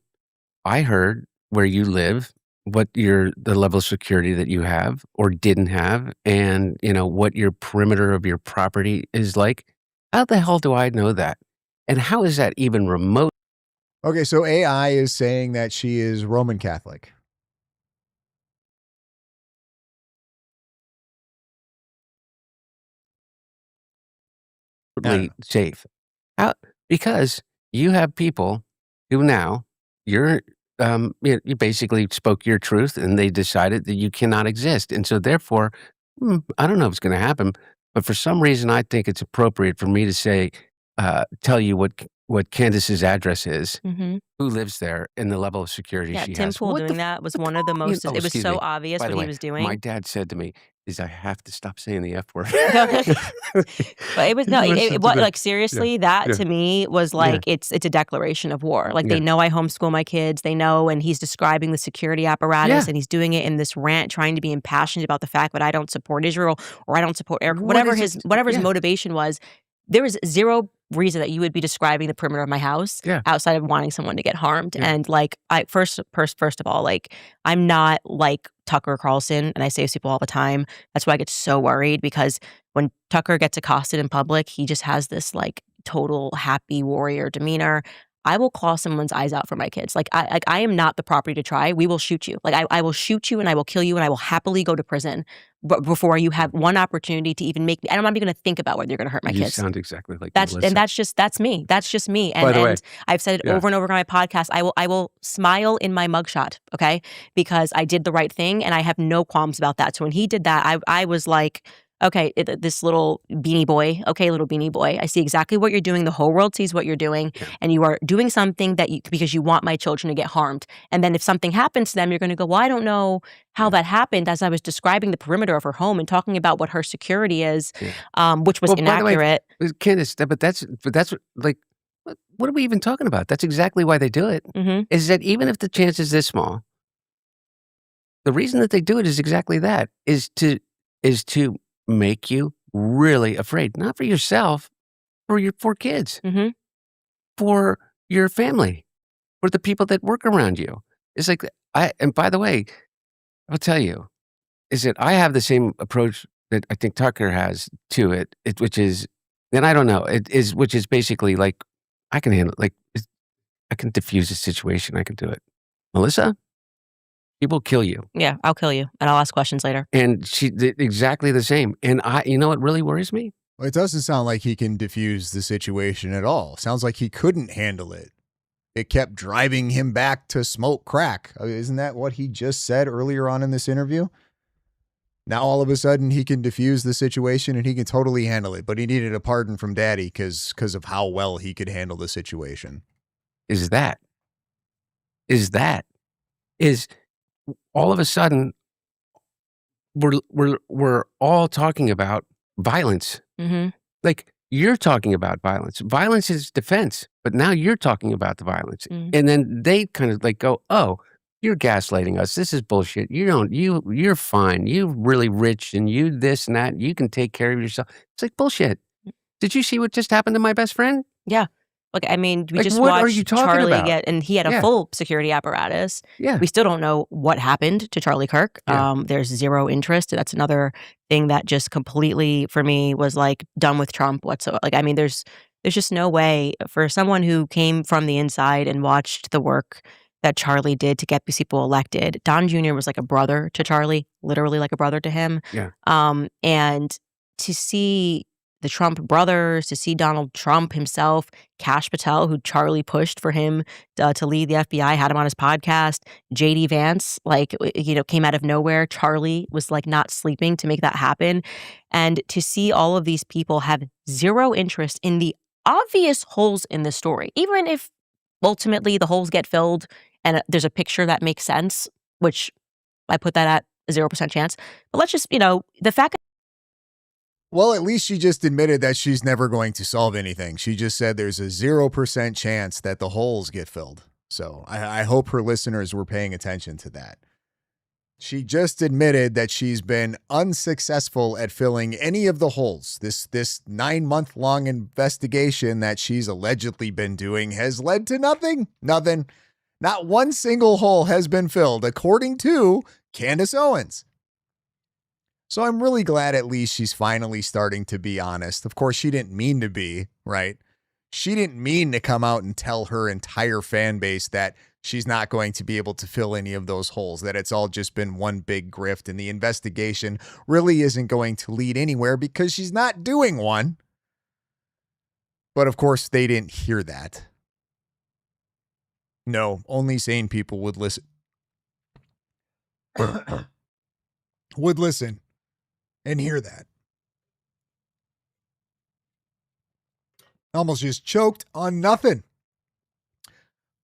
I heard where you live, what the level of security that you have or didn't have, and, what your perimeter of your property is like. How the hell do I know that? And how is that even remote? Okay, so AI is saying that she is Roman Catholic. Safe. How? Because you have people who now you basically spoke your truth, and they decided that you cannot exist, and so therefore, I don't know if it's going to happen, but for some reason, I think it's appropriate for me to say, tell you what Candace's address is, Mm-hmm. who lives there, and the level of security Yeah, she Tim has. Pool What the doing that was one of the you most. oh, It was excuse so me. obvious By what the he way, was my doing. dad said to me, "I have to stop saying the F word." But it was no, like seriously, that yeah, to me was yeah, like it's a declaration of war. Like they yeah, know I homeschool my kids, they know, and he's describing the security apparatus, yeah. and he's doing it in this rant, trying to be impassioned about the fact that I don't support Israel or I don't support Eric, What is it? whatever his Yeah, motivation was. There was zero reason that you would be describing the perimeter of my house yeah, outside of wanting someone to get harmed. yeah. And like I first of all, like I'm not like Tucker Carlson, and I say this to people all the time. That's why I get so worried, because when Tucker gets accosted in public, he just has this like total happy warrior demeanor. I will claw someone's eyes out for my kids. Like I am not the property to try. We will shoot you. Like I will shoot you and I will kill you and I will happily go to prison before you have one opportunity to even make me. I'm not even going to think about whether you're going to hurt my You kids. sound exactly like That's Melissa. and that's me. That's just me. By the way, And I've said it yeah. over and over on my podcast. I will smile in my mugshot, okay? Because I did the right thing and I have no qualms about that. So when he did that, I was like, okay, this little beanie boy, okay, little beanie boy, I see exactly what you're doing. The whole world sees what you're doing, Yeah. and you are doing something because you want my children to get harmed. And then if something happens to them, you're going to go, well, I don't know how that happened, as I was describing the perimeter of her home and talking about what her security is, which was inaccurate. By the way, Candace, but that's like, what are we even talking about? That's exactly why they do it. Mm-hmm. Is that even if the chance is this small, the reason that they do it is exactly that, is to make you really afraid, not for yourself, for your 4 kids, Mm-hmm. for your family, for the people that work around you. It's like, and by the way, I'll tell you, is that I have the same approach that I think Tucker has to it, which is, and I don't know, which is basically like, I can handle, like, I can diffuse a situation, I can do it. Melissa, people kill you. Yeah, I'll kill you, and I'll ask questions later. And she did exactly the same. And you know what really worries me? Well, it doesn't sound like he can diffuse the situation at all. Sounds like he couldn't handle it. It kept driving him back to smoke crack. Isn't that what he just said earlier on in this interview? Now all of a sudden he can diffuse the situation and he can totally handle it, but he needed a pardon from daddy because of how well he could handle the situation. Is all of a sudden we're all talking about violence. Mm-hmm. Like, you're talking about violence. Violence is defense, but now you're talking about the violence. Mm. And then they kind of like go, "Oh, you're gaslighting us. This is bullshit. You're fine. You're really rich and you this and that. You can take care of yourself." It's like, bullshit. Did you see what just happened to my best friend? Yeah. Look, I mean, we Like, just what watched are you talking Charlie about? and he had a Yeah. full security apparatus. Yeah. We still don't know what happened to Charlie Kirk. Yeah. There's zero interest. That's another thing that just completely, for me, was like done with Trump whatsoever. Like, I mean, there's just no way for someone who came from the inside and watched the work that Charlie did to get these people elected. Don Jr. was like a brother to Charlie, literally like a brother to him. Yeah. And to see the Trump brothers, to see Donald Trump himself, Kash Patel, who Charlie pushed for him to lead the FBI, had him on his podcast. J.D. Vance, like, came out of nowhere. Charlie was like not sleeping to make that happen. And to see all of these people have zero interest in the obvious holes in the story, even if ultimately the holes get filled and there's a picture that makes sense, which I put that at a 0% chance. But let's just, the fact that Well, at least she just admitted that she's never going to solve anything. She just said there's a 0% chance that the holes get filled. So I hope her listeners were paying attention to that. She just admitted that she's been unsuccessful at filling any of the holes. This 9-month-long investigation that she's allegedly been doing has led to nothing. Nothing. Not one single hole has been filled, according to Candace Owens. So I'm really glad at least she's finally starting to be honest. Of course, she didn't mean to be, right? She didn't mean to come out and tell her entire fan base that she's not going to be able to fill any of those holes, that it's all just been one big grift and the investigation really isn't going to lead anywhere because she's not doing one. But of course, they didn't hear that. No, only sane people would listen. Would listen and hear that. Almost just choked on nothing.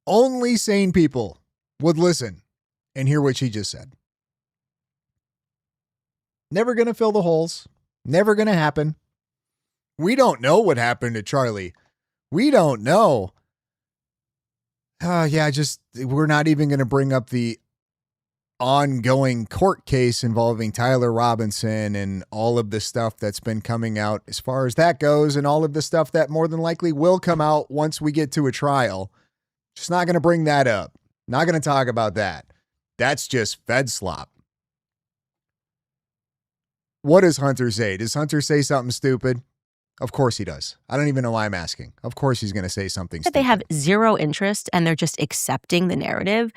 Only sane people would listen and hear what she just said. Never going to fill the holes. Never going to happen. We don't know what happened to Charlie. We don't know. We're not even going to bring up the ongoing court case involving Tyler Robinson and all of the stuff that's been coming out as far as that goes, and all of the stuff that more than likely will come out once we get to a trial. Just not going to bring that up. Not going to talk about that. That's just Fed slop. What does Hunter say? Does Hunter say something stupid? Of course he does. I don't even know why I'm asking. Of course he's going to say something stupid. They have zero interest and they're just accepting the narrative.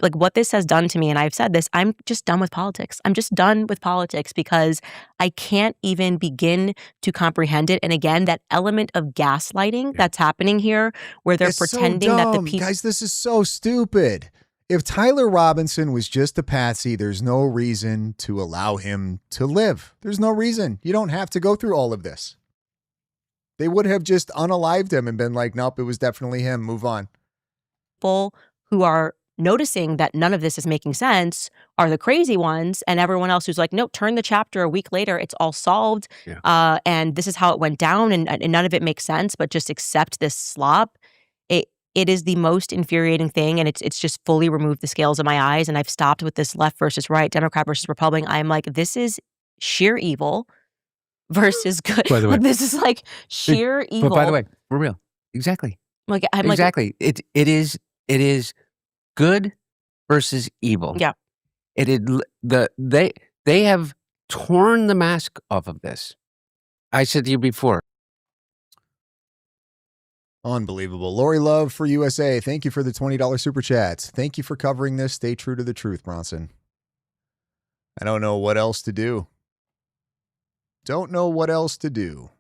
Like what this has done to me, and I've said this, I'm just done with politics. I'm just done with politics because I can't even begin to comprehend it. And again, that element of gaslighting that's happening here where they're pretending that the people... Guys, this is so stupid. If Tyler Robinson was just a patsy, there's no reason to allow him to live. There's no reason. You don't have to go through all of this. They would have just unalived him and been like, nope, it was definitely him. Move on. People who are noticing that none of this is making sense are the crazy ones, and everyone else who's like, no, turn the chapter a week later, it's all solved. Yeah. And this is how it went down, and none of it makes sense, but just accept this slop. It is the most infuriating thing, and it's just fully removed the scales of my eyes, and I've stopped with this left versus right, Democrat versus Republican. I'm like, this is sheer evil versus good. By the way, this is like sheer evil. But by the way, for real, exactly. Exactly. It is good versus evil. Yeah. They have torn the mask off of this. I said to you before. Unbelievable. Lori Love for USA. Thank you for the $20 super chat. Thank you for covering this. Stay true to the truth, Bronson. I don't know what else to do. Don't know what else to do.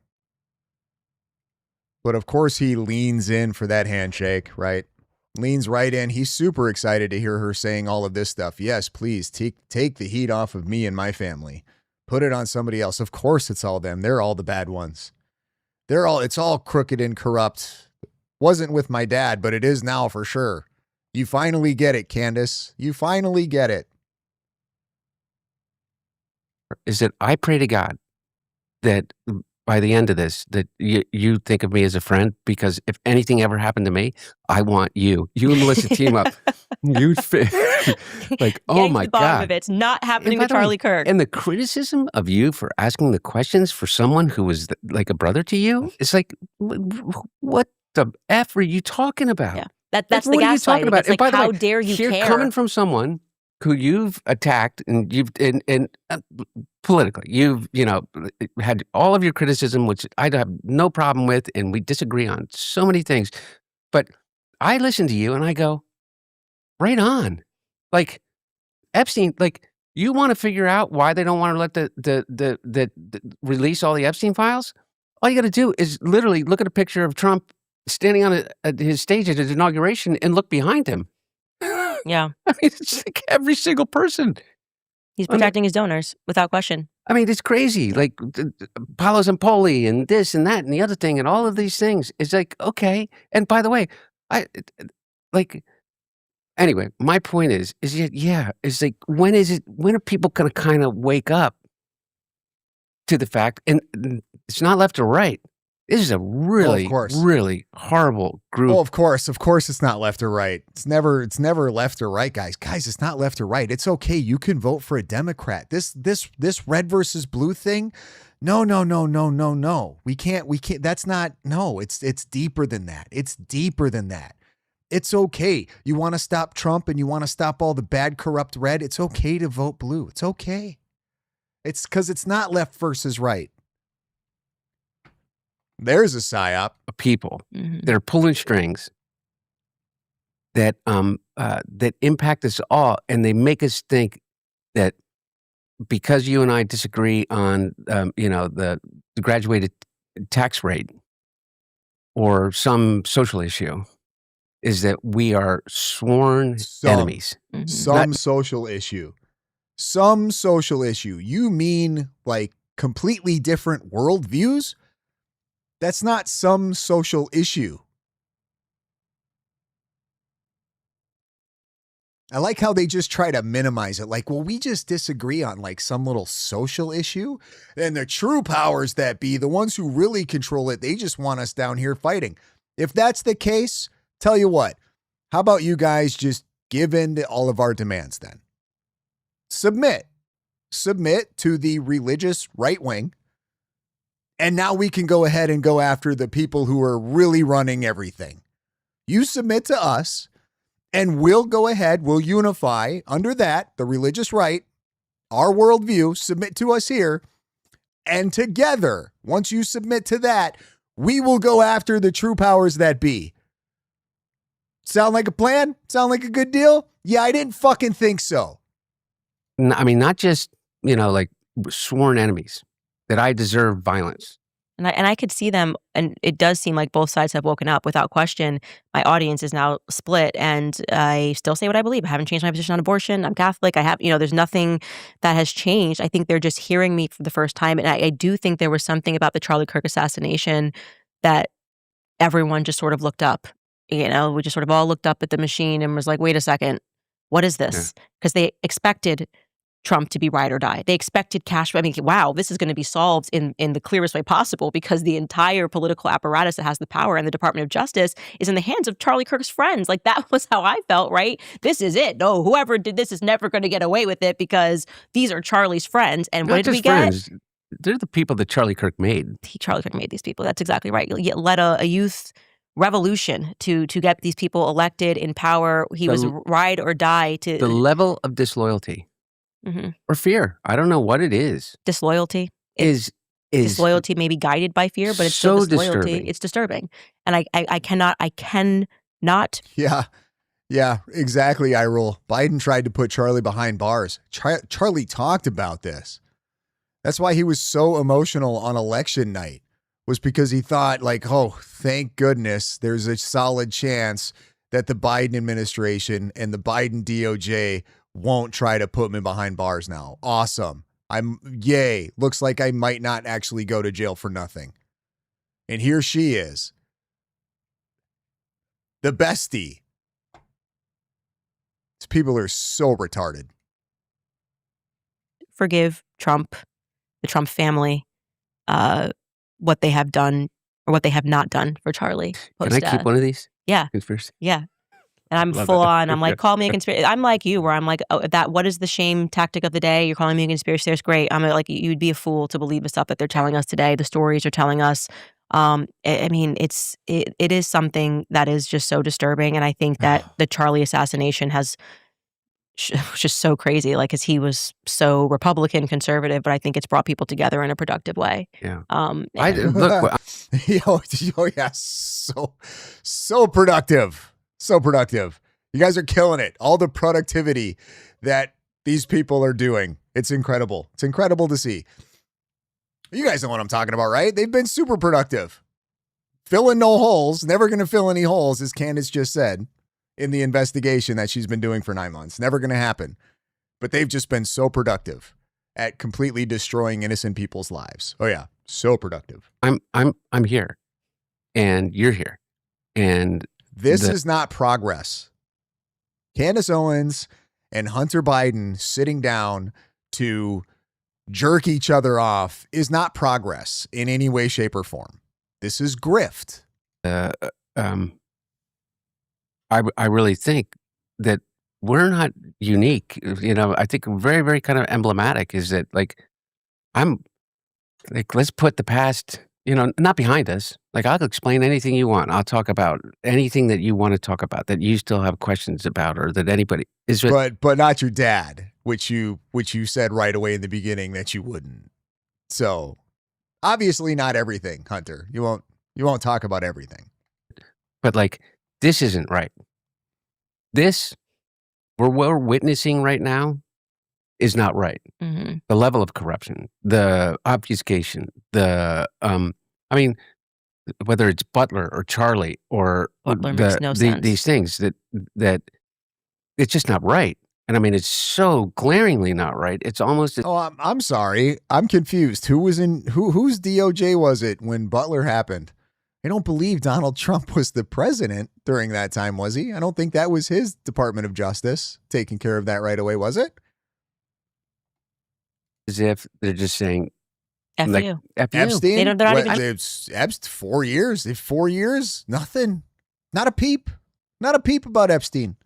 But of course he leans in for that handshake, right? Leans right in. He's super excited to hear her saying all of this stuff. Yes, please take the heat off of me and my family. Put it on somebody else. Of course it's all them. They're all the bad ones. It's all crooked and corrupt. Wasn't with my dad, but it is now for sure. You finally get it, Candace. You finally get it. Is that I pray to God that by the end of this, that you think of me as a friend, because if anything ever happened to me, I want you and Melissa team up. You'd like, oh my God. Of it's not happening to Charlie Kirk. And the criticism of you for asking the questions for someone who was like a brother to you, it's like, what the F are you talking about? Yeah, that's the gaslighting. It's like, how dare you care? Coming from someone who you've attacked and politically, you've had all of your criticism, which I have no problem with, and we disagree on so many things. But I listen to you and I go, right on. Like Epstein, like you want to figure out why they don't want to let the release all the Epstein files? All you got to do is literally look at a picture of Trump standing on his stage at his inauguration and look behind him. Yeah. I mean, it's like every single person. He's protecting his donors without question. I mean, it's crazy. Like Paolo Zampoli and this and that and the other thing and all of these things. It's like, okay. And by the way, anyway, my point is it's like, when are people going to kind of wake up to the fact, and it's not left or right. This is a really, really horrible group. Oh, of course it's not left or right. It's never left or right, guys. Guys, it's not left or right. It's okay. You can vote for a Democrat. This red versus blue thing. No. We can't. That's not. No, it's deeper than that. It's deeper than that. It's okay. You want to stop Trump and you want to stop all the bad, corrupt red. It's okay to vote blue. It's okay. It's because it's not left versus right. There's a psyop. People that are pulling strings that that impact us all, and they make us think that because you and I disagree on the graduated tax rate or some social issue, is that we are sworn enemies. Some social issue. Some social issue. You mean like completely different worldviews? That's not some social issue. I like how they just try to minimize it. Like, well, we just disagree on like some little social issue. And the true powers that be, the ones who really control it, they just want us down here fighting. If that's the case, tell you what, how about you guys just give in to all of our demands then? Submit to the religious right wing. And now we can go ahead and go after the people who are really running everything. You submit to us, and we'll go ahead, we'll unify under that, the religious right, our worldview, submit to us here. And together, once you submit to that, we will go after the true powers that be. Sound like a plan? Sound like a good deal? Yeah, I didn't fucking think so. I mean, not just, like sworn enemies. That I deserve violence. And I could see them, and it does seem like both sides have woken up without question. My audience is now split, and I still say what I believe. I haven't changed my position on abortion. I'm Catholic. I have, there's nothing that has changed. I think they're just hearing me for the first time. And I do think there was something about the Charlie Kirk assassination that everyone just sort of looked up. We just sort of all looked up at the machine and was like, wait a second, what is this? Because they expected Trump to be ride or die. They expected cash. I mean, wow, this is going to be solved in the clearest way possible because the entire political apparatus that has the power and the Department of Justice is in the hands of Charlie Kirk's friends. Like, that was how I felt, right? This is it. No, whoever did this is never going to get away with it because these are Charlie's friends. And what did we get? They're the people that Charlie Kirk made. Charlie Kirk made these people. That's exactly right. You led a youth revolution to get these people elected in power. He was ride or die to the level of disloyalty. Or fear. I don't know what it is. Disloyalty is disloyalty maybe guided by fear, but it's so still disloyalty. Disturbing. It's disturbing. And I cannot. Yeah, exactly, Irul. Biden tried to put Charlie behind bars. Charlie talked about this. That's why he was so emotional on election night, was because he thought like, oh, thank goodness there's a solid chance that the Biden administration and the Biden DOJ won't try to put me behind bars now. Awesome. Yay. Looks like I might not actually go to jail for nothing. And here she is. The bestie. These people are so retarded. Forgive Trump, the Trump family, what they have done or what they have not done for Charlie. Can I keep one of these? Yeah. Conspiracy? Yeah. And I'm full on. I'm like, call me a conspiracy. I'm like you, where I'm like, oh, what is the shame tactic of the day? You're calling me a conspiracy theorist. Great. I'm like, you'd be a fool to believe the stuff that they're telling us today. The stories are telling us. I mean, it is something that is just so disturbing. And I think that the Charlie assassination has just so crazy, like, because he was so Republican conservative, but I think it's brought people together in a productive way. Yeah. Look, yeah, so productive. So productive. You guys are killing it. All the productivity that these people are doing. It's incredible. It's incredible to see. You guys know what I'm talking about, right? They've been super productive. Filling no holes. Never going to fill any holes, as Candace just said, in the investigation that she's been doing for 9 months. Never going to happen. But they've just been so productive at completely destroying innocent people's lives. Oh yeah. So productive. I'm here. And you're here. And this is not progress. Candace Owens and Hunter Biden sitting down to jerk each other off is not progress in any way, shape, or form. This is grift. I really think that we're not unique. I think very, very kind of emblematic is that I'm like, let's put the past, not behind us. Like, I'll explain anything you want. I'll talk about anything that you want to talk about that you still have questions about, or that anybody is. But not your dad, which you said right away in the beginning that you wouldn't. So obviously not everything, Hunter. You won't talk about everything. But this isn't right. This we're witnessing right now is not right. Mm-hmm. The level of corruption, the obfuscation, whether it's Butler or Charlie or Butler makes no sense. These things that it's just not right. And it's so glaringly not right. It's almost. I'm sorry. I'm confused. Whose DOJ was it when Butler happened? I don't believe Donald Trump was the president during that time, was he? I don't think that was his Department of Justice taking care of that right away, was it? As if they're just saying, F you. Epstein? They're not even. Epstein, 4 years. 4 years? Nothing. Not a peep. Not a peep about Epstein.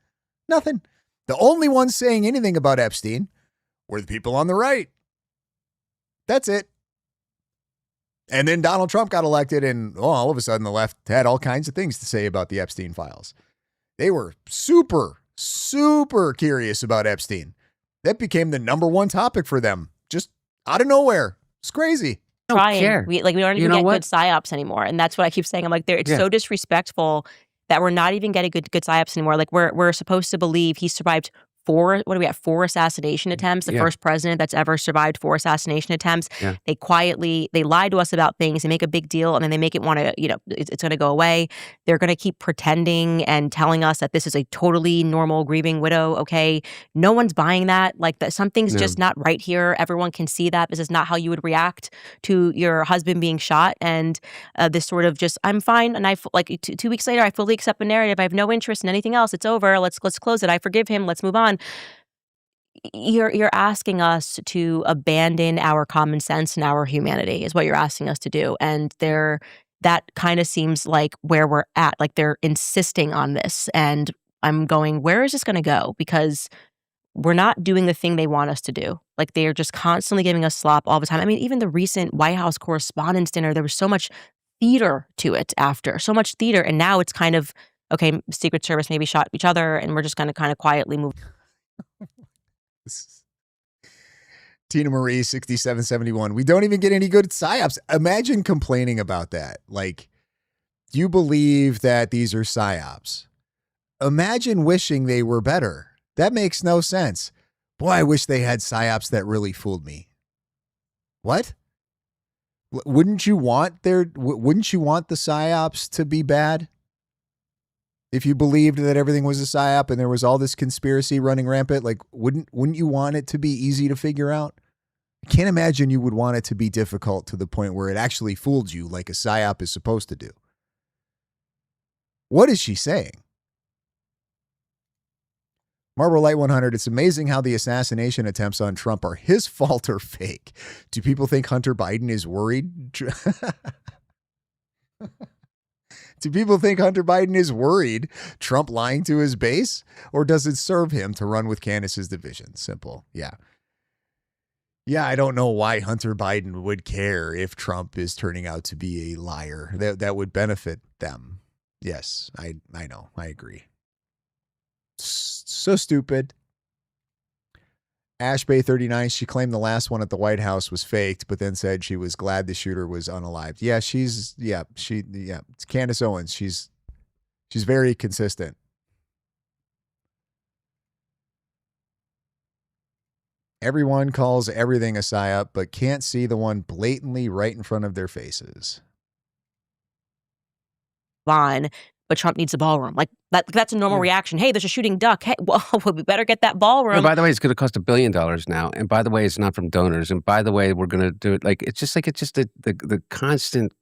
Nothing. The only ones saying anything about Epstein were the people on the right. That's it. And then Donald Trump got elected, and all of a sudden the left had all kinds of things to say about the Epstein files. They were super, super curious about Epstein. That became the number one topic for them, just out of nowhere. It's crazy. I don't care. We don't even get good psyops anymore, and that's what I keep saying. I'm like, it's so disrespectful that we're not even getting good psyops anymore. Like we're supposed to believe he survived 4 assassination attempts, the first president that's ever survived 4 assassination attempts. Yeah. They lie to us about things, they make a big deal, and then they make it want to, it's going to go away. They're going to keep pretending and telling us that this is a totally normal grieving widow. Okay. No one's buying that. That something's just not right here. Everyone can see that. This is not how you would react to your husband being shot. And this sort of just, I'm fine. And 2 weeks later, I fully accept the narrative. I have no interest in anything else. It's over. Let's close it. I forgive him. Let's move on. You're asking us to abandon our common sense and our humanity is what you're asking us to do. And that kind of seems like where we're at. Like they're insisting on this. And I'm going, where is this going to go? Because we're not doing the thing they want us to do. Like they're just constantly giving us slop all the time. Even the recent White House Correspondents' Dinner, there was so much theater to it after. So much theater. And now it's kind of, okay, Secret Service maybe shot each other and we're just going to kind of quietly move. Tina Marie, 6771. We don't even get any good psyops. Imagine complaining about that. You believe that these are psyops. Imagine wishing they were better. That makes no sense. Boy, I wish they had psyops that really fooled me. What? Wouldn't you want the psyops to be bad? If you believed that everything was a psyop and there was all this conspiracy running rampant, wouldn't you want it to be easy to figure out? I can't imagine you would want it to be difficult to the point where it actually fooled you like a psyop is supposed to do. What is she saying? Marble Light 100, it's amazing how the assassination attempts on Trump are his fault or fake. Do people think Hunter Biden is worried? Do people think Hunter Biden is worried Trump lying to his base? Or does it serve him to run with Candace's division? Simple. Yeah. Yeah, I don't know why Hunter Biden would care if Trump is turning out to be a liar. That would benefit them. Yes, I know. I agree. So stupid. Ash Bay 39, she claimed the last one at the White House was faked, but then said she was glad the shooter was unalived. Yeah, it's Candace Owens. She's very consistent. Everyone calls everything a psyop, but can't see the one blatantly right in front of their faces. But Trump needs a ballroom. That's a normal reaction. Hey, there's a shooting duck. Hey, well, we better get that ballroom. And by the way, it's going to cost $1 billion now. And by the way, it's not from donors. And by the way, we're going to do it. It's just the constant,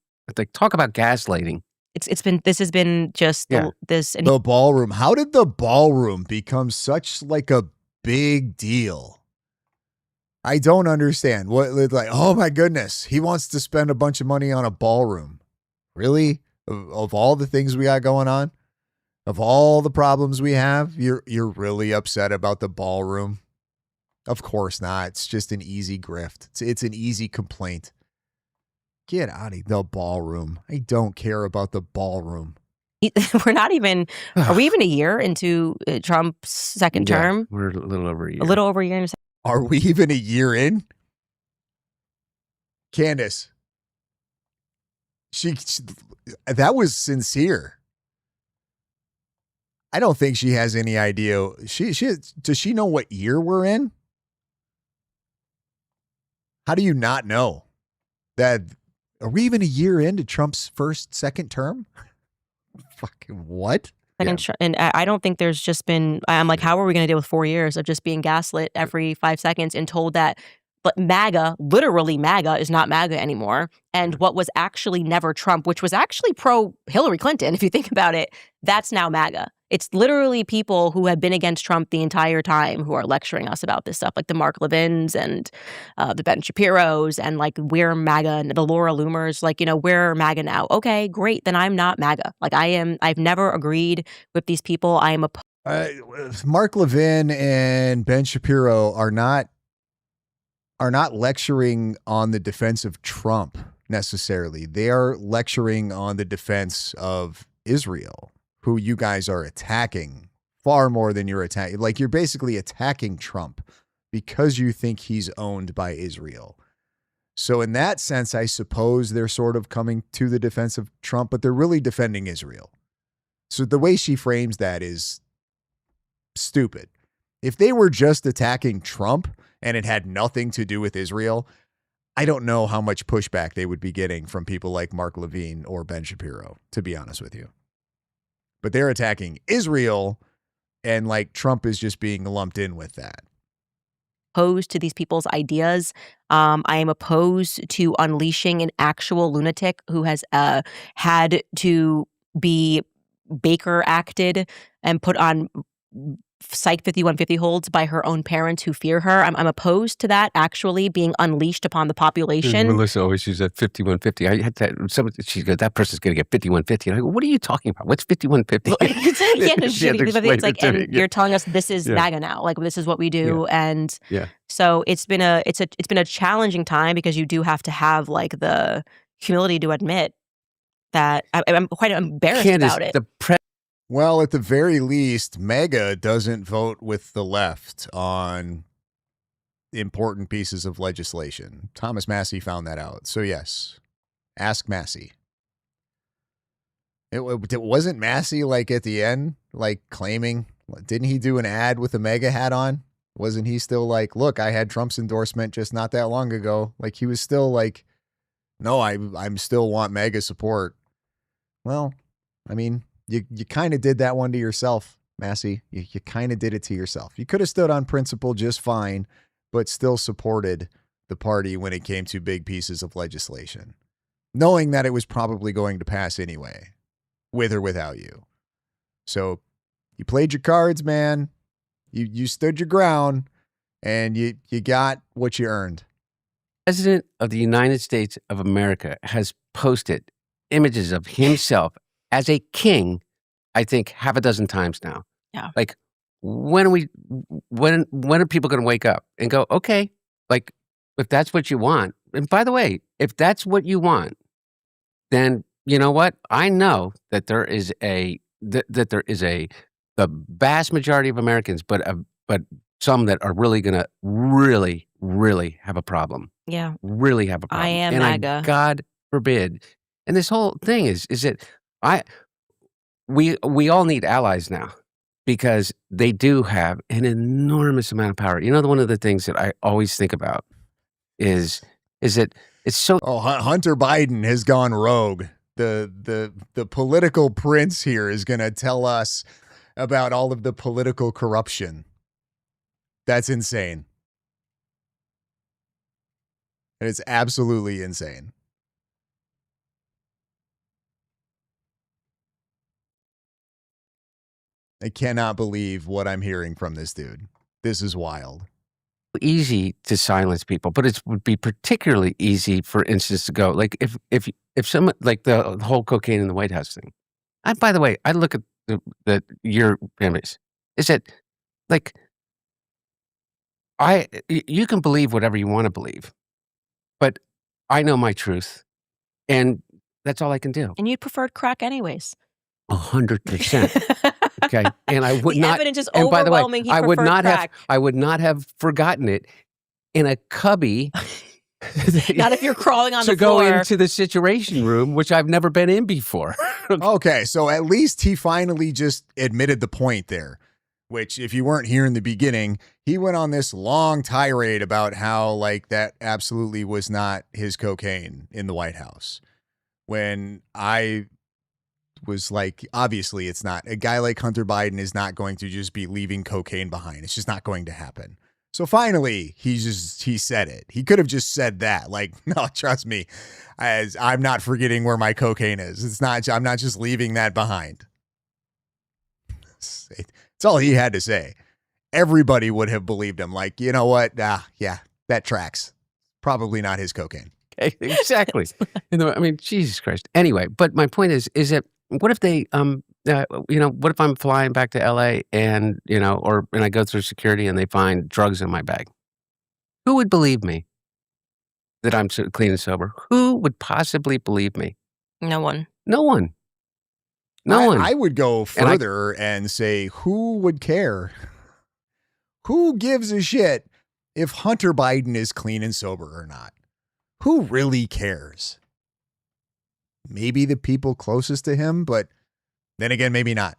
talk about gaslighting. This has been just the ballroom. How did the ballroom become such a big deal? I don't understand. Oh my goodness, he wants to spend a bunch of money on a ballroom. Really? Of all the things we got going on, of all the problems we have, you're really upset about the ballroom? Of course not. It's just an easy grift. It's an easy complaint. Get out of the ballroom. I don't care about the ballroom. We're not even, are we even a year into Trump's second term? We're a little over a year. A little over a year. Are we even a year in? Candace, she that was sincere. I don't think she has any idea. Does she know what year we're in? How do you not know that? Are we even a year into Trump's second term? Fucking what? And I don't think there's just been, I'm like, how are we going to deal with 4 years of just being gaslit every 5 seconds and told that, but MAGA, literally MAGA, is not MAGA anymore. And what was actually never Trump, which was actually pro Hillary Clinton, if you think about it, that's now MAGA. It's literally people who have been against Trump the entire time who are lecturing us about this stuff, like the Mark Levins and the Ben Shapiros, and like, we're MAGA, and the Laura Loomers, like, we're MAGA now. Okay, great. Then I'm not MAGA. Like, I've never agreed with these people. I am Mark Levin and Ben Shapiro are not lecturing on the defense of Trump necessarily. They are lecturing on the defense of Israel, who you guys are attacking far more than you're attacking. Like, you're basically attacking Trump because you think he's owned by Israel. So in that sense, I suppose they're sort of coming to the defense of Trump, but they're really defending Israel. So the way she frames that is stupid. If they were just attacking Trump and it had nothing to do with Israel, I don't know how much pushback they would be getting from people like Mark Levine or Ben Shapiro, to be honest with you. But they're attacking Israel, and like Trump is just being lumped in with that. Opposed to these people's ideas. I am opposed to unleashing an actual lunatic who has had to be Baker acted and put on Psych 5150 holds by her own parents who fear her. I'm opposed to that actually being unleashed upon the population. Melissa always uses that 5150. I had that. She goes, that person's going to get 5150. And I go, what are you talking about? What's 5150? It's like, and you're telling us this is MAGA now. Like, this is what we do. And so it's been a challenging time, because you do have to have like the humility to admit that I'm quite embarrassed about it. Well, at the very least, MAGA doesn't vote with the left on important pieces of legislation. Thomas Massey found that out. So yes, ask Massey. It wasn't Massey like at the end, like claiming, didn't he do an ad with a MAGA hat on? Wasn't he still like, look, I had Trump's endorsement just not that long ago. Like, he was still like, no, I'm still want MAGA support. Well, I mean, you kind of did that one to yourself, Massey. You kind of did it to yourself. You could have stood on principle just fine, but still supported the party when it came to big pieces of legislation, knowing that it was probably going to pass anyway, with or without you. So you played your cards, man. You stood your ground, and you got what you earned. The President of the United States of America has posted images of himself as a king, I think, half a dozen times now. Yeah. Like, when are people going to wake up and go, okay, like, if that's what you want, and by the way, if that's what you want, then you know what? I know that there is the vast majority of Americans, but some that are really going to really have a problem. Yeah. Really have a problem. I am MAGA. God forbid. And this whole thing is that we all need allies now, because they do have an enormous amount of power. You know, one of the things that I always think about is that it's so. Oh, Hunter Biden has gone rogue. The political prince here is going to tell us about all of the political corruption. That's insane. And it's absolutely insane. I cannot believe what I'm hearing from this dude. This is wild. easy to silence people, but it would be particularly easy, for instance, to go like if someone like the whole cocaine in the White House thing. By the way, I look at your premise is that like you can believe whatever you want to believe, but I know my truth, and that's all I can do. And you preferred crack anyways. 100%. Okay, and I would The not. evidence is And by the way, overwhelming. He I would preferred not have. crack. I would not have forgotten it in a cubby. Not if you're crawling on to the floor. go into the Situation Room, which I've never been in before. Okay, so at least he finally just admitted the point there, which if you weren't here in the beginning, he went on this long tirade about how like that absolutely was not his cocaine in the White House. When I was like, obviously it's not. A guy like Hunter Biden is not going to just be leaving cocaine behind. It's just not going to happen. So finally, he said it. He could have just said that. Like, no, trust me, I'm not forgetting where my cocaine is. I'm not just leaving that behind. It's all he had to say. Everybody would have believed him. Like, you know what? Yeah, that tracks. Probably not his cocaine. Exactly. I mean, Jesus Christ. Anyway, but my point is that what if they, what if I'm flying back to LA and, and I go through security and they find drugs in my bag? Who would believe me that I'm clean and sober? Who would possibly believe me? No one. No one. No one. I would go further and say, who would care? Who gives a shit if Hunter Biden is clean and sober or not? Who really cares? Maybe the people closest to him, but then again, maybe not.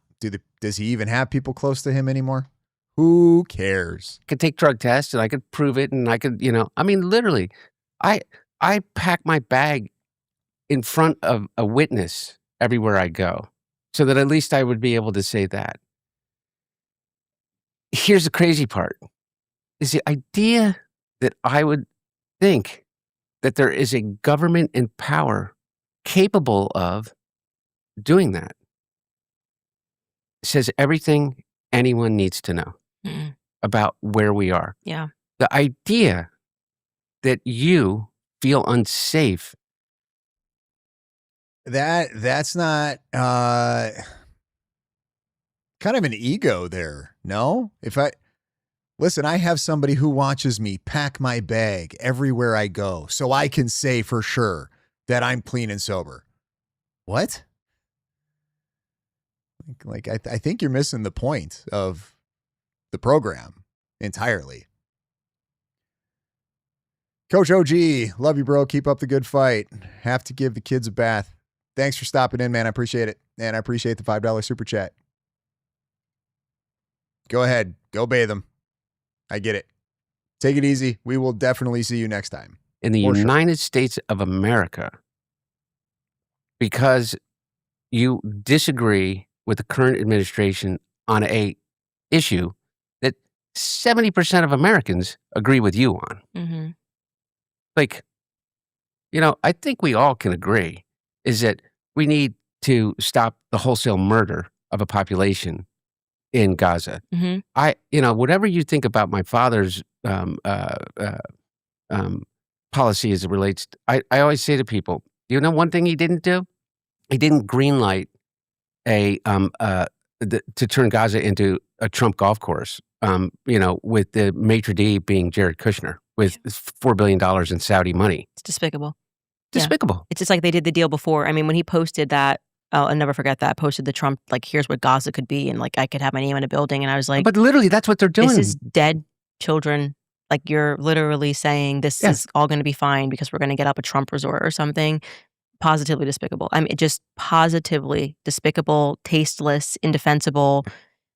Does he even have people close to him anymore? Who cares? I could take drug tests and I could prove it, and I could, I mean, literally, I pack my bag in front of a witness everywhere I go, so that at least I would be able to say that. Here's the crazy part, is the idea that I would think that there is a government in power capable of doing that. It says everything anyone needs to know about where we are. Yeah. The idea that you feel unsafe. That's not kind of an ego there. No? Listen, I have somebody who watches me pack my bag everywhere I go, so I can say for sure that I'm clean and sober. What? Like, I think you're missing the point of the program entirely. Coach OG, love you, bro. Keep up the good fight. Have to give the kids a bath. Thanks for stopping in, man. I appreciate it. And I appreciate the $5 super chat. Go ahead. Go bathe them. I get it. Take it easy. We will definitely see you next time. In the United States of America, because you disagree with the current administration on a issue that 70% of Americans agree with you on. Mm-hmm. Like, I think we all can agree is that we need to stop the wholesale murder of a population in Gaza. Mm-hmm. Whatever you think about my father's policy as it relates, I always say to people, one thing he didn't do? He didn't greenlight to turn Gaza into a Trump golf course, with the maitre d' being Jared Kushner with $4 billion in Saudi money. It's despicable. Despicable. Yeah. It's just like they did the deal before. I mean, when he posted that, I'll never forget that, posted the Trump, like, here's what Gaza could be, and like I could have my name in a building, and I was like, but literally that's what they're doing. This is dead children. Like, you're literally saying this is all going to be fine because we're going to get up a Trump resort or something. Positively despicable. I mean, just positively despicable, tasteless, indefensible.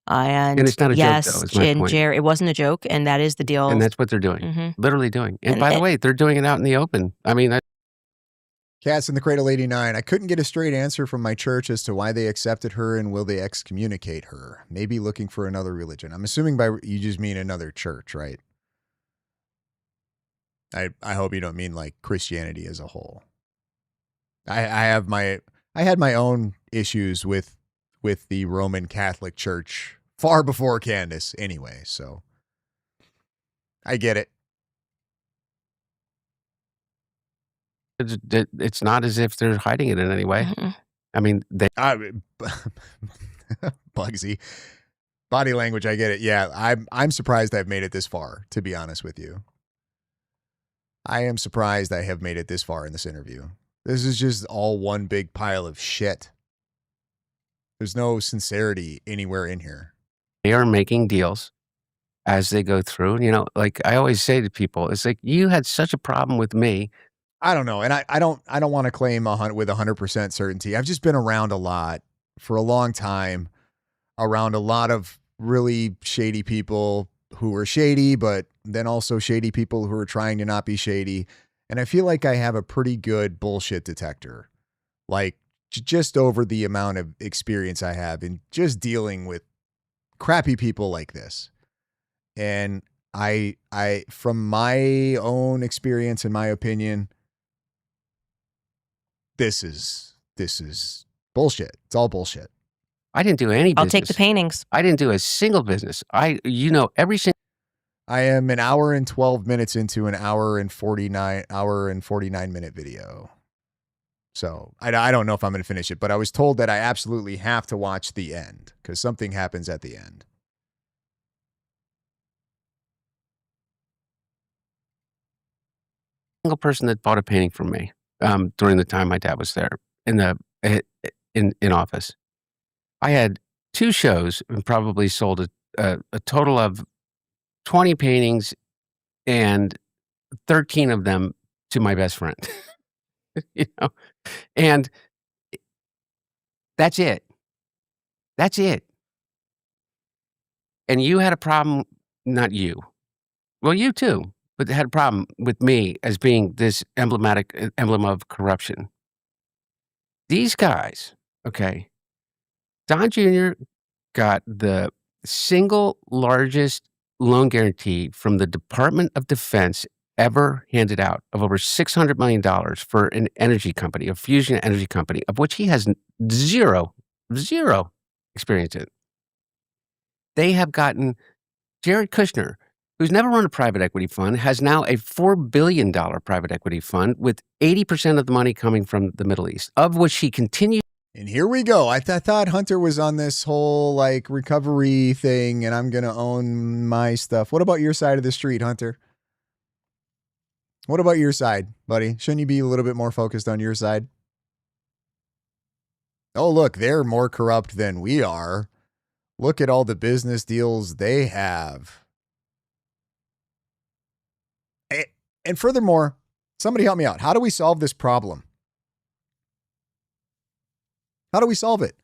And it's not a joke, though, is my point. It wasn't a joke, and that is the deal. And that's what they're doing. Mm-hmm. Literally doing. And by the way, they're doing it out in the open. I mean, Cats in the Cradle 89. I couldn't get a straight answer from my church as to why they accepted her and will they excommunicate her. Maybe looking for another religion. I'm assuming by you just mean another church, right? I hope you don't mean like Christianity as a whole. I had my own issues with the Roman Catholic Church far before Candace anyway, so I get it. It's not as if they're hiding it in any way. Mhm. I mean, they Bugsy. Body language, I get it. Yeah, I'm surprised I've made it this far, to be honest with you. I am surprised I have made it this far in this interview. This is just all one big pile of shit. There's no sincerity anywhere in here. they are making deals as they go through. You know, like I always say to people, it's like you had such a problem with me. I don't know, and I don't want to claim with 100% certainty. I've just been around a lot for a long time, around a lot of really shady people who were shady, but then also shady people who are trying to not be shady. And I feel like I have a pretty good bullshit detector, like just over the amount of experience I have in just dealing with crappy people like this. And I, from my own experience and my opinion, this is bullshit. It's all bullshit. I didn't do any I'll business. take the paintings. I didn't do a single business. Every single. I am an hour and 12 minutes into an hour and 49 minute video. So I don't know if I'm going to finish it, but I was told that I absolutely have to watch the end because something happens at the end. Single person that bought a painting from me during the time my dad was there in office. I had 2 shows and probably sold a total of 20 paintings and 13 of them to my best friend. You know, and that's it. That's it. And you had a problem, not you. Well, you too, but had a problem with me as being this emblem of corruption. These guys, okay, Don Jr. got the single largest loan guarantee from the Department of Defense ever handed out of over $600 million for an energy company, a fusion energy company, of which he has zero experience in. They have gotten Jared Kushner, who's never run a private equity fund, has now a $4 billion private equity fund with 80% of the money coming from the Middle East, of which he continues. And here we go. I thought Hunter was on this whole like recovery thing and I'm going to own my stuff. What about your side of the street, Hunter? What about your side, buddy? Shouldn't you be a little bit more focused on your side? Oh, look, they're more corrupt than we are. Look at all the business deals they have. And furthermore, somebody help me out. How do we solve this problem? How do we solve it?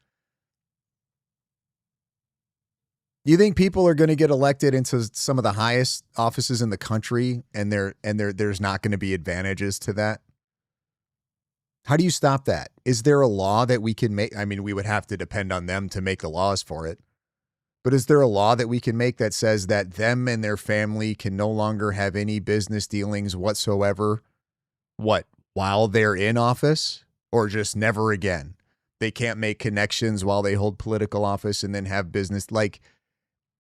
Do you think people are going to get elected into some of the highest offices in the country and there's not going to be advantages to that? How do you stop that? Is there a law that we can make? I mean, we would have to depend on them to make the laws for it. But is there a law that we can make that says that them and their family can no longer have any business dealings whatsoever? While they're in office, or just never again? They can't make connections while they hold political office and then have business. Like,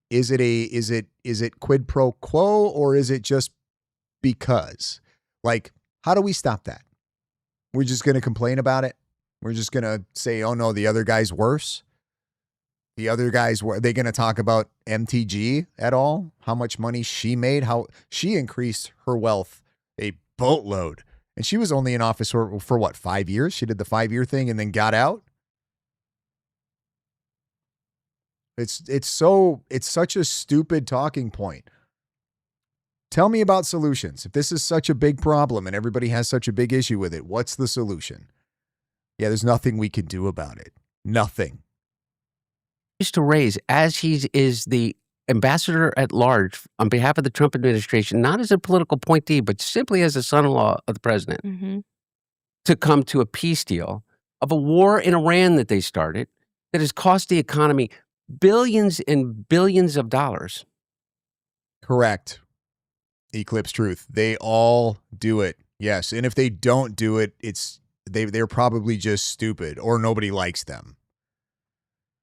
is it quid pro quo, or is it just because? Like, how do we stop that? We're just going to complain about it. We're just going to say, oh no, the other guy's worse. The other guys, are they going to talk about MTG at all? How much money she made? How she increased her wealth a boatload. And she was only in office for what, 5 years? She did the 5-year thing and then got out. It's such a stupid talking point. Tell me about solutions. If this is such a big problem and everybody has such a big issue with it, what's the solution? Yeah, there's nothing we can do about it. Nothing. To raise as he is the ambassador at large on behalf of the Trump administration, not as a political appointee, but simply as a son-in-law of the president, to come to a peace deal of a war in Iran that they started that has cost the economy billions and billions of dollars. Correct. Eclipse Truth. They all do it. Yes. And if they don't do it, they're probably just stupid or nobody likes them.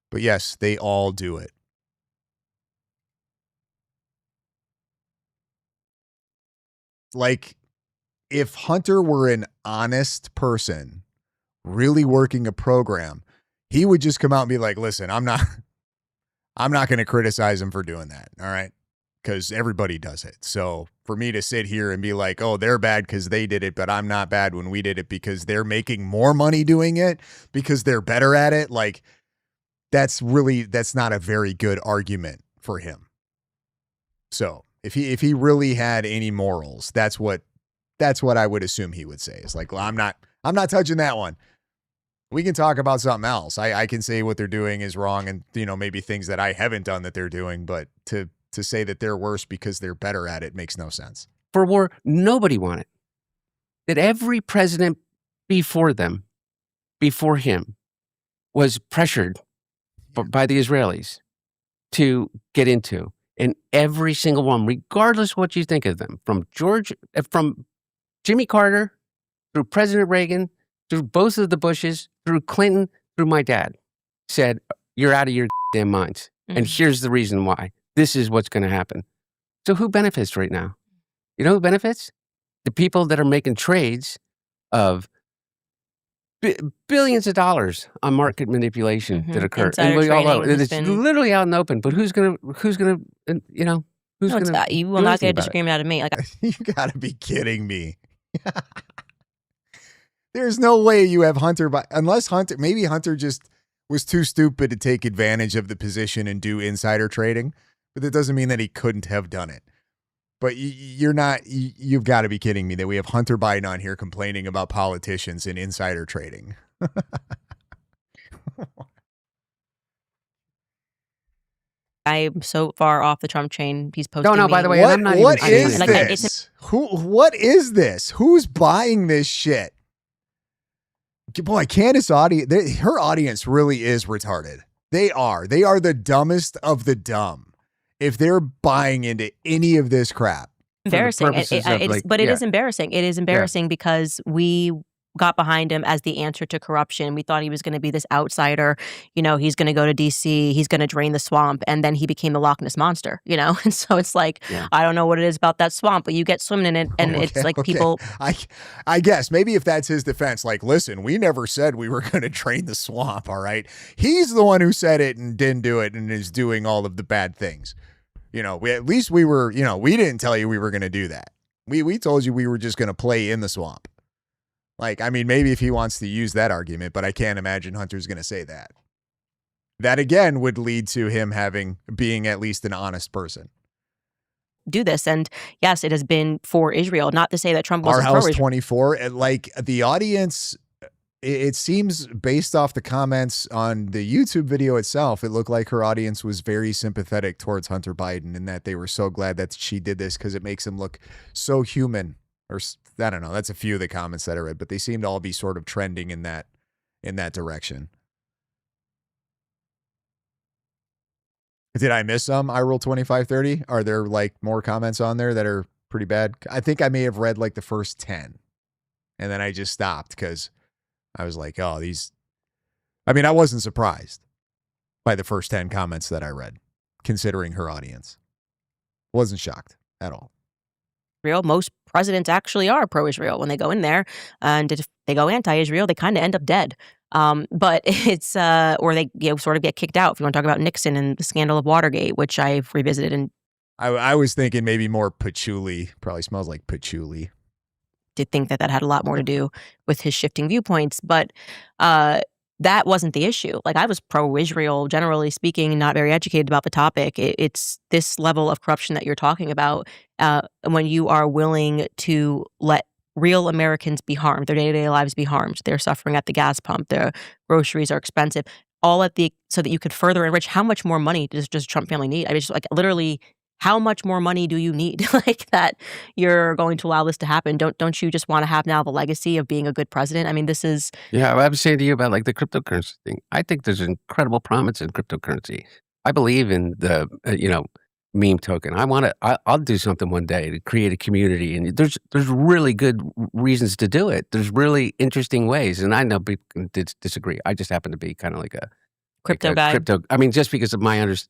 But yes, they all do it. like, if Hunter were an honest person really working a program, he would just come out and be like, listen, I'm not going to criticize him for doing that. All right. Because everybody does it. So for me to sit here and be like, oh, they're bad because they did it, but I'm not bad when we did it because they're making more money doing it because they're better at it. Like, that's not a very good argument for him. So if he really had any morals, that's what I would assume he would say. It's like, well, I'm not touching that one. We can talk about something else. I can say what they're doing is wrong and, maybe things that I haven't done that they're doing, but to say that they're worse because they're better at it makes no sense. For war, nobody wanted. That every president before him, was pressured by the Israelis to get into. And every single one, regardless of what you think of them, from Jimmy Carter, through President Reagan, through both of the Bushes, through Clinton, through my dad, said, you're out of your damn minds. Mm-hmm. And here's the reason why. This is what's going to happen. So who benefits right now? You know who benefits? The people that are making trades of billions of dollars on market manipulation that occur. Insider And we all know trading it's literally out in the open. But who's gonna you will not get a disagreement out of me. Like, you gotta be kidding me. There's no way you have Hunter, unless maybe Hunter just was too stupid to take advantage of the position and do insider trading. But that doesn't mean that he couldn't have done it. But you've got to be kidding me that we have Hunter Biden on here complaining about politicians and insider trading. I'm so far off the Trump chain. He's posting. No, by the way, what is this? What is this? Who's buying this shit? Boy, Candace her audience really is retarded. They are the dumbest of the dumb. If they're buying into any of this crap. Embarrassing. It is embarrassing. It is embarrassing because we got behind him as the answer to corruption. We thought he was going to be this outsider. He's going to go to D.C. He's going to drain the swamp. And then he became the Loch Ness Monster, And so it's like, I don't know what it is about that swamp, but you get swimming in it. And it's like people. I guess maybe if that's his defense, like, listen, we never said we were going to drain the swamp. All right. He's the one who said it and didn't do it and is doing all of the bad things. We didn't tell you we were going to do that. We told you we were just going to play in the swamp. Like, I mean, maybe if he wants to use that argument, but I can't imagine Hunter's going to say that. That again would lead to him being at least an honest person. Do this. And yes, it has been for Israel. Not to say that Trump wasn't pro-Israel. 24, and like the audience, it seems based off the comments on the YouTube video itself, it looked like her audience was very sympathetic towards Hunter Biden and that they were so glad that she did this because it makes him look so human. Or I don't know. That's a few of the comments that I read, but they seem to all be sort of trending in that direction. Did I miss some? iRule 2530? Are there like more comments on there that are pretty bad? I think I may have read like the first 10 and then I just stopped because I was like, oh, I wasn't surprised by the first 10 comments that I read, considering her audience. Wasn't shocked at all. Most presidents actually are pro-Israel when they go in there, and if they go anti-Israel, they kind of end up dead. But it's or they sort of get kicked out. If you want to talk about Nixon and the scandal of Watergate, which I've revisited, and I was thinking maybe more patchouli. Probably smells like patchouli. Did think that had a lot more to do with his shifting viewpoints, but that wasn't the issue. Like, I was pro-Israel, generally speaking, and not very educated about the topic. It's this level of corruption that you're talking about when you are willing to let real Americans be harmed, their day-to-day lives be harmed. They're suffering at the gas pump. Their groceries are expensive. So that you could further enrich. How much more money does the Trump family need? I mean, just like literally, how much more money do you need? Like, that you're going to allow this to happen? Don't you just want to have now the legacy of being a good president? I mean, this is. Yeah, I was saying to you about like the cryptocurrency thing. I think there's incredible promise in cryptocurrency. I believe in the meme token. I'll do something one day to create a community, and there's really good reasons to do it. There's really interesting ways, and I know people can disagree. I just happen to be kind of like a crypto guy. I mean, just because of my understanding.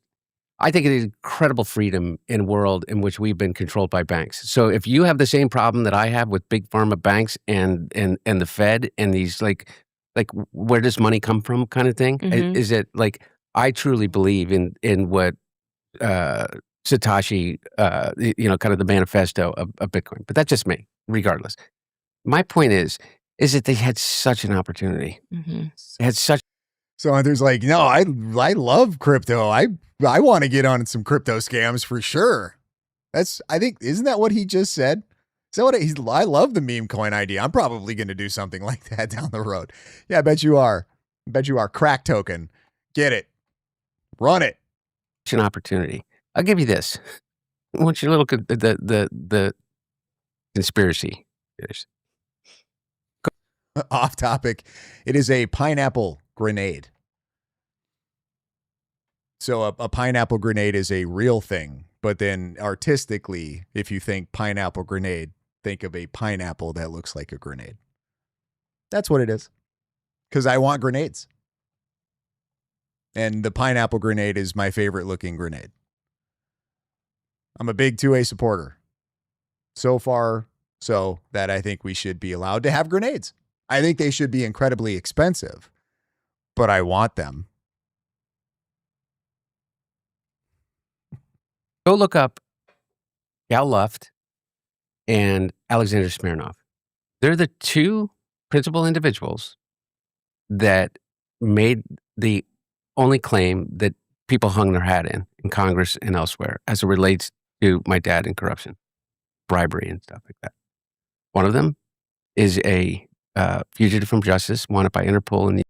I think it is incredible freedom in a world in which we've been controlled by banks. So if you have the same problem that I have with big pharma banks and the Fed and these like where does money come from kind of thing, Mhm. is it like I truly believe in what Satoshi, kind of the manifesto of Bitcoin. But that's just me, regardless. My point is that they had such an opportunity. Mhm. They had such. So Hunter's like, no, I love crypto. I want to get on some crypto scams for sure. I think, isn't that what he just said? Is that what I love the meme coin idea. I'm probably going to do something like that down the road. Yeah, I bet you are. I bet you are. Crack token. Get it. Run it. An opportunity. I'll give you this. I want you to look at the conspiracy theories. Off topic. It is a pineapple grenade. So a pineapple grenade is a real thing, but then artistically, if you think pineapple grenade, think of a pineapple that looks like a grenade. That's what it is. Because I want grenades. And the pineapple grenade is my favorite looking grenade. I'm a big 2A supporter. So far, so that I think we should be allowed to have grenades. I think they should be incredibly expensive, but I want them. Go look up Gal Luft and Alexander Smirnov. They're the two principal individuals that made the only claim that people hung their hat in Congress and elsewhere as it relates to my dad and corruption, bribery and stuff like that. One of them is a fugitive from justice wanted by Interpol in the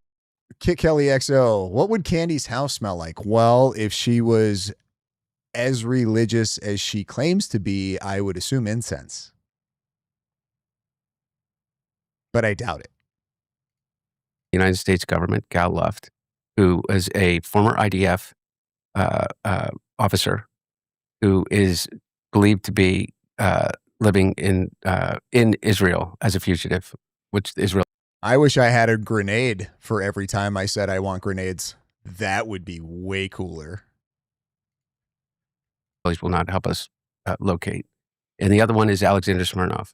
Kit Kelly XO. What would Candy's house smell like? Well, if she was as religious as she claims to be, I would assume incense. But I doubt it. United States government, Gal Luft, who is a former IDF officer who is believed to be living in Israel as a fugitive, which Israel. I wish I had a grenade for every time I said I want grenades. That would be way cooler. Will not help us locate. And the other one is Alexander Smirnov,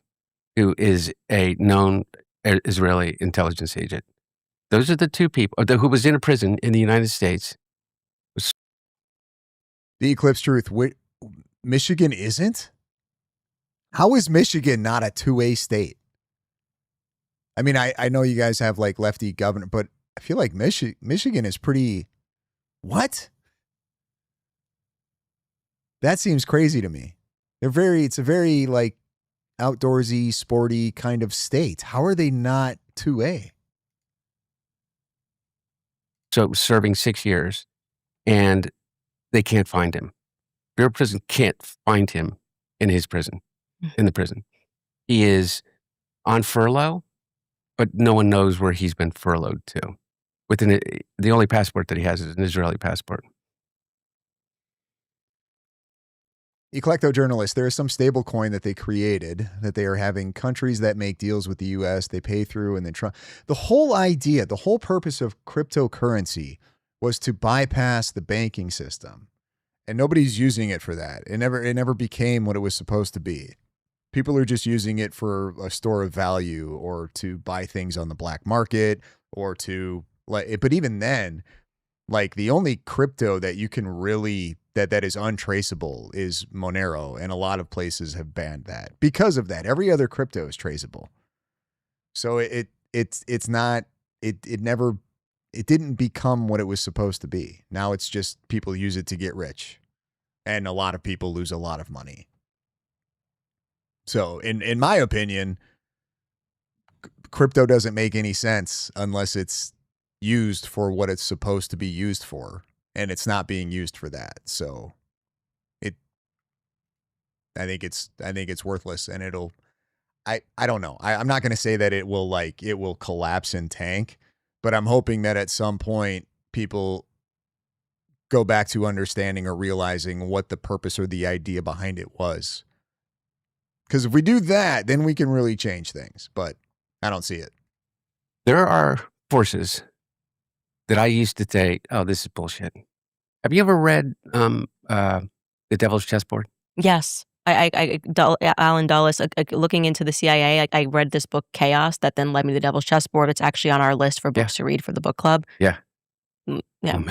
who is a known Israeli intelligence agent. Those are the two people who was in a prison in the United States. The Eclipse Truth. Michigan isn't? How is Michigan not a 2A state? I mean, I know you guys have like lefty governor, but I feel like Michigan is pretty. What? That seems crazy to me. It's a very like outdoorsy, sporty kind of state. How are they not 2A? So serving 6 years, and they can't find him. Bureau of Prison can't find him in his prison, in the prison. He is on furlough, but no one knows where he's been furloughed to. The only passport that he has is an Israeli passport. Eclecto journalist, there is some stable coin that they created that they are having countries that make deals with the U.S. They pay through and then try. The whole idea, the whole purpose of cryptocurrency was to bypass the banking system, and nobody's using it for that. It never became what it was supposed to be. People are just using it for a store of value or to buy things on the black market or to like. But even then, like the only crypto that you can really that is untraceable is Monero, and a lot of places have banned that because of that. Every other crypto is traceable, so it didn't become what it was supposed to be. Now it's just people use it to get rich, and a lot of people lose a lot of money. So in my opinion, crypto doesn't make any sense unless it's used for what it's supposed to be used for. And it's not being used for that. So I think it's worthless, and I don't know. I'm not going to say that it will collapse and tank, but I'm hoping that at some point people go back to understanding or realizing what the purpose or the idea behind it was. Because if we do that, then we can really change things, but I don't see it. There are forces that I used to say, oh, this is bullshit. Have you ever read The Devil's Chessboard? Yes. Alan Dulles, looking into the CIA, I read this book, Chaos, that then led me to the Devil's Chessboard. It's actually on our list for books to read for the book club. Yeah. Yeah.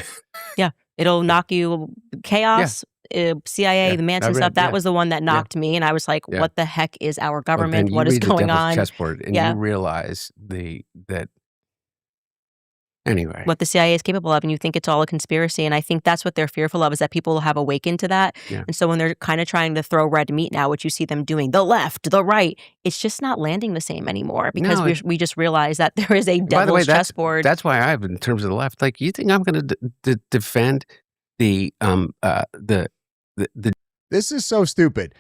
Yeah. It'll knock you. Chaos, CIA, the Manson stuff, that was the one that knocked me. And I was like, what the heck is our government? What is going on? Chessboard, and you realize that. Anyway. What the CIA is capable of, and you think it's all a conspiracy. And I think that's what they're fearful of, is that people have awakened to that. Yeah. And so when they're kind of trying to throw red meat now, which you see them doing, the left, the right, it's just not landing the same anymore, because we just realize that there is a devil's chessboard. That's why I have, in terms of the left, like, you think I'm going to defend the This is so stupid.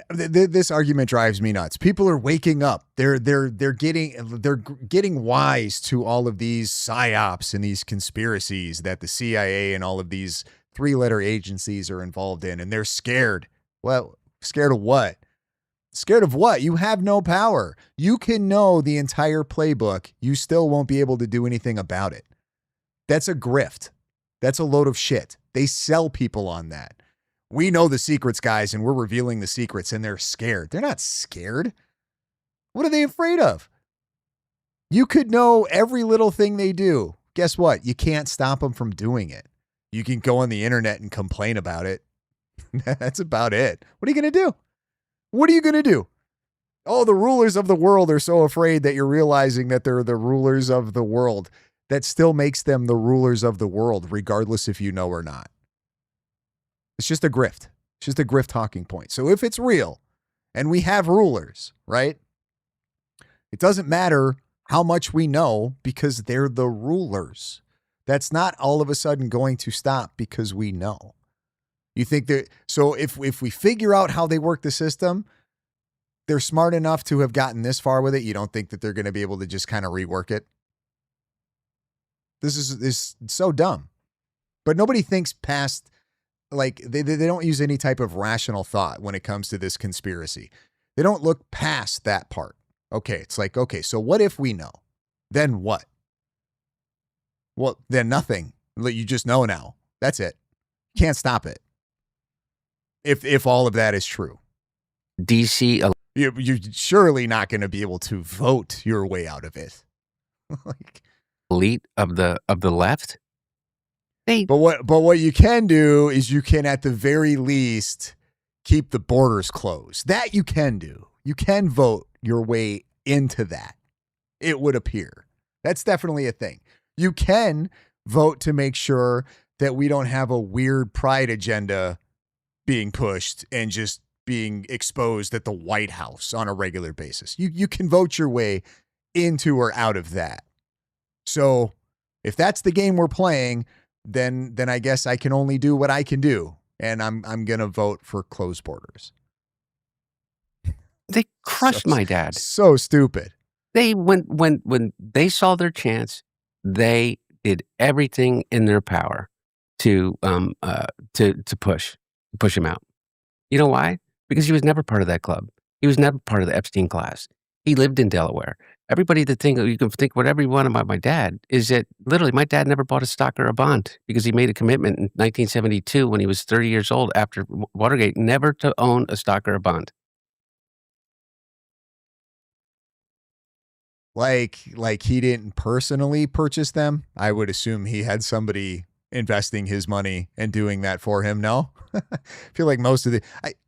This argument drives me nuts. People are waking up. They're getting wise to all of these psyops and these conspiracies that the CIA and all of these 3-letter agencies are involved in, and they're scared. Well, scared of what? Scared of what? You have no power. You can know the entire playbook. You still won't be able to do anything about it. That's a grift. That's a load of shit. They sell people on that. We know the secrets, guys, and we're revealing the secrets, and they're scared. They're not scared. What are they afraid of? You could know every little thing they do. Guess what? You can't stop them from doing it. You can go on the internet and complain about it. That's about it. What are you going to do? What are you going to do? Oh, the rulers of the world are so afraid that you're realizing that they're the rulers of the world. That still makes them the rulers of the world, regardless if you know or not. It's just a grift. It's just a grift talking point. So if it's real and we have rulers, right? It doesn't matter how much we know, because they're the rulers. That's not all of a sudden going to stop because we know. You think that, so if we figure out how they work the system, they're smart enough to have gotten this far with it. You don't think that they're going to be able to just kind of rework it? This is so dumb. But nobody thinks past. Like, they don't use any type of rational thought when it comes to this conspiracy. They don't look past that part. Okay, it's like, okay, so what if we know? Then what? Well, then nothing. You just know now. That's it. Can't stop it. If all of that is true. DC. You're surely not going to be able to vote your way out of it. Like, elite of the left. But what you can do is you can, at the very least, keep the borders closed. That you can do. You can vote your way into that, it would appear. That's definitely a thing. You can vote to make sure that we don't have a weird pride agenda being pushed and just being exposed at the White House on a regular basis. You can vote your way into or out of that. So if that's the game we're playing, then I guess I can only do what I can do, and I'm gonna vote for closed borders. They crushed my dad. So stupid. They when they saw their chance, they did everything in their power to push him out. You know why? Because he was never part of that club. He was never part of the Epstein class. He lived in Delaware. Everybody you can think whatever you want about my dad is that literally my dad never bought a stock or a bond, because he made a commitment in 1972 when he was 30 years old after Watergate never to own a stock or a bond. Like he didn't personally purchase them. I would assume he had somebody investing his money and doing that for him. No, I feel like most of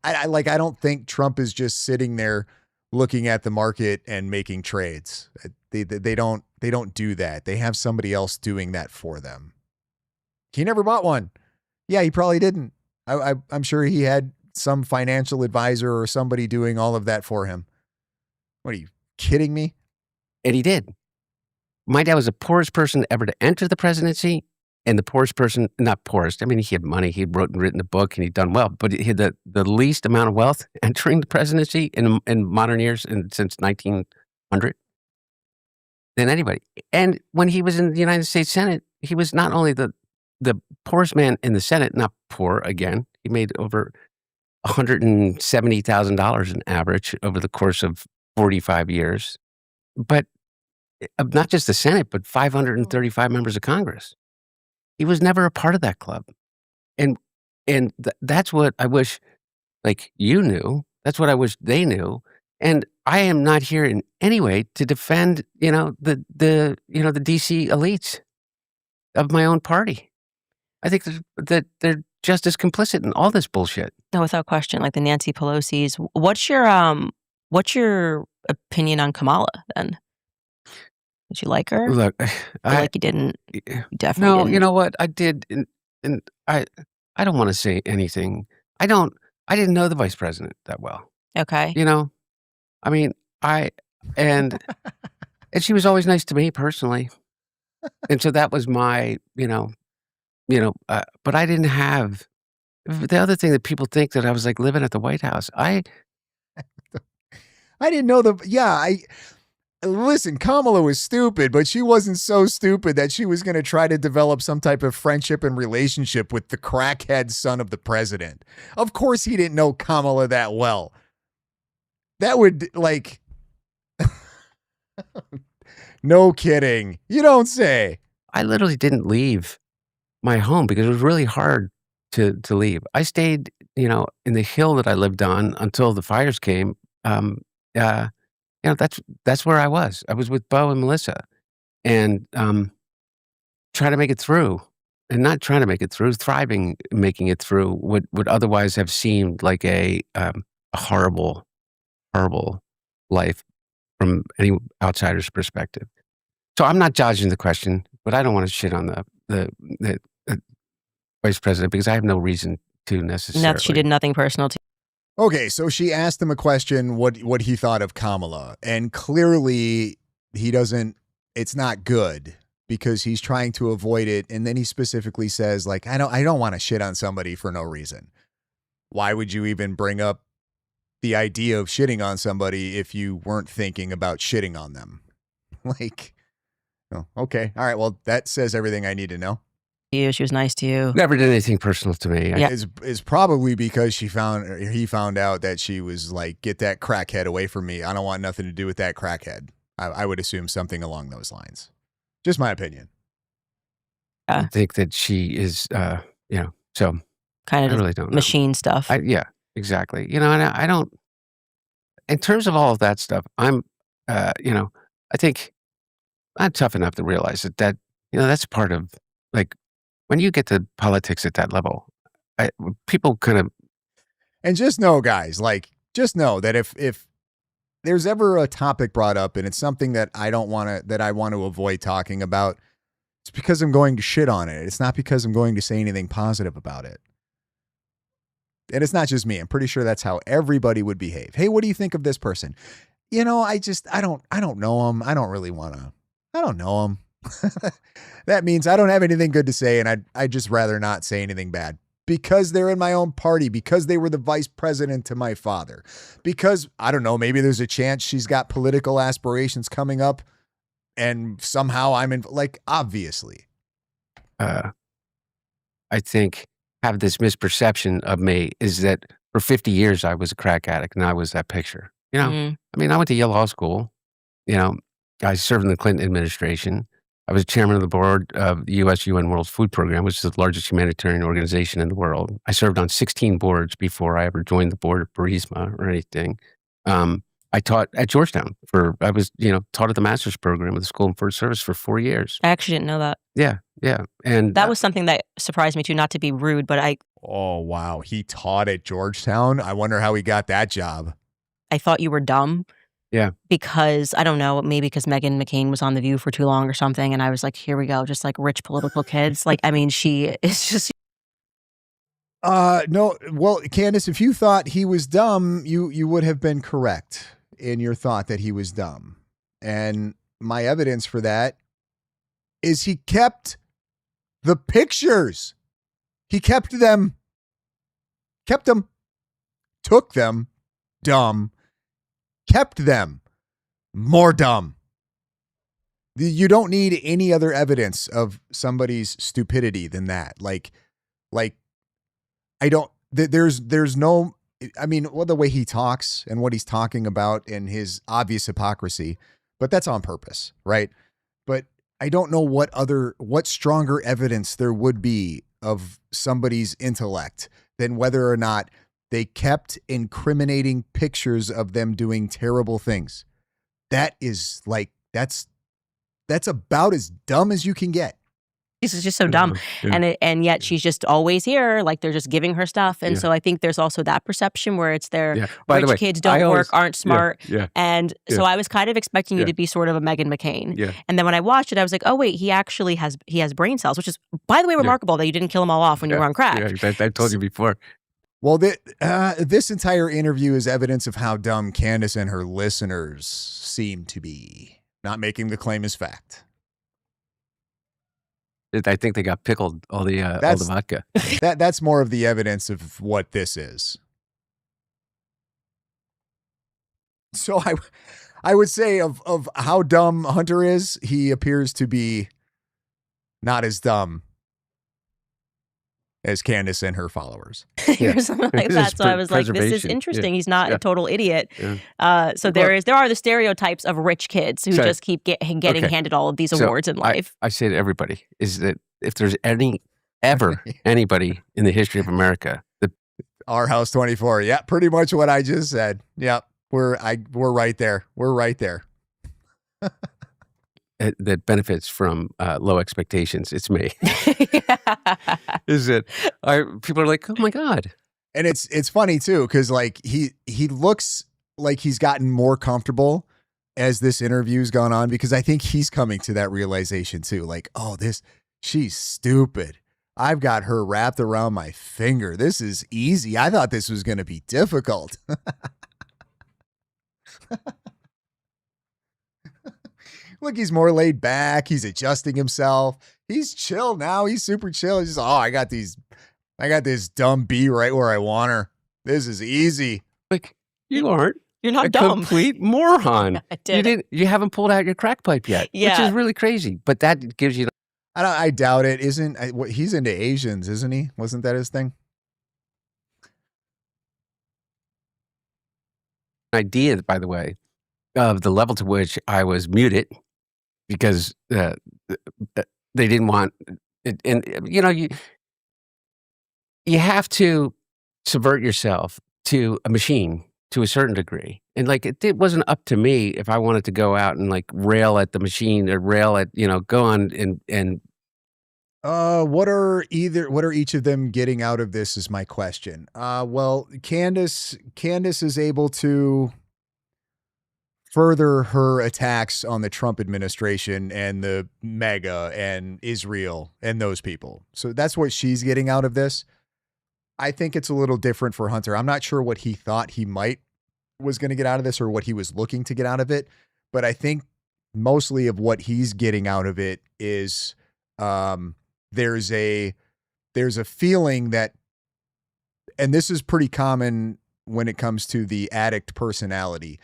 I don't think Trump is just sitting there looking at the market and making trades. They don't do that. They have somebody else doing that for them. He never bought one. Yeah, he probably didn't. I'm sure he had some financial advisor or somebody doing all of that for him. What, are you kidding me? And he did. My dad was the poorest person ever to enter the presidency, and the poorest person, not poorest, I mean, he had money, he had written a book, and he'd done well, but he had the least amount of wealth entering the presidency in modern years since 1900 than anybody. And when he was in the United States Senate, he was not only the poorest man in the Senate, not poor again, he made over $170,000 in average over the course of 45 years, but not just the Senate, but 535 members of Congress. He was never a part of that club. And And that's what I wish, like, you knew. That's what I wish they knew. And I am not here in any way to defend, the DC elites of my own party. I think that they're just as complicit in all this bullshit. No, without question, like the Nancy Pelosi's. What's your opinion on Kamala then? Did you like her? Look, Or like you didn't? You definitely no, didn't. you know what? I did, and I don't wanna say anything. I didn't know the vice president that well, Okay. I mean, and and she was always nice to me personally, and so that was my, but I didn't have the other thing that people think that I was, like, living at the White House. I didn't know listen, Kamala was stupid, but she wasn't so stupid that she was going to try to develop some type of friendship and relationship with the crackhead son of the president. Of course he didn't know Kamala that well. That would, like, no kidding. You don't say. I literally didn't leave my home because it was really hard to leave. I stayed, in the hill that I lived on until the fires came. That's where I was. I was with Bo and Melissa, and trying to make it through, and not trying to make it through, thriving, making it through what would otherwise have seemed like a horrible, horrible life from any outsider's perspective. So I'm not dodging the question, but I don't want to shit on the vice president because I have no reason to necessarily. She did nothing personal to. Okay, so she asked him a question, what he thought of Kamala, and clearly he doesn't. It's not good because he's trying to avoid it, and then he specifically says, like, I don't want to shit on somebody for no reason. Why would you even bring up the idea of shitting on somebody if you weren't thinking about shitting on them? Like, oh, okay, all right, well, that says everything I need to know. You. She was nice to you. Never did anything personal to me. Yeah. Is probably because he found out that she was like, get that crackhead away from me. I don't want nothing to do with that crackhead. I would assume something along those lines. Just my opinion. I think that she is, so kind of I really don't know. Machine stuff. Yeah, exactly. And I don't, in terms of all of that stuff, I think I'm tough enough to realize that that's part of, like, when you get to politics at that level, people kind of. And just know, guys, just know that if there's ever a topic brought up and it's something that I want to avoid talking about, it's because I'm going to shit on it. It's not because I'm going to say anything positive about it. And it's not just me. I'm pretty sure that's how everybody would behave. Hey, what do you think of this person? I don't know him. I don't really want to. I don't know him. That means I don't have anything good to say, and I'd just rather not say anything bad because they're in my own party, because they were the vice president to my father, because, I don't know, maybe there's a chance she's got political aspirations coming up and somehow I'm in, like, obviously. I think have this misperception of me is that for 50 years I was a crack addict and I was that picture. I mean, I went to Yale Law School. I served in the Clinton administration. I was chairman of the board of the U.S.-UN World Food Program, which is the largest humanitarian organization in the world. I served on 16 boards before I ever joined the board of Burisma or anything. I taught at Georgetown I was taught at the master's program of the School of Foreign Service for 4 years. I actually didn't know that. Yeah. And that was something that surprised me too, not to be rude, but Oh, wow. He taught at Georgetown? I wonder how he got that job. I thought you were dumb. Yeah. Because, I don't know, maybe because Meghan McCain was on The View for too long or something. And I was like, here we go. Just like rich political kids. Like, I mean, she is just. No. Well, Candace, if you thought he was dumb, you would have been correct in your thought that he was dumb. And my evidence for that is he kept the pictures. He kept them, took them, dumb, kept them, more dumb. You don't need any other evidence of somebody's stupidity than that. Like I don't, there's no, I mean, well, the way he talks and what he's talking about and his obvious hypocrisy, but that's on purpose, right? But I don't know what stronger evidence there would be of somebody's intellect than whether or not they kept incriminating pictures of them doing terrible things. That is like, that's about as dumb as you can get. She's just so dumb. And yet she's just always here. Like they're just giving her stuff. And so I think there's also that perception where it's their By the way, rich kids don't work, aren't smart. Yeah. So I was kind of expecting you to be sort of a Meghan McCain. Yeah. And then when I watched it, I was like, oh wait, he actually has brain cells, which is, by the way, remarkable that you didn't kill them all off when you were on crack. Yeah, I told you before. Well, this entire interview is evidence of how dumb Candace and her listeners seem to be. Not making the claim as fact. I think they got pickled, all the vodka. That's more of the evidence of what this is. So I would say of how dumb Hunter is, he appears to be not as dumb as Candace and her followers. Or something like that. So I was like, this is interesting. He's not a total idiot. So there are the stereotypes of rich kids who just keep getting handed all of these awards in life. I say to everybody is that if there's anybody in the history of America, Our House 24. Yeah, pretty much what I just said. Yep. We're right there. We're right there. That benefits from low expectations. It's me. Is it? People are like, oh my God. And it's funny too, because like he looks like he's gotten more comfortable as this interview's gone on, because I think he's coming to that realization too. Like, oh, she's stupid. I've got her wrapped around my finger. This is easy. I thought this was going to be difficult. Look, he's more laid back. He's adjusting himself. He's chill now. He's super chill. He's just, I got this dumb bee right where I want her. This is easy. Like, you aren't. You're not a dumb. Complete moron. You haven't pulled out your crack pipe yet, which is really crazy. But that gives you. I doubt it. He's into Asians, isn't he? Wasn't that his thing? Idea, by the way, of the level to which I was muted because they didn't want it. And you have to subvert yourself to a machine to a certain degree. And like, it wasn't up to me if I wanted to go out and like rail at the machine or rail at, go on and. What are each of them getting out of this is my question. Well, Candace is able to further her attacks on the Trump administration and the MAGA and Israel and those people. So that's what she's getting out of this. I think it's a little different for Hunter. I'm not sure what he thought he was going to get out of this or what he was looking to get out of it. But I think mostly of what he's getting out of it is, there's a feeling that, and this is pretty common when it comes to the addict personality,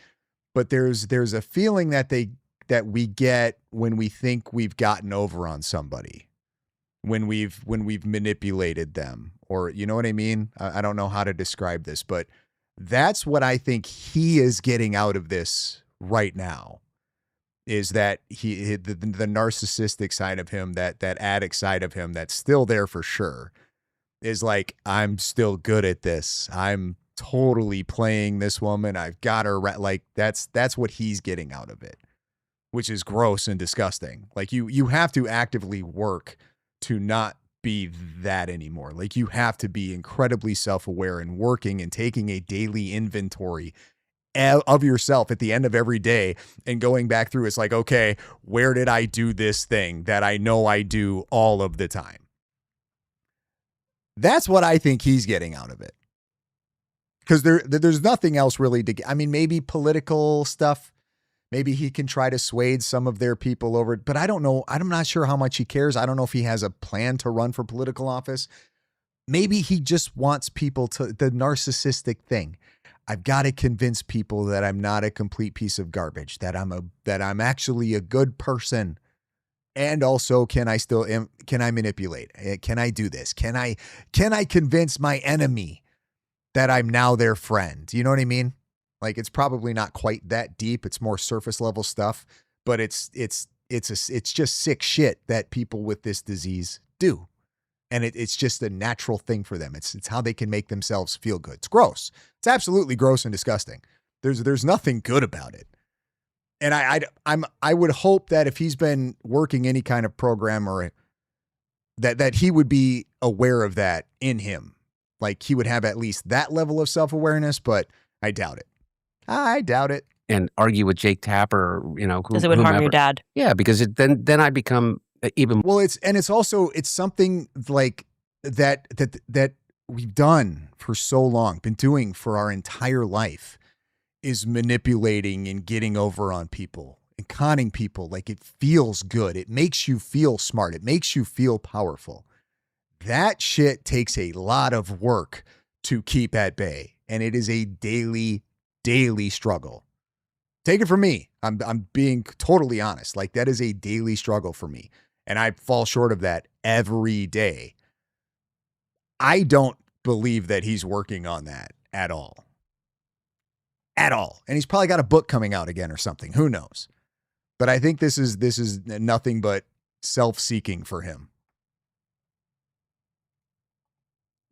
but there's a feeling that we get when we think we've gotten over on somebody, when we've manipulated them, or you know what I mean? I don't know how to describe this, but that's what I think he is getting out of this right now. Is that the narcissistic side of him, that addict side of him that's still there for sure, is like, I'm still good at this. I'm totally playing this woman. I've got her like that's what he's getting out of it, which is gross and disgusting. Like you have to actively work to not be that anymore. Like you have to be incredibly self-aware and working and taking a daily inventory of yourself at the end of every day and going back through. It's like, okay, where did I do this thing that I know I do all of the time? That's what I think he's getting out of it. Because there's nothing else really to get. I mean, maybe political stuff. Maybe he can try to sway some of their people over it, but I don't know. I'm not sure how much he cares. I don't know if he has a plan to run for political office. Maybe he just wants people to, the narcissistic thing. I've got to convince people that I'm not a complete piece of garbage, that I'm actually a good person. And also, can I manipulate? Can I do this? Can I convince my enemy that I'm now their friend? You know what I mean? Like, it's probably not quite that deep. It's more surface level stuff, but it's just sick shit that people with this disease do. And it's just a natural thing for them. It's how they can make themselves feel good. It's gross. It's absolutely gross and disgusting. There's nothing good about it. And I would hope that if he's been working any kind of program or that he would be aware of that in him. Like he would have at least that level of self-awareness, but I doubt it. I doubt it. And argue with Jake Tapper, or, Because it would harm your dad. Yeah, because then I become even. Well, it's something like that we've done for so long, been doing for our entire life, is manipulating and getting over on people and conning people. Like it feels good. It makes you feel smart. It makes you feel powerful. That shit takes a lot of work to keep at bay. And it is a daily struggle. Take it from me. I'm being totally honest. Like that is a daily struggle for me. And I fall short of that every day. I don't believe that he's working on that at all. At all. And he's probably got a book coming out again or something. Who knows? But I think this is nothing but self-seeking for him.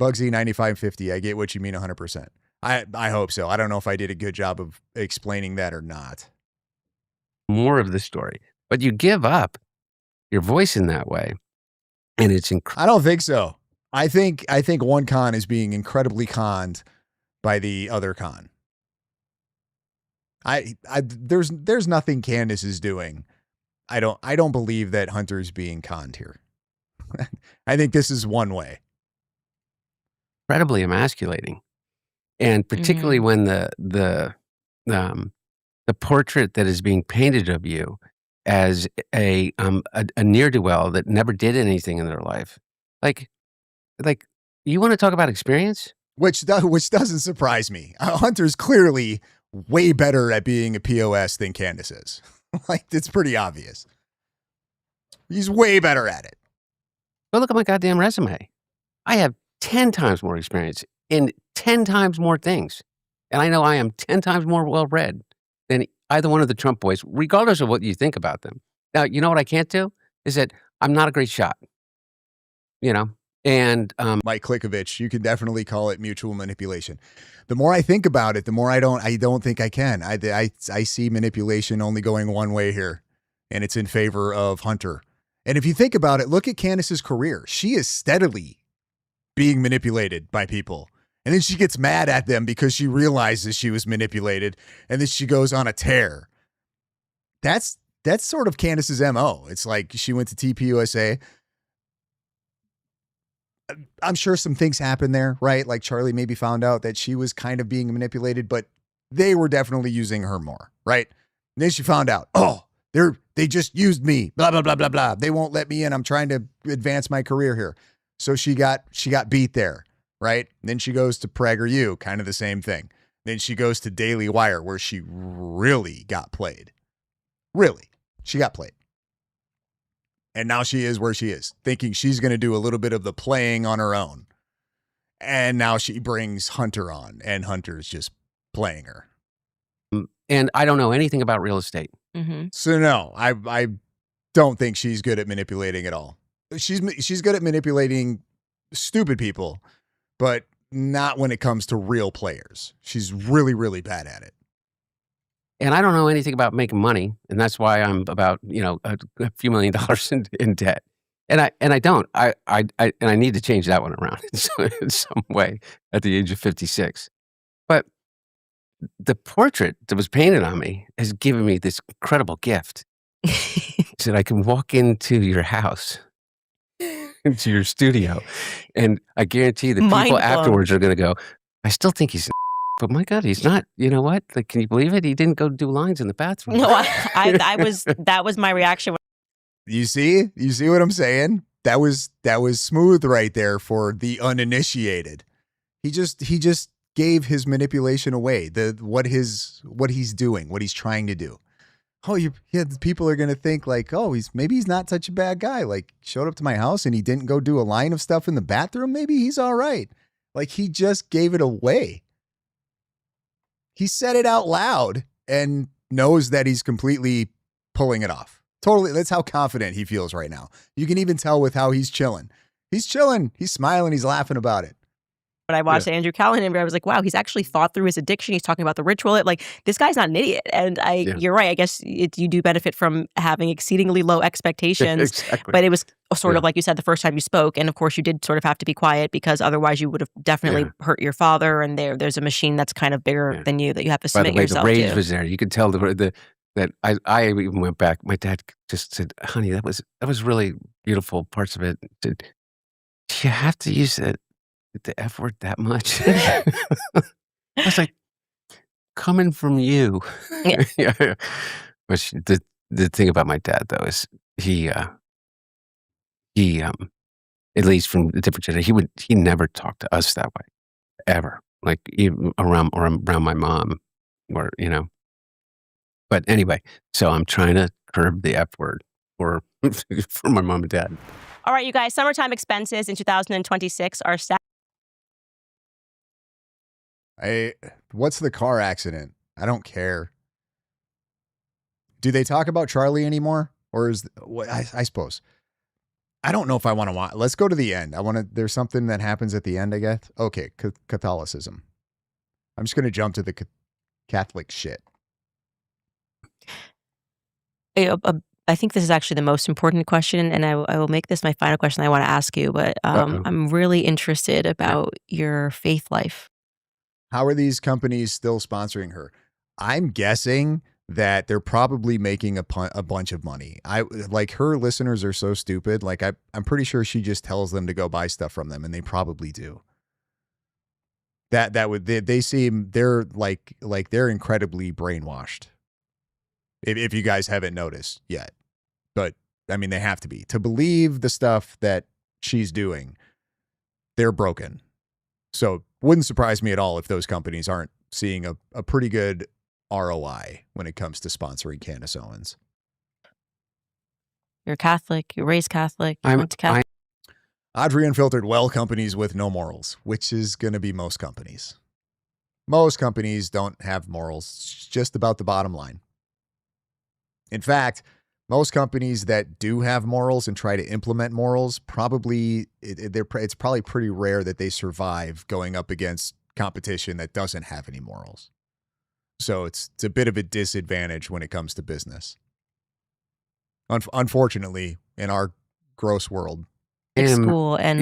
Bugsy 9550. I get what you mean 100%. I hope so. I don't know if I did a good job of explaining that or not. More of the story. But you give up your voice in that way. And it's I don't think so. I think one con is being incredibly conned by the other con. There's nothing Candace is doing. I don't believe that Hunter's being conned here. I think this is one way. Incredibly emasculating. And particularly when the portrait that is being painted of you as a ne'er-do-well that never did anything in their life. Like you want to talk about experience? Which doesn't surprise me. Hunter's clearly way better at being a POS than Candace is. Like, it's pretty obvious. He's way better at it. But look at my goddamn resume. I have 10 times more experience in 10 times more things. And I know I am 10 times more well-read than either one of the Trump boys, regardless of what you think about them. Now, you know what I can't do? Is that I'm not a great shot. And Mike Klikovich, you can definitely call it mutual manipulation. The more I think about it, the more I don't think I can. I see manipulation only going one way here, and it's in favor of Hunter. And if you think about it, look at Candace's career. She is steadily being manipulated by people. And then she gets mad at them because she realizes she was manipulated, and then she goes on a tear. That's sort of Candace's MO. It's like she went to TPUSA. I'm sure some things happened there, right? Like Charlie maybe found out that she was kind of being manipulated, but they were definitely using her more, right? And then she found out, they just used me, blah, blah, blah, blah, blah. They won't let me in. I'm trying to advance my career here. So she got beat there, right? And then she goes to PragerU, kind of the same thing. Then she goes to Daily Wire, where she really got played. Really, she got played. And now she is where she is, thinking she's going to do a little bit of the playing on her own. And now she brings Hunter on, and Hunter's just playing her. And I don't know anything about real estate. Mm-hmm. So no, I don't think she's good at manipulating at all. She's good at manipulating stupid people, but not when it comes to real players. She's really, really bad at it. And I don't know anything about making money, and that's why I'm about a few $1 million in debt. And I don't. I need to change that one around in some way at the age of 56. But the portrait that was painted on me has given me this incredible gift. That I can walk into your house, into your studio, and I guarantee the people afterwards are going to go, I still think he's but my God, he's not. You know what? Like, can you believe it? He didn't go do lines in the bathroom. No, that was my reaction. You see what I'm saying? That was smooth right there for the uninitiated. He just gave his manipulation away. What he's doing, what he's trying to do. People are going to think like, maybe he's not such a bad guy. Like, showed up to my house and he didn't go do a line of stuff in the bathroom. Maybe he's all right. Like, he just gave it away. He said it out loud and knows that he's completely pulling it off. Totally. That's how confident he feels right now. You can even tell with how he's chilling. He's chilling. He's smiling. He's laughing about it. But I watched Andrew Callahan, I was like, wow, he's actually thought through his addiction. He's talking about the ritual. Like, this guy's not an idiot. And you're right. I guess you do benefit from having exceedingly low expectations. Exactly. But it was sort of like you said the first time you spoke. And of course, you did sort of have to be quiet because otherwise you would have definitely hurt your father. And there's a machine that's kind of bigger than you that you have to submit yourself to. By the way, the rage was there. You could tell that I even went back. My dad just said, honey, that was really beautiful parts of it. Do you have to use the F word that much? I was like, coming from you. Yeah. Which the thing about my dad though is he at least from a different generation, he never talked to us that way ever. Like even around my mom, or But anyway, so I'm trying to curb the F word for my mom and dad. All right, you guys. Summertime expenses in 2026 are set. What's the car accident? I don't care. Do they talk about Charlie anymore? Or is what I suppose. I don't know if I want to watch. Let's go to the end. There's something that happens at the end, I guess. Okay, Catholicism. I'm just going to jump to the Catholic shit. I think this is actually the most important question, and I will make this my final question I want to ask you, but I'm really interested about your faith life. How are these companies still sponsoring her? I'm guessing that they're probably making a bunch of money. Like her listeners are so stupid. Like I'm pretty sure she just tells them to go buy stuff from them, and they probably do. They seem they're like they're incredibly brainwashed. If you guys haven't noticed yet, but I mean they have to be to believe the stuff that she's doing. They're broken. So wouldn't surprise me at all if those companies aren't seeing a pretty good ROI when it comes to sponsoring Candace Owens. You're Catholic. You're raised Catholic. You went to Catholic. Audrey Unfiltered, well, companies with no morals, which is going to be most companies. Most companies don't have morals. It's just about the bottom line. In fact, most companies that do have morals and try to implement morals, it's probably pretty rare that they survive going up against competition that doesn't have any morals. So it's a bit of a disadvantage when it comes to business. Unfortunately, in our gross world. School and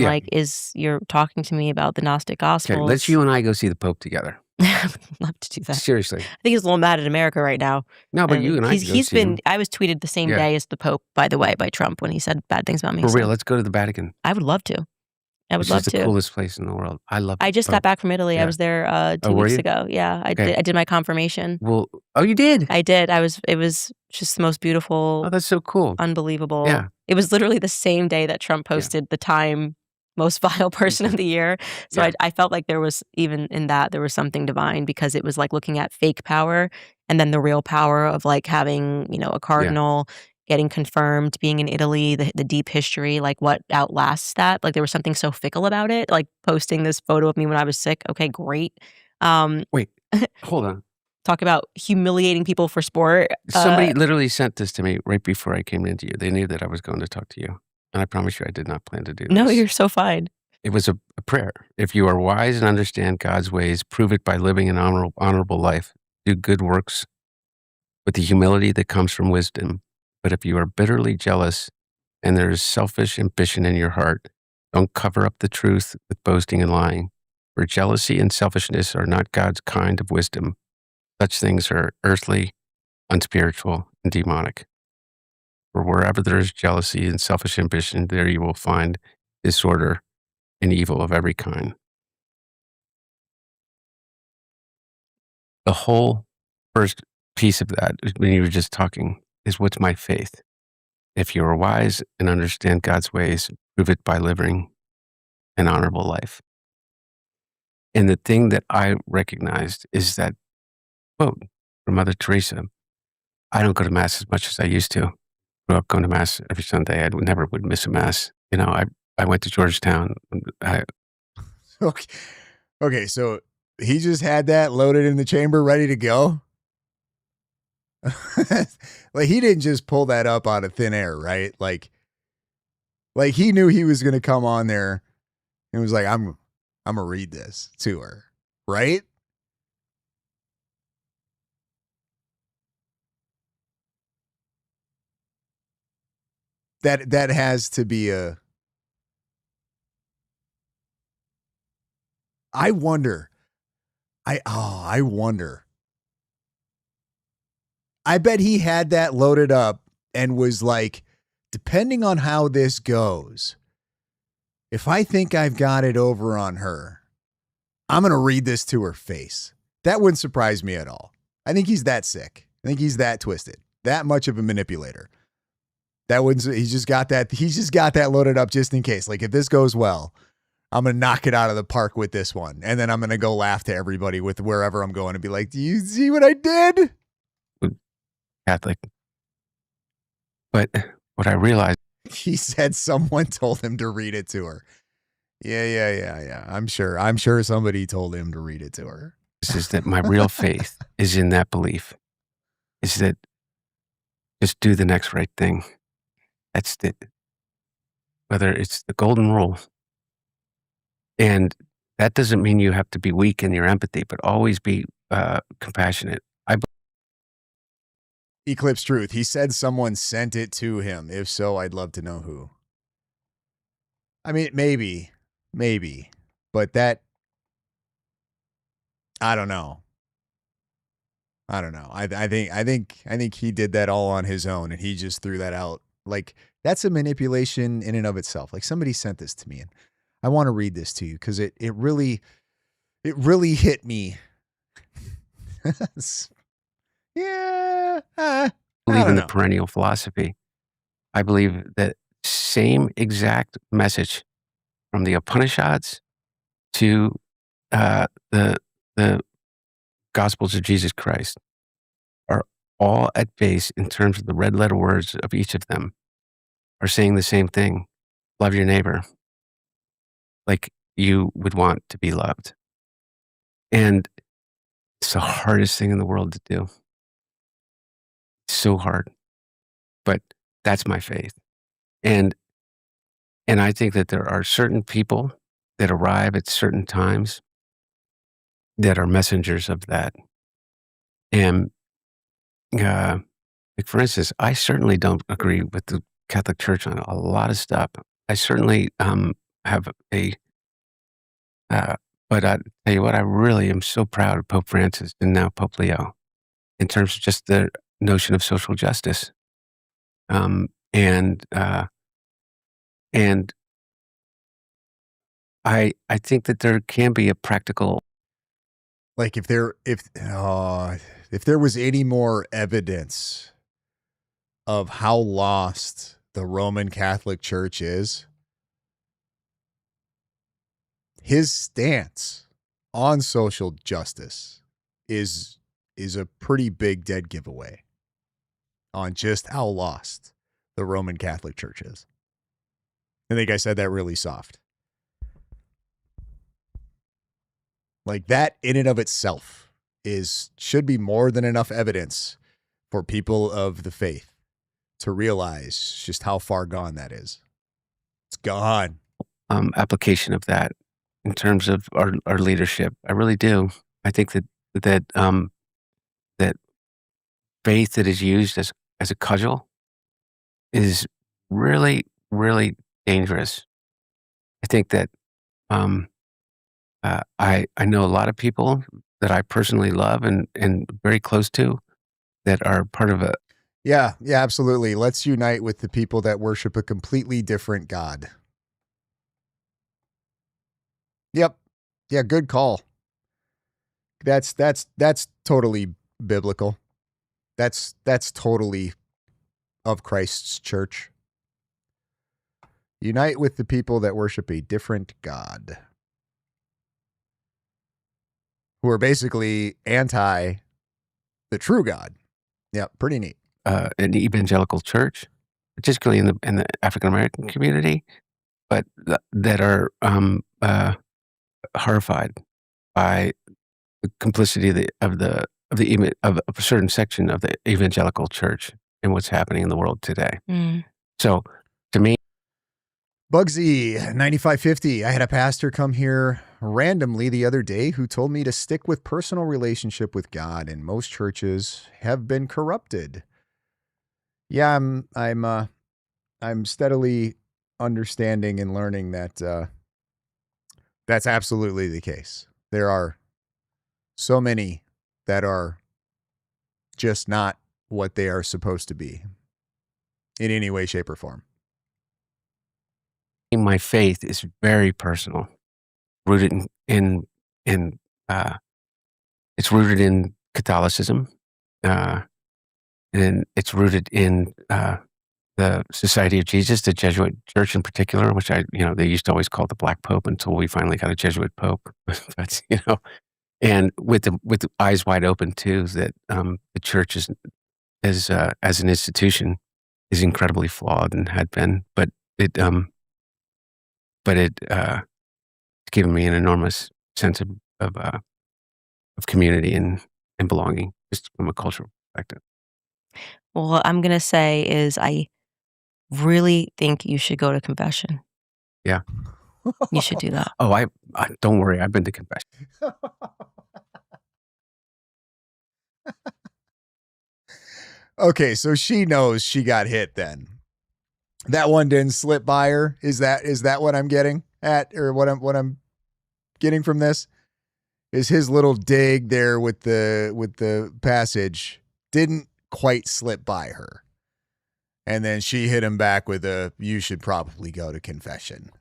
you're talking to me about the Gnostic Gospels. Okay, let's you and I go see the Pope together. I would love to do that. Seriously. I think he's a little mad at America right now. No, but you and I he's been. I was tweeted the same day as the Pope, by the way, by Trump when he said bad things about me. For real, let's go to the Vatican. I would love to. This is the coolest place in the world. I love it. I just got back from Italy. Yeah. I was there 2 weeks ago. Yeah, I did my confirmation. Well, you did? I did. It was just the most beautiful. Oh, that's so cool. Unbelievable. Yeah. It was literally the same day that Trump posted the Time most vile person of the year. So I felt like there was, even in that, there was something divine because it was like looking at fake power and then the real power of like having, a cardinal getting confirmed, being in Italy, the deep history, like what outlasts that. Like there was something so fickle about it, like posting this photo of me when I was sick. Okay, great. Wait, hold on. Talk about humiliating people for sport. Somebody literally sent this to me right before I came into you. They knew that I was going to talk to you. And I promise you, I did not plan to do this. No, you're so fine. It was a prayer. If you are wise and understand God's ways, prove it by living an honorable life. Do good works with the humility that comes from wisdom. But if you are bitterly jealous and there is selfish ambition in your heart, don't cover up the truth with boasting and lying. For jealousy and selfishness are not God's kind of wisdom. Such things are earthly, unspiritual, and demonic. For wherever there is jealousy and selfish ambition, there you will find disorder and evil of every kind. The whole first piece of that, when you were just talking, is what's my faith? If you are wise and understand God's ways, prove it by living an honorable life. And the thing that I recognized is that quote from Mother Teresa, I don't go to Mass as much as I used to. Grew up going to Mass every Sunday. I never would miss a Mass. I went to Georgetown. Okay, so he just had that loaded in the chamber, ready to go? Like he didn't just pull that up out of thin air, right? Like Like he knew he was going to come on there and was like, I'm going to read this to her. Right? That has to be I wonder. I wonder. I bet he had that loaded up and was like, depending on how this goes, if I think I've got it over on her, I'm going to read this to her face. That wouldn't surprise me at all. I think he's that sick. I think he's that twisted, that much of a manipulator. He's just got that loaded up just in case. Like if this goes well, I'm going to knock it out of the park with this one. And then I'm going to go laugh to everybody with wherever I'm going and be like, do you see what I did? Catholic. But what I realized, he said someone told him to read it to her. Yeah. I'm sure somebody told him to read it to her. is that my real faith is in that belief, is that just do the next right thing. That's it. Whether it's the golden rule. And that doesn't mean you have to be weak in your empathy, but always be compassionate. Eclipse Truth. He said someone sent it to him. If so, I'd love to know who. I mean, maybe, but that, I don't know. I think he did that all on his own, and he just threw that out. Like that's a manipulation in and of itself. Like somebody sent this to me, and I want to read this to you because it really hit me. Yeah. I believe in the perennial philosophy. I believe that same exact message from the Upanishads to the Gospels of Jesus Christ are all at base in terms of the red letter words of each of them are saying the same thing. Love your neighbor like you would want to be loved. And it's the hardest thing in the world to do. So hard, but that's my faith. And I think that there are certain people that arrive at certain times that are messengers of that. And like for instance, I certainly don't agree with the Catholic Church on a lot of stuff. I certainly have but I tell you what, I really am so proud of Pope Francis and now Pope Leo in terms of just the notion of social justice. And I think that there can be a practical, like if there was any more evidence of how lost the Roman Catholic Church is, his stance on social justice is a pretty big dead giveaway on just how lost the Roman Catholic Church is. I think I said that really soft. Like that in and of itself should be more than enough evidence for people of the faith to realize just how far gone that is. It's gone. Application of that in terms of our leadership. I really do. I think that faith that is used as a cudgel is really, really dangerous. I think that I know a lot of people that I personally love and very close to that are part of a. Yeah, absolutely. Let's unite with the people that worship a completely different God. Yep. Yeah, good call. That's totally biblical. That's totally of Christ's church. Unite with the people that worship a different God, who are basically anti the true God. Yeah, pretty neat. An evangelical church, particularly in the African American community, but that are horrified by the complicity of a certain section of the evangelical church and what's happening in the world today. So, to me, Bugsy 9550. I had a pastor come here randomly the other day who told me to stick with personal relationship with God, and most churches have been corrupted. Yeah, I'm steadily understanding and learning that that's absolutely the case. There are so many that are just not what they are supposed to be in any way, shape, or form. My faith is very personal, rooted in it's rooted in Catholicism, and it's rooted in the Society of Jesus, the Jesuit Church in particular, which they used to always call the Black Pope until we finally got a Jesuit Pope. But and with the eyes wide open too, that the church is as an institution is incredibly flawed and had been, but it's given me an enormous sense of community and belonging, just from a cultural perspective. Well, what I'm gonna say is I really think you should go to confession. Yeah. You should do that. Oh, I don't worry. I've been to confession. Okay, so she knows she got hit then. That one didn't slip by her. Is that what I'm getting at, or what I'm getting from this? Is his little dig there with the passage didn't quite slip by her. And then she hit him back with a, you should probably go to confession.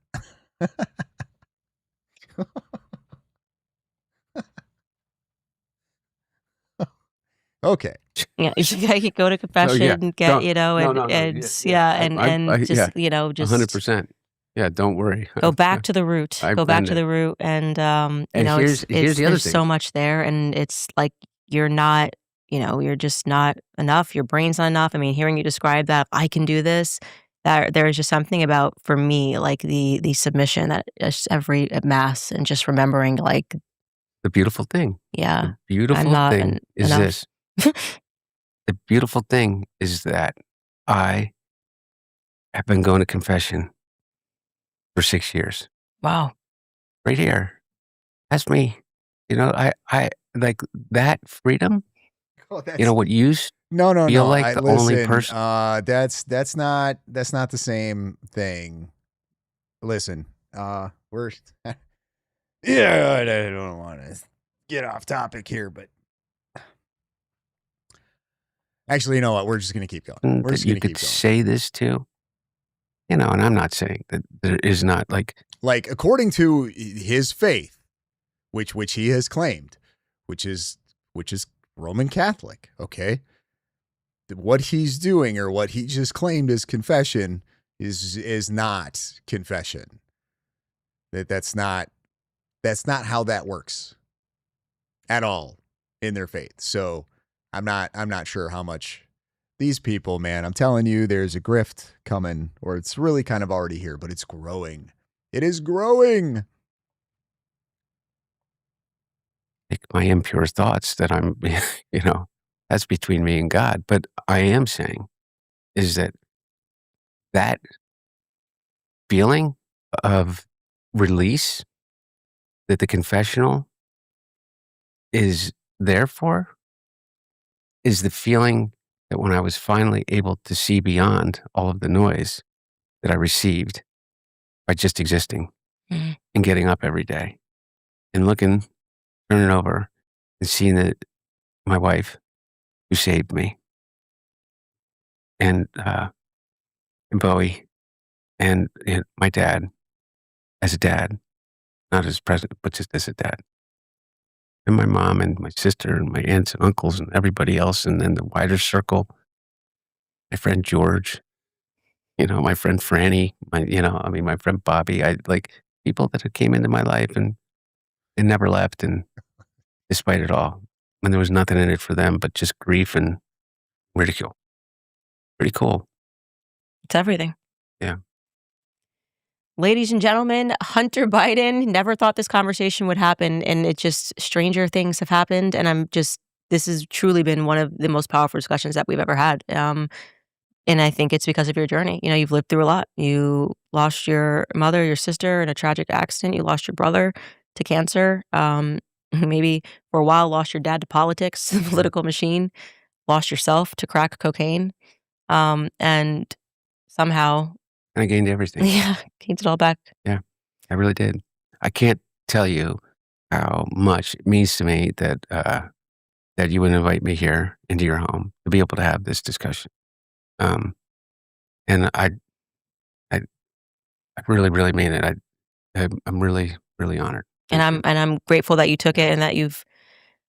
Okay. Yeah, you should go to confession and get, just, 100%. Yeah, don't worry. Go back to the root. I've Go back been to the root, and here's the other there's thing. so much there, and it's like you're not, you're just not enough. Your brain's not enough. I mean, hearing you describe that, I can do this. That there's just something about, for me, like the submission that just every at mass, and just remembering, like, The beautiful thing. yeah, The beautiful not thing is enough. this. The beautiful thing is that I have been going to confession for 6 years. Wow. Right here. That's me. I like that freedom. Oh, What you no. feel like the only listen, person. that's not the same thing. Listen, we're yeah, I don't want to get off topic here, but actually, you know what? We're just gonna keep going. We're just you gonna could keep going. say this too. And I'm not saying that there is not like according to his faith, which he has claimed, which is Roman Catholic. Okay, what he's doing, or what he just claimed as confession, is not confession. That's not how that works at all in their faith. So I'm not sure how much these people, man, I'm telling you, there's a grift coming, or it's really kind of already here, but it's growing. It is growing. like my impure thoughts that I'm, that's between me and God. But I am saying is that feeling of release that the confessional is there for is the feeling that when I was finally able to see beyond all of the noise that I received by just existing Mhm. and getting up every day and looking, turning over and seeing that my wife who saved me and Bowie and my dad as a dad, not as president, but just as a dad. And my mom and my sister and my aunts and uncles and everybody else. And then the wider circle, my friend George, my friend Franny, my friend Bobby. I like people that came into my life and never left. And despite it all, when there was nothing in it for them, but just grief and ridicule. Pretty cool. It's everything. Yeah. Ladies and gentlemen, Hunter Biden. Never thought this conversation would happen, and it just, stranger things have happened, and this has truly been one of the most powerful discussions that we've ever had. And I think it's because of your journey. You've lived through a lot. You lost your mother, your sister in a tragic accident. You lost your brother to cancer. Maybe for a while lost your dad to politics, the political machine. Lost yourself to crack cocaine. And somehow, And I gained everything. yeah, gained it all back. Yeah, I really did. I can't tell you how much it means to me that that you would invite me here into your home to be able to have this discussion. Um, and I really, really mean it. I'm really, really honored. And I'm grateful that you took it and that you've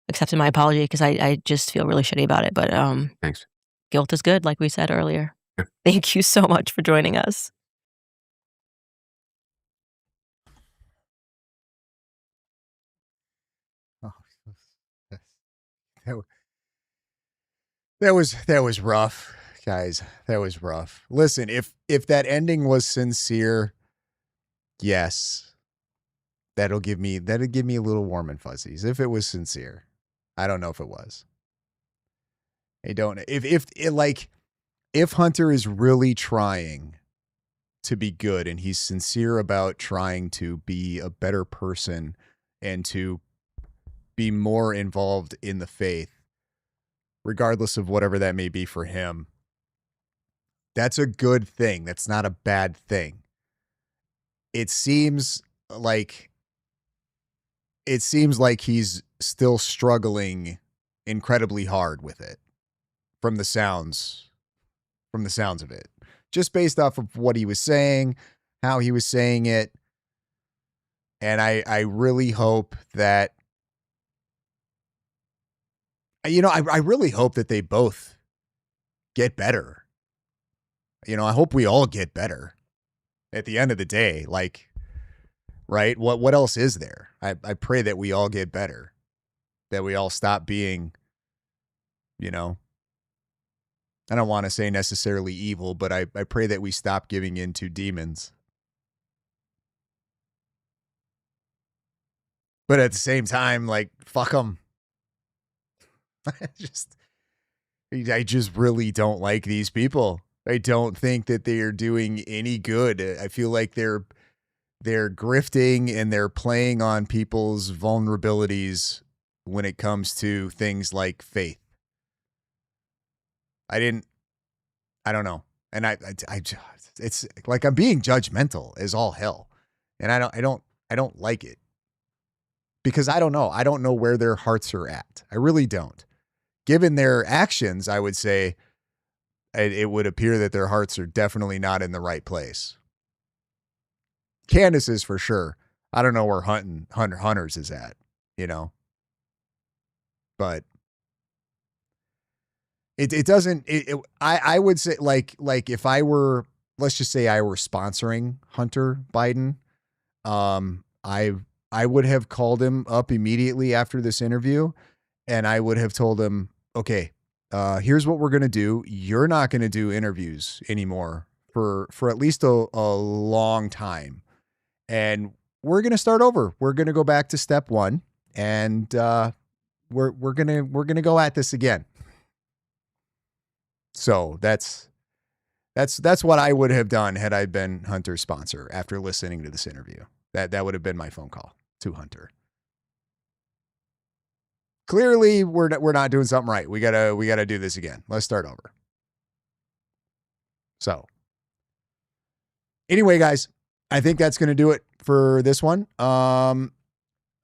accepted my apology because I just feel really shitty about it. But Thanks. guilt is good, like we said earlier. Yeah. Thank you so much for joining us. Oh, that was rough, guys. That was rough. Listen, if that ending was sincere, yes, that'll give me a little warm and fuzzies. If it was sincere, I don't know if it was. I don't. If Hunter is really trying to be good and he's sincere about trying to be a better person and to be more involved in the faith, regardless of whatever that may be for him, that's a good thing. That's not a bad thing. It seems like he's still struggling incredibly hard with it from the sounds of it, just based off of what he was saying, how he was saying it. And I really hope that, I really hope that they both get better. I hope we all get better at the end of the day. Like, right? What else is there? I pray that we all get better, that we all stop being, I don't want to say necessarily evil, but I pray that we stop giving in to demons. But at the same time, like, fuck them. I just really don't like these people. I don't think that they are doing any good. I feel like they're grifting and they're playing on people's vulnerabilities when it comes to things like faith. I don't know. And I it's like I'm being judgmental as all hell. And I don't like it. Because I don't know. I don't know where their hearts are at. I really don't. Given their actions, I would say it would appear that their hearts are definitely not in the right place. Candace is for sure. I don't know where Hunter's is at, but it doesn't, I would say like if I were, let's just say I were sponsoring Hunter Biden, I would have called him up immediately after this interview and I would have told him, okay, here's what we're going to do. You're not going to do interviews anymore for at least a long time. And we're going to start over. We're going to go back to step one and we're going to go at this again. So that's what I would have done had I been Hunter's sponsor after listening to this interview. That would have been my phone call to Hunter. Clearly, we're not doing something right. We gotta do this again. Let's start over. So, anyway, guys, I think that's gonna do it for this one. I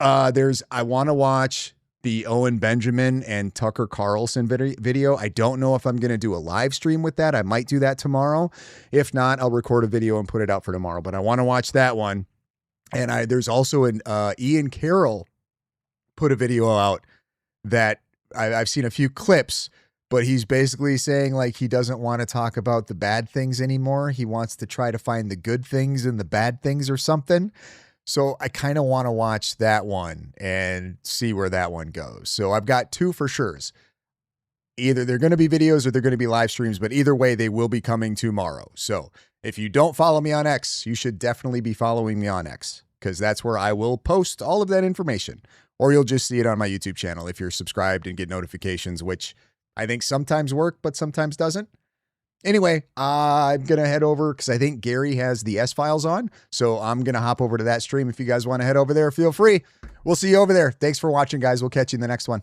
want to watch the Owen Benjamin and Tucker Carlson video. I don't know if I'm gonna do a live stream with that. I might do that tomorrow. If not, I'll record a video and put it out for tomorrow. But I want to watch that one. And there's also an Ian Carroll put a video out that I've seen a few clips, but he's basically saying like he doesn't want to talk about the bad things anymore. He wants to try to find the good things in the bad things or something. So I kind of want to watch that one and see where that one goes. So I've got two for sures. Either they're going to be videos or they're going to be live streams, but either way, they will be coming tomorrow. So if you don't follow me on X, you should definitely be following me on X because that's where I will post all of that information. Or you'll just see it on my YouTube channel if you're subscribed and get notifications, which I think sometimes work, but sometimes doesn't. Anyway, I'm going to head over because I think Gary has the S-Files on. So I'm going to hop over to that stream. If you guys want to head over there, feel free. We'll see you over there. Thanks for watching, guys. We'll catch you in the next one.